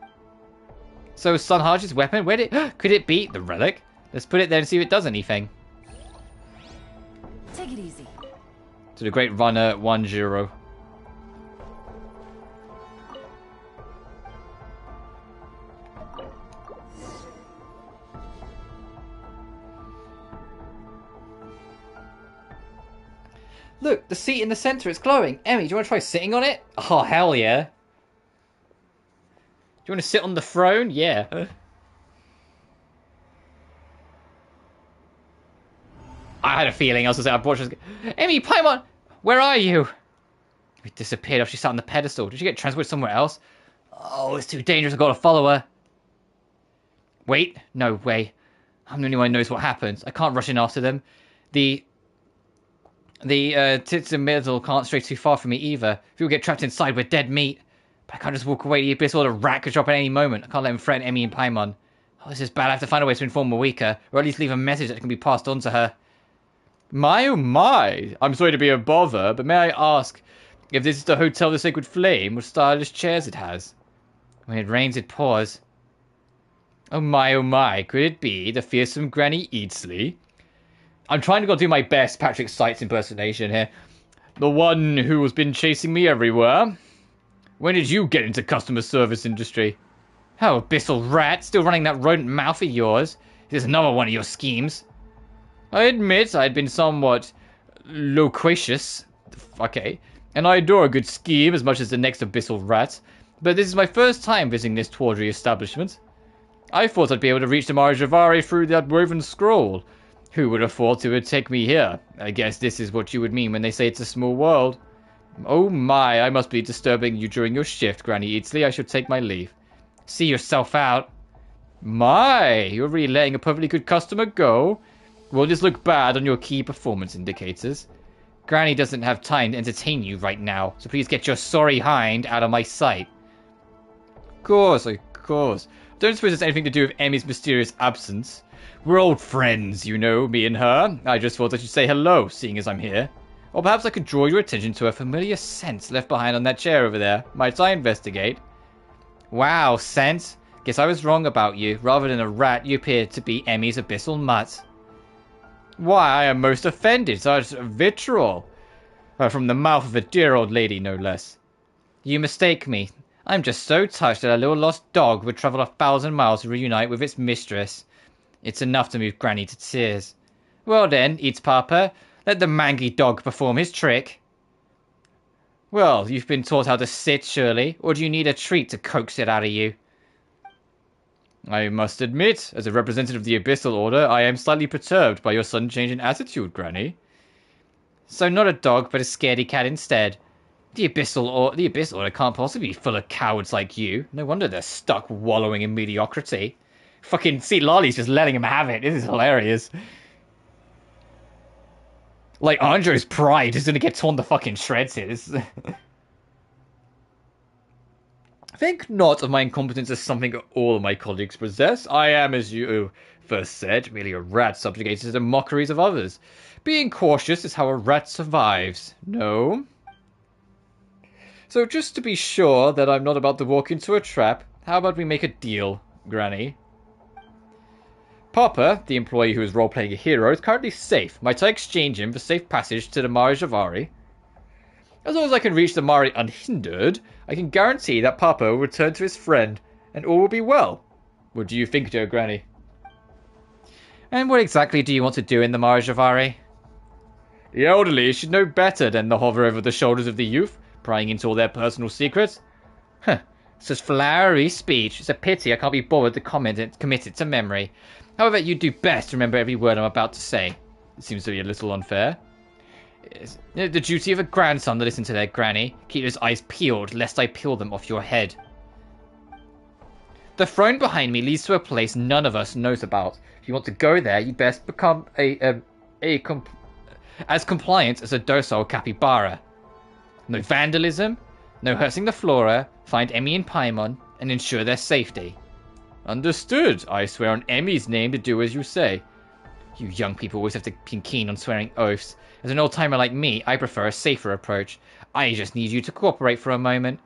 So Sunhaj's weapon? Where did could it be the relic? Let's put it there and see if it does anything.
Take it easy.
To the great runner 1-0. Look, the seat in the center, it's glowing. Emmy, do you want to try sitting on it? Oh, hell yeah. Do you want to sit on the throne? Yeah. I had a feeling I was going to say, Emmy, Paimon, where are you? We disappeared after she sat on the pedestal. Did she get transported somewhere else? Oh, it's too dangerous. I've got to follow her. Wait, no way. I'm the only one who knows what happens. I can't rush in after them. The tits in the middle can't stray too far from me either. If we get trapped inside, we're dead meat. But I can't just walk away to the abyss or the rat could drop at any moment. I can't let him threaten Emmy and Paimon. Oh, this is bad. I have to find a way to inform Marika, or at least leave a message that can be passed on to her. My oh my! I'm sorry to be a bother, but may I ask if this is the Hotel the Sacred Flame? What stylish chairs it has? When it rains, it pours. Oh my, could it be the fearsome Granny Eatsley? I'm trying to go do my best Patrick Seitz impersonation here. The one who has been chasing me everywhere. When did you get into customer service industry? Oh, abyssal rat, still running that rodent mouth of yours. Here's another one of your schemes. I admit I'd been somewhat loquacious. Okay. And I adore a good scheme as much as the next abyssal rat. But this is my first time visiting this tawdry establishment. I thought I'd be able to reach the Marijavari through that woven scroll. Who would have thought it would take me here? I guess this is what you would mean when they say it's a small world. Oh my, I must be disturbing you during your shift, Granny Eatsley. I should take my leave. See yourself out. My, you're really letting a perfectly good customer go? Will this look bad on your key performance indicators? Granny doesn't have time to entertain you right now, so please get your sorry hind out of my sight. Of course. Don't suppose it's anything to do with Emmy's mysterious absence. We're old friends, you know, me and her. I just thought I should say hello, seeing as I'm here. Or perhaps I could draw your attention to a familiar scent left behind on that chair over there. Might I investigate? Wow, scent. Guess I was wrong about you. Rather than a rat, you appear to be Emmy's abyssal mutt. Why, I am most offended. Such vitriol. From the mouth of a dear old lady, no less. You mistake me. I'm just so touched that a little lost dog would travel 1,000 miles to reunite with its mistress. It's enough to move Granny to tears. Well then, eats Papa. Let the mangy dog perform his trick. Well, you've been taught how to sit, surely, or do you need a treat to coax it out of you? I must admit, as a representative of the Abyssal Order, I am slightly perturbed by your sudden change in attitude, Granny. So not a dog, but a scaredy cat instead. The Abyssal Order can't possibly be full of cowards like you. No wonder they're stuck wallowing in mediocrity. Fucking see, Lolly's just letting him have it. This is hilarious. Like, Andre's pride is gonna get torn to fucking shreds here. This is... Think not of my incompetence as something all of my colleagues possess. I am, as you first said, merely a rat subjugated to the mockeries of others. Being cautious is how a rat survives. No? So just to be sure that I'm not about to walk into a trap, how about we make a deal, Granny? Papa, the employee who is role-playing a hero, is currently safe. Might I exchange him for safe passage to the Marijavari? As long as I can reach the Mari unhindered, I can guarantee that Papa will return to his friend, and all will be well. What do you think, dear Granny? And what exactly do you want to do in the Marijavari? The elderly should know better than to hover over the shoulders of the youth, prying into all their personal secrets. Huh, such flowery speech. It's a pity I can't be bothered to commit it to memory. However, you do best remember every word I'm about to say. It seems to be a little unfair. It's the duty of a grandson to listen to their granny. Keep his eyes peeled, lest I peel them off your head. The throne behind me leads to a place none of us knows about. If you want to go there, you best become as compliant as a docile capybara. No vandalism, no hurting the flora, find Emmy and Paimon, and ensure their safety. Understood. I swear on Emmy's name to do as you say. You young people always have to be keen on swearing oaths. As an old-timer like me, I prefer a safer approach. I just need you to cooperate for a moment.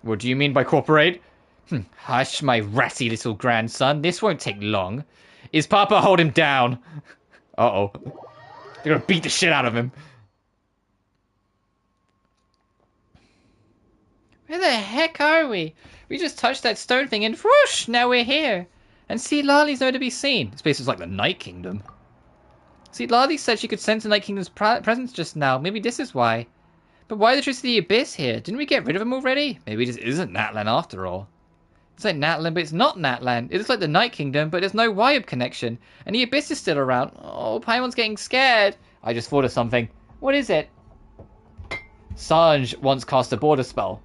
What do you mean by cooperate? Hush, my ratty little grandson. This won't take long. Is Papa hold him down? Uh-oh. They're gonna beat the shit out of him. Where the heck are we? We just touched that stone thing and whoosh, now we're here. And see, Lali's nowhere to be seen. This place is like the Night Kingdom. See, Lali said she could sense the Night Kingdom's presence just now. Maybe this is why. But why the Truth of the Abyss here? Didn't we get rid of him already? Maybe this isn't Natlan after all. It's like Natlan, but it's not Natlan. It looks like the Night Kingdom, but there's no Wyab connection. And the Abyss is still around. Oh, Paimon's getting scared. I just thought of something. What is it? Sanj once cast a border spell.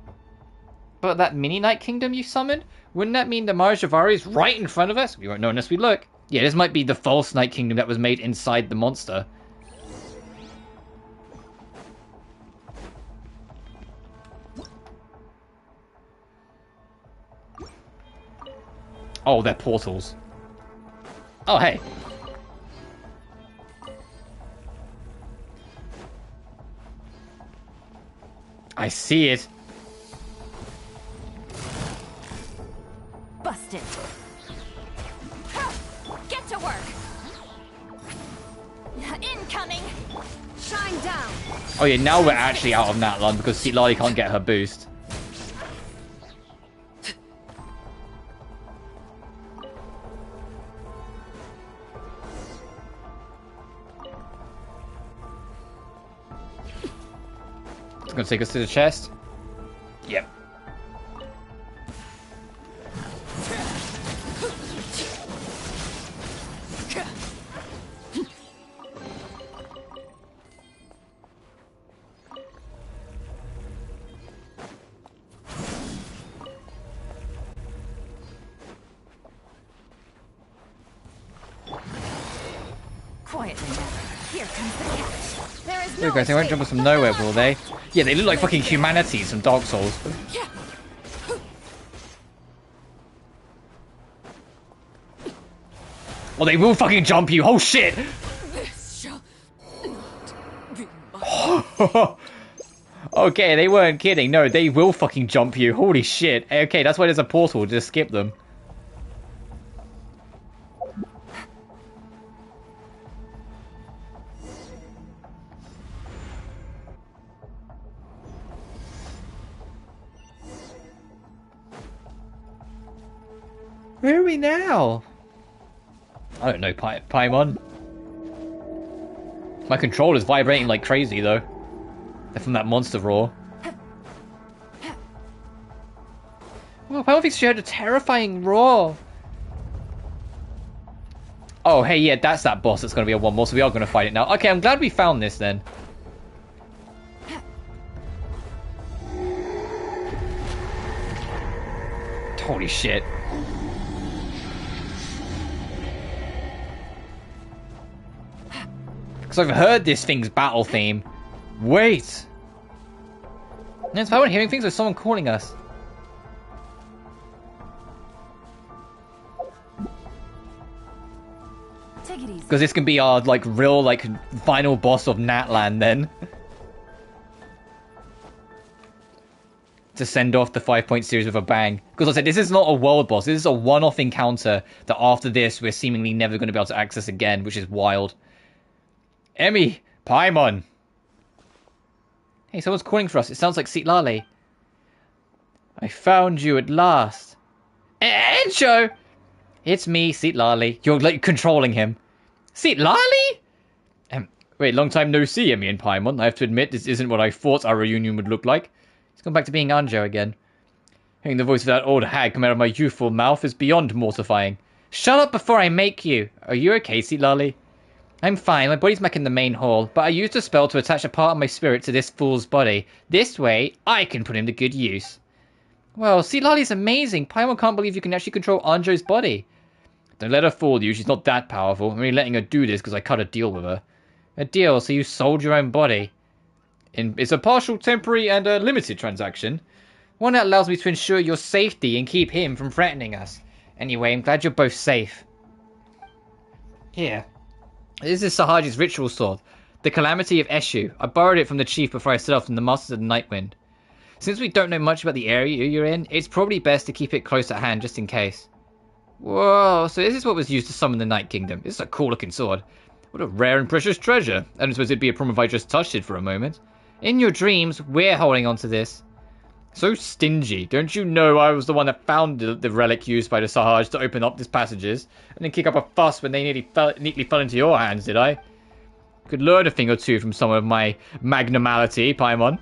But that mini Night Kingdom you summoned? Wouldn't that mean the Marjavari is right in front of us? We won't know unless we look. Yeah, this might be the false Night Kingdom that was made inside the monster. Oh, they're portals. Oh, hey. I see it.
Busted. Get to work. Incoming. Shine down.
Oh yeah, now we're actually out of Natlan because Lali can't get her boost. It's gonna take us to the chest. Yep.
Quietly now. Here comes the catch. There is no
Look guys, they won't jump us from nowhere, will they? Yeah, they look like fucking humanities from Dark Souls. Oh, they will fucking jump you. Oh shit!
This shall not be
Okay, they weren't kidding. No, they will fucking jump you. Holy shit. Okay, that's why there's a portal. Just skip them. Where are we now? I don't know, Paimon. My controller's vibrating like crazy, though. They're from that monster roar. Oh, Paimon thinks she heard a terrifying roar. Oh, hey, yeah, that's that boss that's going to be a one more, so we are going to fight it now. Okay, I'm glad we found this, then. Holy shit. Because I've heard this thing's battle theme. Wait. It's Paimon hearing things or someone calling us.
Take it easy.
Because this can be our, like, real, like, final boss of Natlan, then. To send off the 5-point series with a bang. Because I said, this is not a world boss. This is a one-off encounter that after this, we're seemingly never going to be able to access again, which is wild. Emmy! Paimon! Hey, someone's calling for us. It sounds like Citlali. I found you at last. Encho! It's me, Citlali. You're, like, controlling him. Citlali? Wait, long time no see, Emmy and Paimon. I have to admit, this isn't what I thought our reunion would look like. He's gone back to being Anjo again. Hearing the voice of that old hag come out of my youthful mouth is beyond mortifying. Shut up before I make you. Are you okay, Citlali? I'm fine, my body's back in the main hall, but I used a spell to attach a part of my spirit to this fool's body. This way, I can put him to good use. Well, see, Lolly's amazing. Paimon can't believe you can actually control Anjo's body. Don't let her fool you, she's not that powerful. I'm only letting her do this because I cut a deal with her. A deal, so you sold your own body. It's a partial, temporary, and a limited transaction. One that allows me to ensure your safety and keep him from threatening us. Anyway, I'm glad you're both safe. Here. This is Sahaji's ritual sword, the Calamity of Eshu. I borrowed it from the chief before I set off from the Masters of the Nightwind. Since we don't know much about the area you're in, it's probably best to keep it close at hand just in case. Whoa, so this is what was used to summon the Night Kingdom. This is a cool looking sword. What a rare and precious treasure. I don't suppose it'd be a problem if I just touched it for a moment. In your dreams, we're holding on to this. So stingy. Don't you know I was the one that found the relic used by the Sahaj to open up these passages, and then kick up a fuss when they neatly fell into your hands, did I? Could learn a thing or two from some of my magnanimity, Paimon.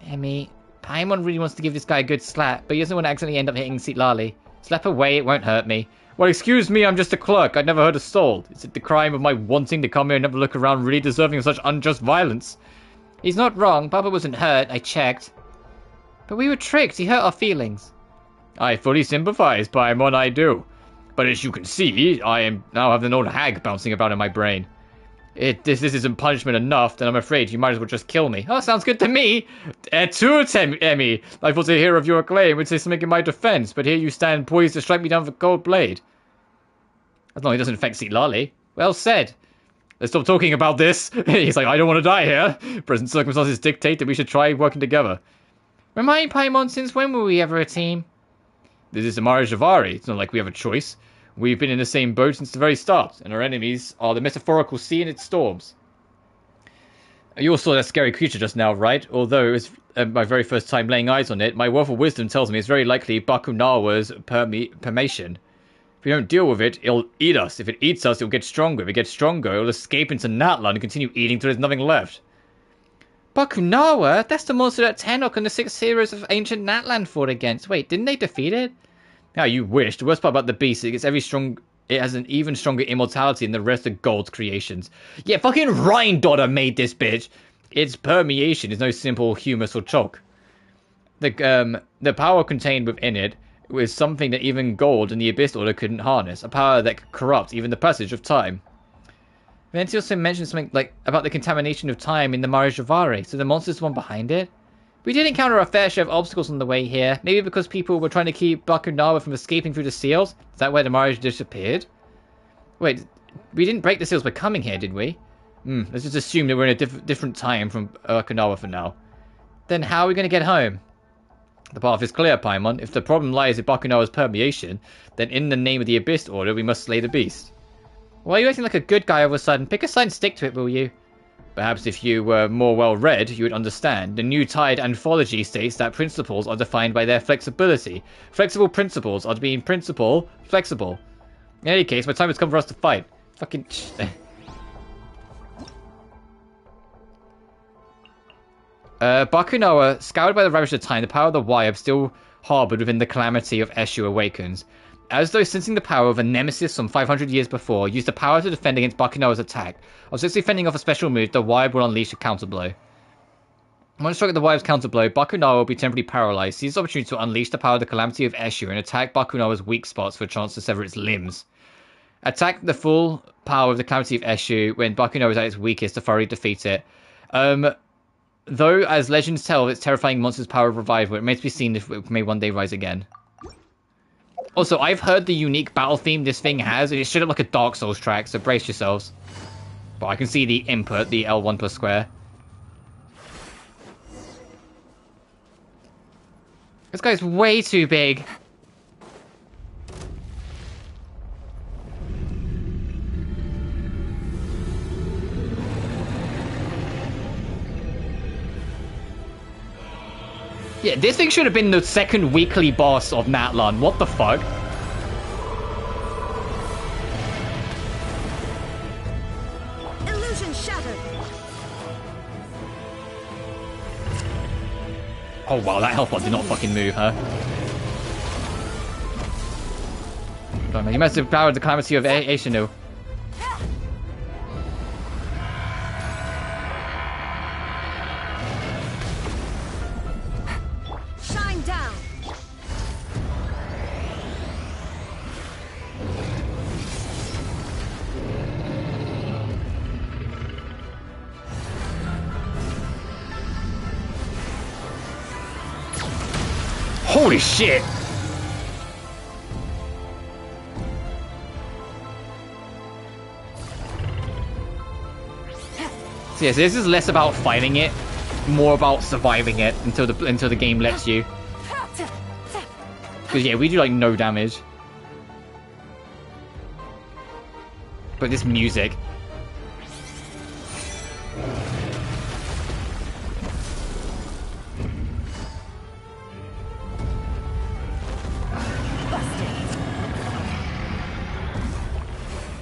Emmy, Paimon really wants to give this guy a good slap, but he doesn't want to accidentally end up hitting Sitlali. Slap away, it won't hurt me. Well, excuse me, I'm just a clerk. I'd never heard of sold. Is it the crime of my wanting to come here and never look around really deserving of such unjust violence? He's not wrong. Papa wasn't hurt. I checked. But we were tricked. He hurt our feelings. I fully sympathize, Paimon, I do. But as you can see, I now have an old hag bouncing about in my brain. If this isn't punishment enough, then I'm afraid you might as well just kill me. Oh, sounds good to me. Emmy. I thought to hear of your claim would say something in my defense, but here you stand poised to strike me down with a cold blade. As long as it doesn't affect Sitlali. Well said. Let's stop talking about this. He's like, I don't want to die here. Present circumstances dictate that we should try working together. Remind Paimon, since when were we ever a team? This is Amara Javari. It's not like we have a choice. We've been in the same boat since the very start, and our enemies are the metaphorical sea and its storms. You all saw that scary creature just now, right? Although it was my very first time laying eyes on it, my wealth of wisdom tells me it's very likely Bakunawa's permation. If we don't deal with it, it'll eat us. If it eats us, it'll get stronger. If it gets stronger, it'll escape into Natlan and continue eating till there's nothing left. Bakunawa? That's the monster that Tenok and the 6 heroes of ancient Natlan fought against. Wait, didn't they defeat it? Now you wish. The worst part about the beast is it has an even stronger immortality than the rest of Gold's creations. Yeah, fucking Rhindodder made this bitch. Its permeation is no simple humus or chalk. The power contained within it was something that even Gold and the Abyss Order couldn't harness. A power that could corrupt even the passage of time. Venti also mentioned something like about the contamination of time in the Marijavari, so the monster's the one behind it? We did encounter a fair share of obstacles on the way here, maybe because people were trying to keep Bakunawa from escaping through the seals? Is that where the Marij disappeared? Wait, we didn't break the seals by coming here, did we? Let's just assume that we're in a different time from Bakunawa for now. Then how are we going to get home? The path is clear, Paimon. If the problem lies in Bakunawa's permeation, then in the name of the Abyss Order, we must slay the beast. Why are you acting like a good guy all of a sudden? Pick a side and stick to it, will you? Perhaps if you were more well-read, you would understand. The New Tide Anthology states that principles are defined by their flexibility. Flexible principles are to be in principle flexible. In any case, my time has come for us to fight. Fucking... Bakunawa, scoured by the ravage of time, the power of the Wyab still harbored within the calamity of Eshu awakens. As though sensing the power of a nemesis some 500 years before, used the power to defend against Bakunawa's attack. Obviously fending off a special move, the Wyab will unleash a counterblow. Once struck at the Wyab's counterblow, Bakunawa will be temporarily paralyzed. Seize the opportunity to unleash the power of the calamity of Eshu and attack Bakunawa's weak spots for a chance to sever its limbs. Attack the full power of the calamity of Eshu when Bakunawa is at its weakest to thoroughly defeat it. Though, as legends tell of its terrifying monster's power of revival, it remains to be seen if it may one day rise again. Also, I've heard the unique battle theme this thing has. It's straight up like a Dark Souls track, so brace yourselves. But I can see the input, the L1 per square. This guy's way too big. Yeah, this thing should have been the second weekly boss of Natlan. What the fuck?
Illusion shattered.
Oh wow, that health bar did not fucking move, huh? You must have powered the calamity of Aishinu. Holy shit! So yes, this is less about fighting it, more about surviving it until the game lets you. Because yeah, we do like no damage. But this music.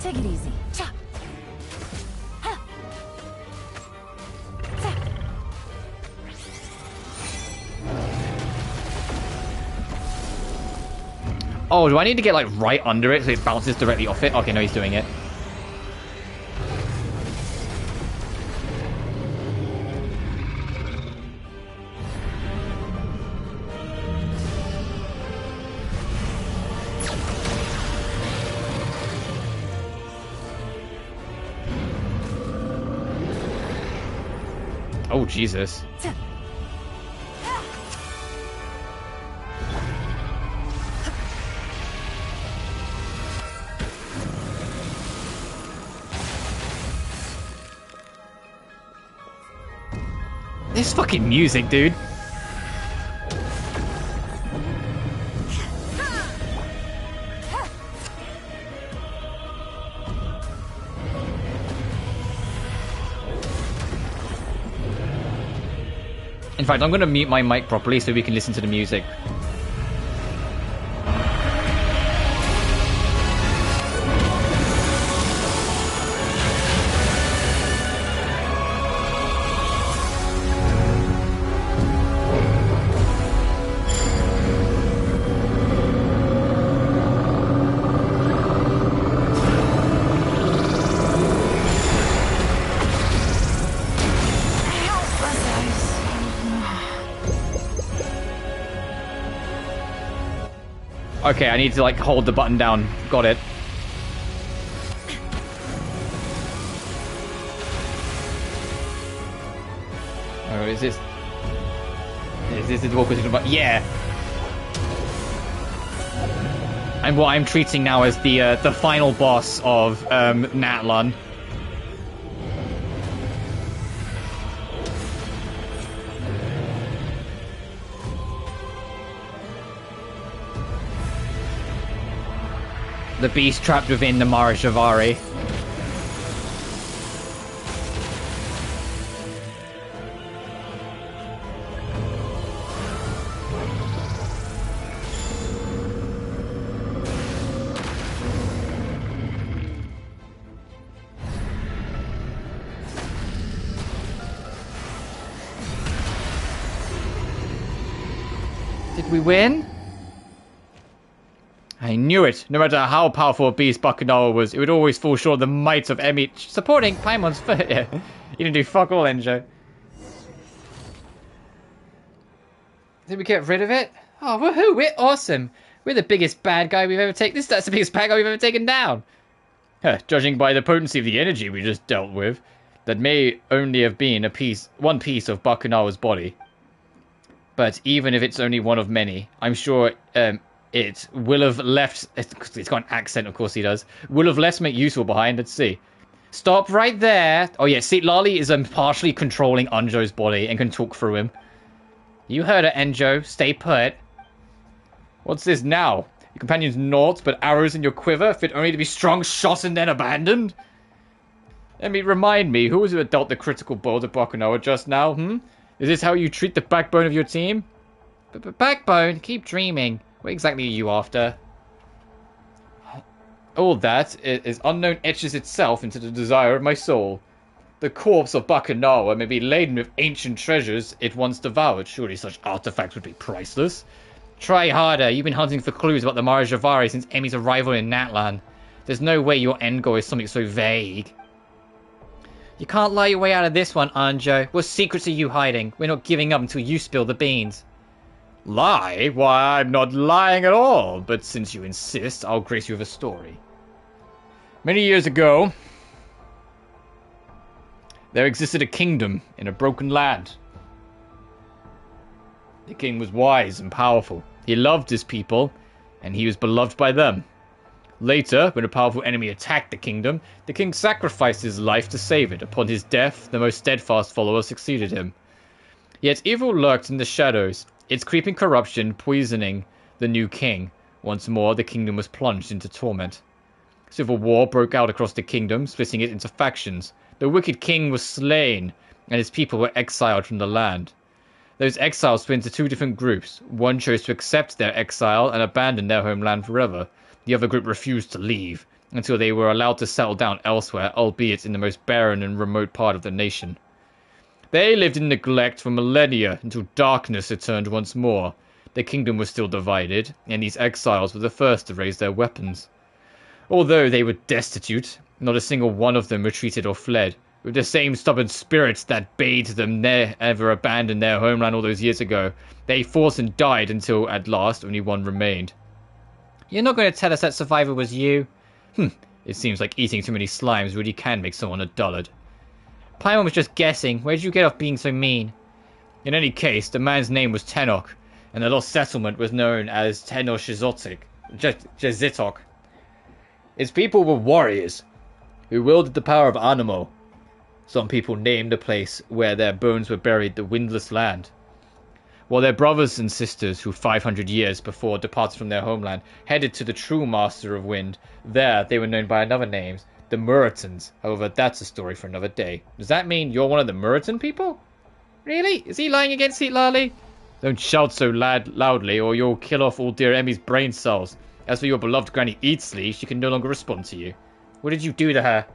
Take it easy.
Oh, do I need to get like right under it so it bounces directly off it? Okay, no, he's doing it. Oh, Jesus. This fucking music, dude. In fact, I'm going to mute my mic properly so we can listen to the music. Okay, I need to, like, hold the button down. Got it. Oh, is this... Is this the walk with the... Yeah! And what I'm treating now as the final boss of, Natlan. The beast trapped within the Marajavari. Did we win? I knew it. No matter how powerful a beast Bakunawa was, it would always fall short of the might of Emi supporting Paimon's foot. Yeah. You didn't do fuck all, Enjo. Did we get rid of it? Oh, woohoo! We're awesome. We're the biggest bad guy we've ever taken. That's the biggest bad guy we've ever taken down. Huh, judging by the potency of the energy we just dealt with, that may only have been one piece of Bakunawa's body. But even if it's only one of many, I'm sure it will have left... It's got an accent, of course he does. Will have left something useful behind. Let's see. Stop right there. Oh yeah, see, Lali is partially controlling Anjo's body and can talk through him. You heard it, Enjo. Stay put. What's this now? Your companion's naught, but arrows in your quiver, fit only to be strong shot and then abandoned? Let me remind me, who was it that dealt the critical blow to Bakunawa just now, Is this how you treat the backbone of your team? Backbone? Keep dreaming. What exactly are you after? All that is unknown etches itself into the desire of my soul. The corpse of Bakunawa may be laden with ancient treasures it once devoured. Surely such artifacts would be priceless. Try harder. You've been hunting for clues about the Marajavari since Emi's arrival in Natlan. There's no way your end goal is something so vague. You can't lie your way out of this one, Anjo. What secrets are you hiding? We're not giving up until you spill the beans. Lie? Why, I'm not lying at all. But since you insist, I'll grace you with a story. Many years ago, there existed a kingdom in a broken land. The king was wise and powerful. He loved his people, and he was beloved by them. Later, when a powerful enemy attacked the kingdom, the king sacrificed his life to save it. Upon his death, the most steadfast follower succeeded him. Yet evil lurked in the shadows, its creeping corruption poisoning the new king. Once more, the kingdom was plunged into torment. Civil war broke out across the kingdom, splitting it into factions. The wicked king was slain, and his people were exiled from the land. Those exiles split into two different groups. One chose to accept their exile and abandon their homeland forever. The other group refused to leave, until they were allowed to settle down elsewhere, albeit in the most barren and remote part of the nation. They lived in neglect for millennia, until darkness returned once more. The kingdom was still divided, and these exiles were the first to raise their weapons. Although they were destitute, not a single one of them retreated or fled. With the same stubborn spirits that bade them never abandon their homeland all those years ago, they fought and died until, at last, only one remained. You're not going to tell us that survivor was you? It seems like eating too many slimes really can make someone a dullard. Paimon was just guessing. Where did you get off being so mean? In any case, the man's name was Tenok, and the lost settlement was known as Tenochtitlan. Its people were warriors, who wielded the power of Anemo. Some people named the place where their bones were buried the Windless Land. While their brothers and sisters, who 500 years before departed from their homeland, headed to the true Master of Wind, there they were known by another name, the Muratans. However, that's a story for another day. Does that mean you're one of the Muratan people? Really? Is he lying against Hitlali? Don't shout so loudly, or you'll kill off all dear Emmy's brain cells. As for your beloved Granny Eatsley, she can no longer respond to you. What did you do to her?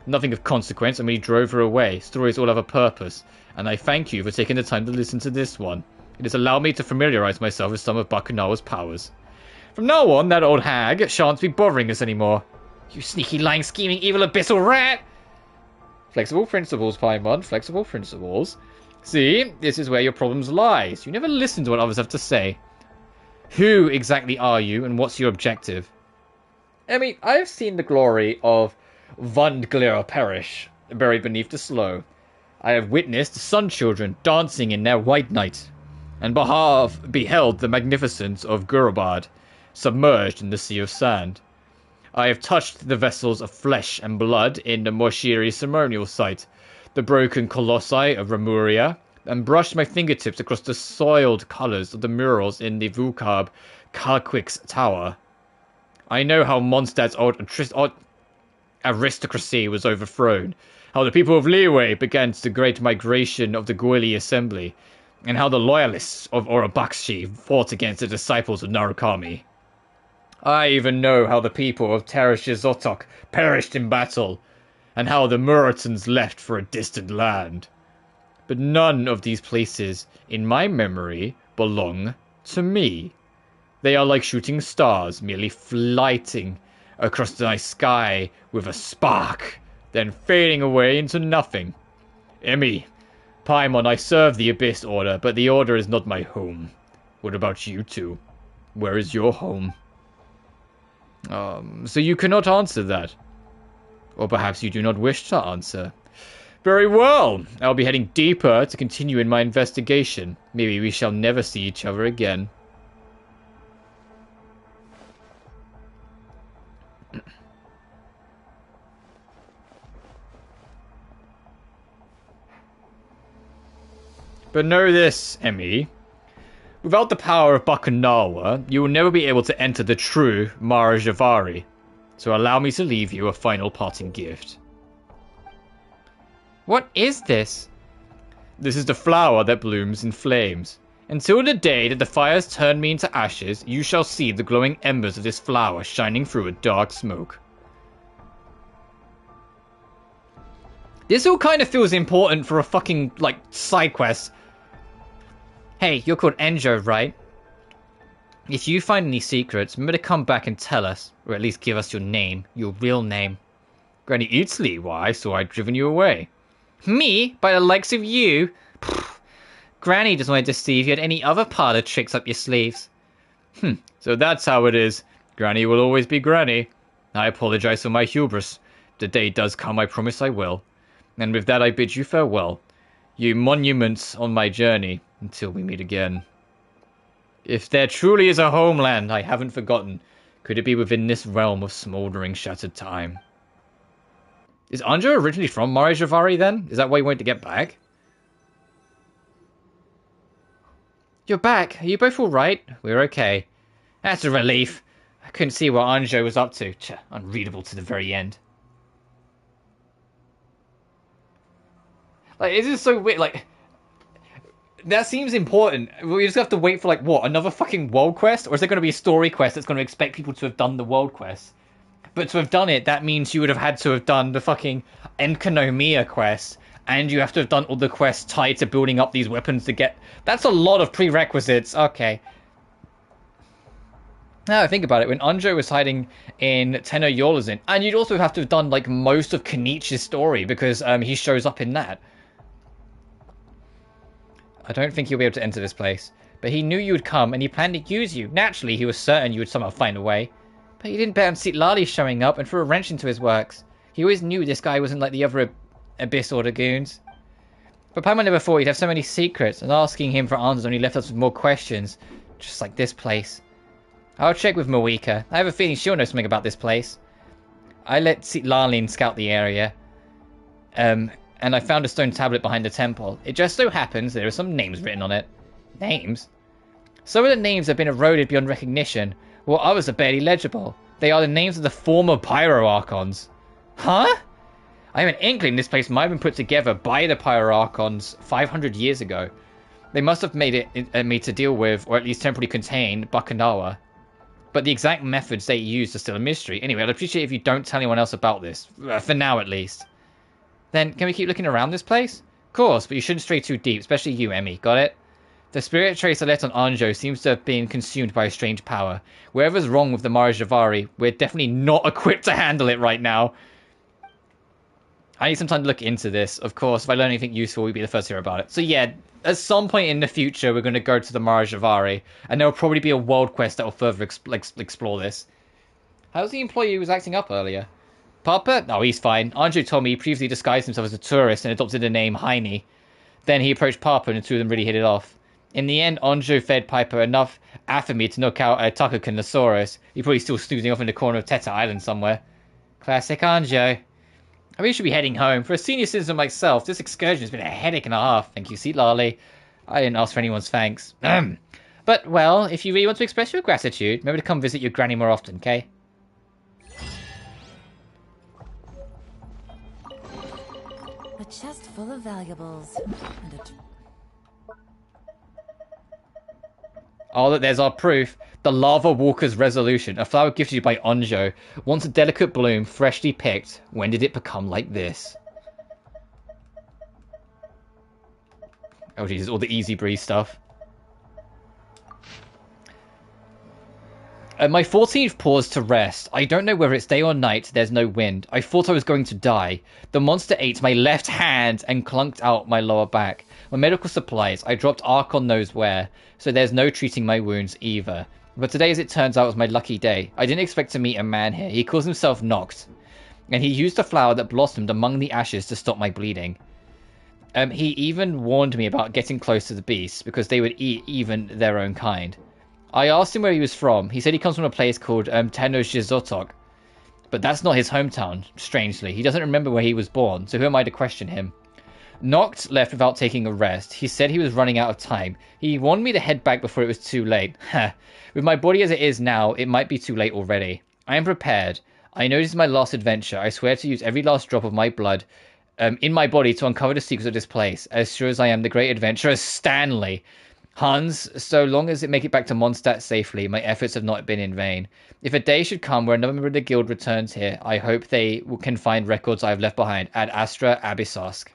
Nothing of consequence, and we drove her away. Stories all have a purpose, and I thank you for taking the time to listen to this one. It has allowed me to familiarize myself with some of Bakunawa's powers. From now on, that old hag shan't be bothering us anymore. You sneaky, lying, scheming, evil, abyssal rat! Flexible principles, Paimon, flexible principles. See, this is where your problems lies. You never listen to what others have to say. Who exactly are you, and what's your objective? I mean, I've seen the glory of Vundglera perish, buried beneath the sloe. I have witnessed the Sun Children dancing in their white night, and beheld the magnificence of Gurubad, submerged in the sea of sand. I have touched the vessels of flesh and blood in the Moshiri ceremonial site, the broken colossi of Remuria, and brushed my fingertips across the soiled colours of the murals in the Vukab Kalquix Tower. I know how Mondstadt's old aristocracy was overthrown, how the people of Liyue began the great migration of the Guili Assembly, and how the loyalists of Orobaxi fought against the disciples of Narukami. I even know how the people of Terashizotok perished in battle, and how the Muratans left for a distant land. But none of these places, in my memory, belong to me. They are like shooting stars, merely flighting across the night sky with a spark, then fading away into nothing. Emmy, Paimon, I serve the Abyss Order, but the Order is not my home. What about you two? Where is your home? So you cannot answer that. Or perhaps you do not wish to answer. Very well. I'll be heading deeper to continue in my investigation. Maybe we shall never see each other again. But know this, Emmy. Without the power of Bakunawa, you will never be able to enter the true Marajavari. So allow me to leave you a final parting gift. What is this? This is the flower that blooms in flames. Until the day that the fires turn me into ashes, you shall see the glowing embers of this flower shining through a dark smoke. This all kind of feels important for a fucking, side quest. Hey, you're called Enjo, right? If you find any secrets, remember to come back and tell us, or at least give us your name, your real name. Granny Eatsley, why, so I'd driven you away. Me? By the likes of you? Pfft. Granny just wanted to see if you had any other parlor tricks up your sleeves. So that's how it is. Granny will always be Granny. I apologize for my hubris. The day does come, I promise I will. And with that I bid you farewell. You monuments on my journey, until we meet again. If there truly is a homeland I haven't forgotten, could it be within this realm of smoldering shattered time? Is Anjo originally from Marijavari then? Is that why he wanted to get back? You're back. Are you both alright? We're okay. That's a relief. I couldn't see what Anjo was up to. Unreadable to the very end. Like, this is so weird. Like, that seems important. We just have to wait for, like, what? Another fucking world quest? Or is there going to be a story quest that's going to expect people to have done the world quest? But to have done it, that means you would have had to have done the fucking Enkanomiya quest. And you have to have done all the quests tied to building up these weapons to get... That's a lot of prerequisites. Okay. Now I think about it, when Anjo was hiding in Tenno Yolazin, and you'd also have to have done, like, most of Kenichi's story, because he shows up in that. I don't think he'll be able to enter this place. But he knew you would come, and he planned to use you. Naturally, he was certain you would somehow find a way. But he didn't bet on Citlali showing up and threw a wrench into his works. He always knew this guy wasn't like the other Abyss Order goons. But Paimon never thought he'd have so many secrets, and asking him for answers only left us with more questions. Just like this place. I'll check with Moika. I have a feeling she'll know something about this place. I let Citlali scout the area. And I found a stone tablet behind the temple. It just so happens there are some names written on it. Names? Some of the names have been eroded beyond recognition, while others are barely legible. They are the names of the former Pyro Archons. Huh? I have an inkling this place might have been put together by the Pyro Archons 500 years ago. They must have made it made to deal with, or at least temporarily contain, Bakunawa. But the exact methods they used are still a mystery. Anyway, I'd appreciate if you don't tell anyone else about this. For now, at least. Then, can we keep looking around this place? Of course, but you shouldn't stray too deep, especially you, Emmy. Got it? The spirit trace I left on Anjo seems to have been consumed by a strange power. Whatever's wrong with the Marijavari, we're definitely not equipped to handle it right now. I need some time to look into this. Of course, if I learn anything useful, we'll be the first to hear about it. So yeah, at some point in the future, we're going to go to the Marijavari, and there will probably be a world quest that will further explore this. How's the employee who was acting up earlier? Papa? No, he's fine. Anjo told me he previously disguised himself as a tourist and adopted the name Heine. Then he approached Papa and the two of them really hit it off. In the end, Anjo fed Piper enough Aphemy to knock out a Takakanosaurus. He's probably still snoozing off in the corner of Teta Island somewhere. Classic Anjo. I really should be heading home. For a senior citizen myself, this excursion has been a headache and a half. Thank you, Citlali. I didn't ask for anyone's thanks. But, well, if you really want to express your gratitude, remember to come visit your granny more often, okay?
A chest full of valuables. And
Oh, look, there's our proof. The Lava Walker's Resolution. A flower gifted you by Anjo. Once a delicate bloom, freshly picked. When did it become like this? Oh, Jesus, all the easy breeze stuff. My 14th pause to rest. I don't know whether it's day or night. There's no wind. I thought I was going to die. The monster ate my left hand and clunked out my lower back. My medical supplies. I dropped Archon knows where. So there's no treating my wounds either. But today, as it turns out, was my lucky day. I didn't expect to meet a man here. He calls himself Noct. And he used a flower that blossomed among the ashes to stop my bleeding. He even warned me about getting close to the beasts because they would eat even their own kind. I asked him where he was from. He said he comes from a place called Tenno-Shizotok. But that's not his hometown, strangely. He doesn't remember where he was born, so who am I to question him? Noct left without taking a rest. He said he was running out of time. He warned me to head back before it was too late. With my body as it is now, it might be too late already. I am prepared. I know this is my last adventure. I swear to use every last drop of my blood in my body to uncover the secrets of this place, as sure as I am the great adventurer Stanley. Hans, so long as it make it back to Mondstadt safely, my efforts have not been in vain. If a day should come where another member of the guild returns here, I hope they can find records I have left behind at Astra Abyssosk.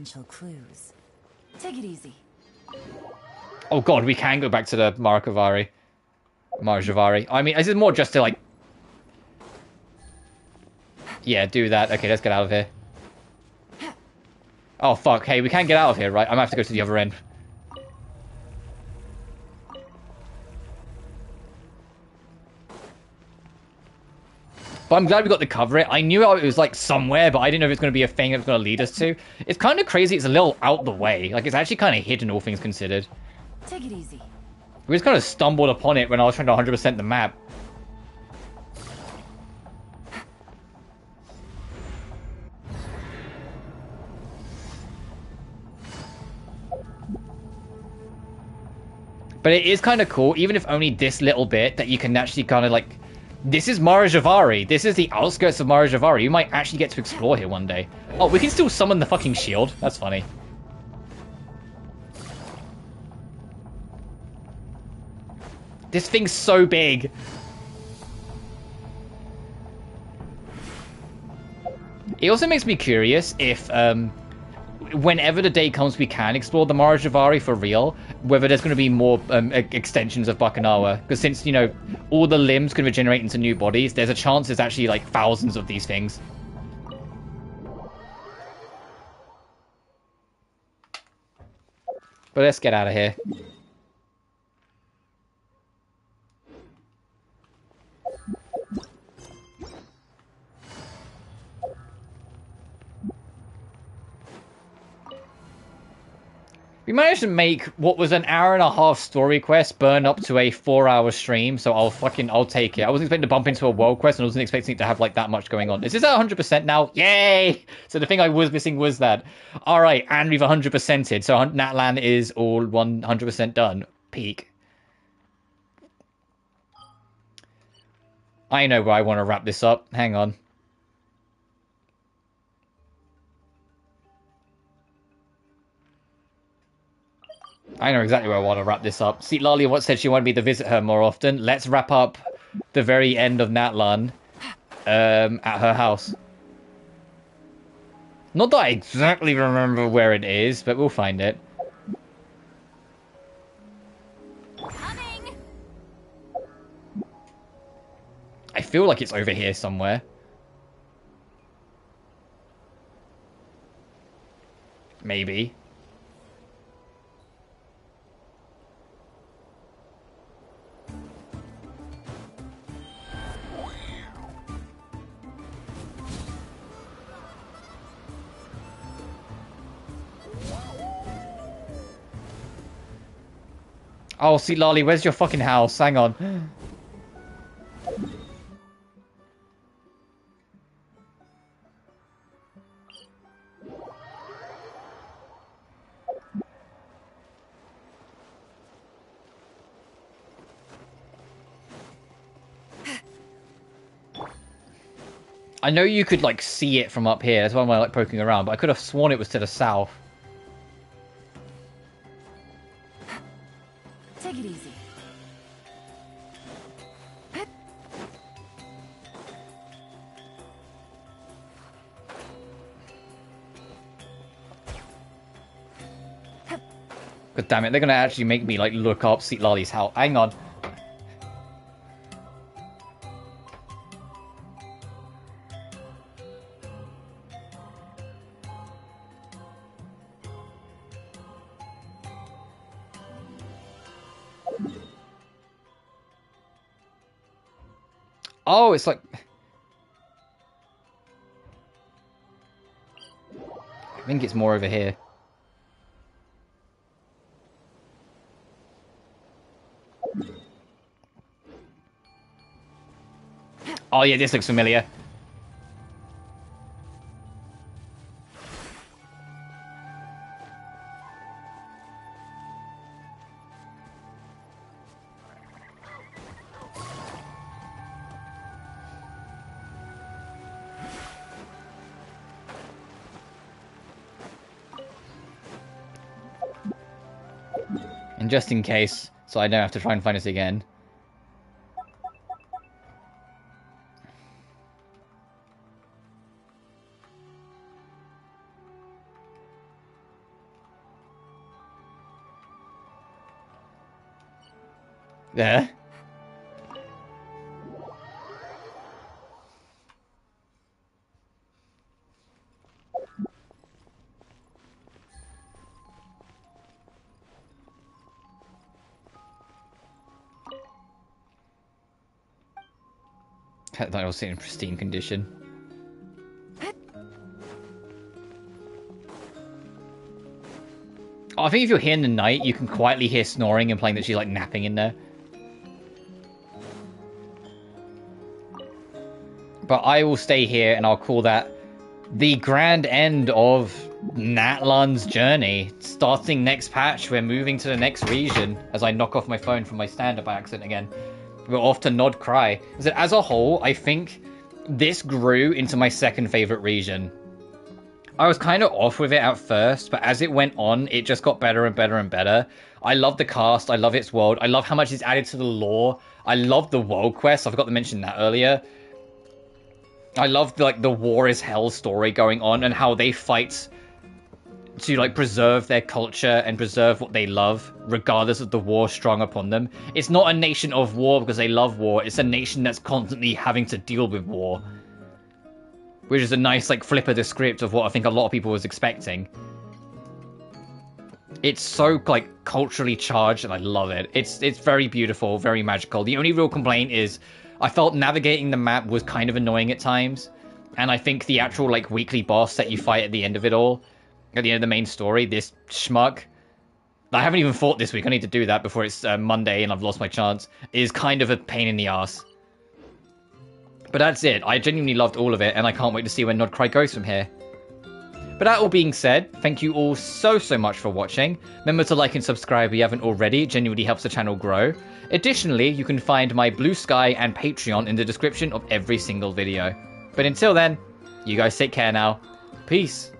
potential clues. Take it easy.
Oh god, we can go back to the Marijavari. I mean, this is more just to like... Yeah, do that. Okay, let's get out of here. Oh fuck, hey, we can't get out of here, right? I'm gonna have to go to the other end. But I'm glad we got to cover it. I knew it was like somewhere, but I didn't know if it's going to be a thing that's going to lead us to. It's kind of crazy. It's a little out the way. Like, it's actually kind of hidden, all things considered.
Take it easy.
We just kind of stumbled upon it when I was trying to 100% the map. But it is kind of cool, even if only this little bit, that you can actually kind of like... This is Marajavari. This is the outskirts of Marajavari. You might actually get to explore here one day. Oh, we can still summon the fucking shield. That's funny. This thing's so big. It also makes me curious if... whenever the day comes we can explore the Marajavari for real, whether there's going to be more extensions of Bakunawa. Because since, you know, all the limbs can regenerate into new bodies, there's a chance there's actually, like, thousands of these things. But let's get out of here. We managed to make what was an hour-and-a-half story quest burn up to a 4-hour stream, so I'll take it. I wasn't expecting to bump into a world quest, and I wasn't expecting it to have, like, that much going on. Is this at 100% now? Yay! So the thing I was missing was that. Alright, and we've 100%ed, so Natlan is all 100% done. Peak. I know where I want to wrap this up. Hang on. I know exactly where I want to wrap this up. See, Lali what said she wanted me to visit her more often. Let's wrap up the very end of Natlan at her house. Not that I exactly remember where it is, but we'll find it.
Coming.
I feel like it's over here somewhere. Maybe. Oh, see, Lolly, where's your fucking house? Hang on. I know you could, like, see it from up here. That's why I'm, like, poking around. But I could have sworn it was to the south.
Take it easy.
God damn it, they're gonna actually make me, like, look up Seat Lolly's house. Hang on. Oh, it's like... I think it's more over here. Oh yeah, this looks familiar. And just in case, so I don't have to try and find this again. There. That I was in pristine condition. Oh, I think if you're here in the night, you can quietly hear snoring, implying that she's like napping in there. But I will stay here and I'll call that the grand end of Natlun's journey. Starting next patch, we're moving to the next region as I knock off my phone from my stand-up by accident again. We're off to Nod Cry. As a whole, I think this grew into my second favorite region. I was kind of off with it at first, but as it went on, it just got better and better and better. I love the cast. I love its world. I love how much it's added to the lore. I love the world quest. I forgot to mention that earlier. I love the war is hell story going on and how they fight to like preserve their culture and preserve what they love, regardless of the war strung upon them. It's not a nation of war because they love war. It's a nation that's constantly having to deal with war, which is a nice like flip of the script of what I think a lot of people was expecting. It's so like culturally charged and I love it. It's very beautiful, very magical. The only real complaint is I felt navigating the map was kind of annoying at times, and I think the actual like weekly boss that you fight at the end of it all, at the end of the main story, this schmuck, I haven't even fought this week, I need to do that before it's Monday and I've lost my chance, is kind of a pain in the ass. But that's it, I genuinely loved all of it, and I can't wait to see where Nod Cry goes from here. But that all being said, thank you all so much for watching. Remember to like and subscribe if you haven't already, it genuinely helps the channel grow. Additionally, you can find my BlueSky and Patreon in the description of every single video. But until then, you guys take care now. Peace.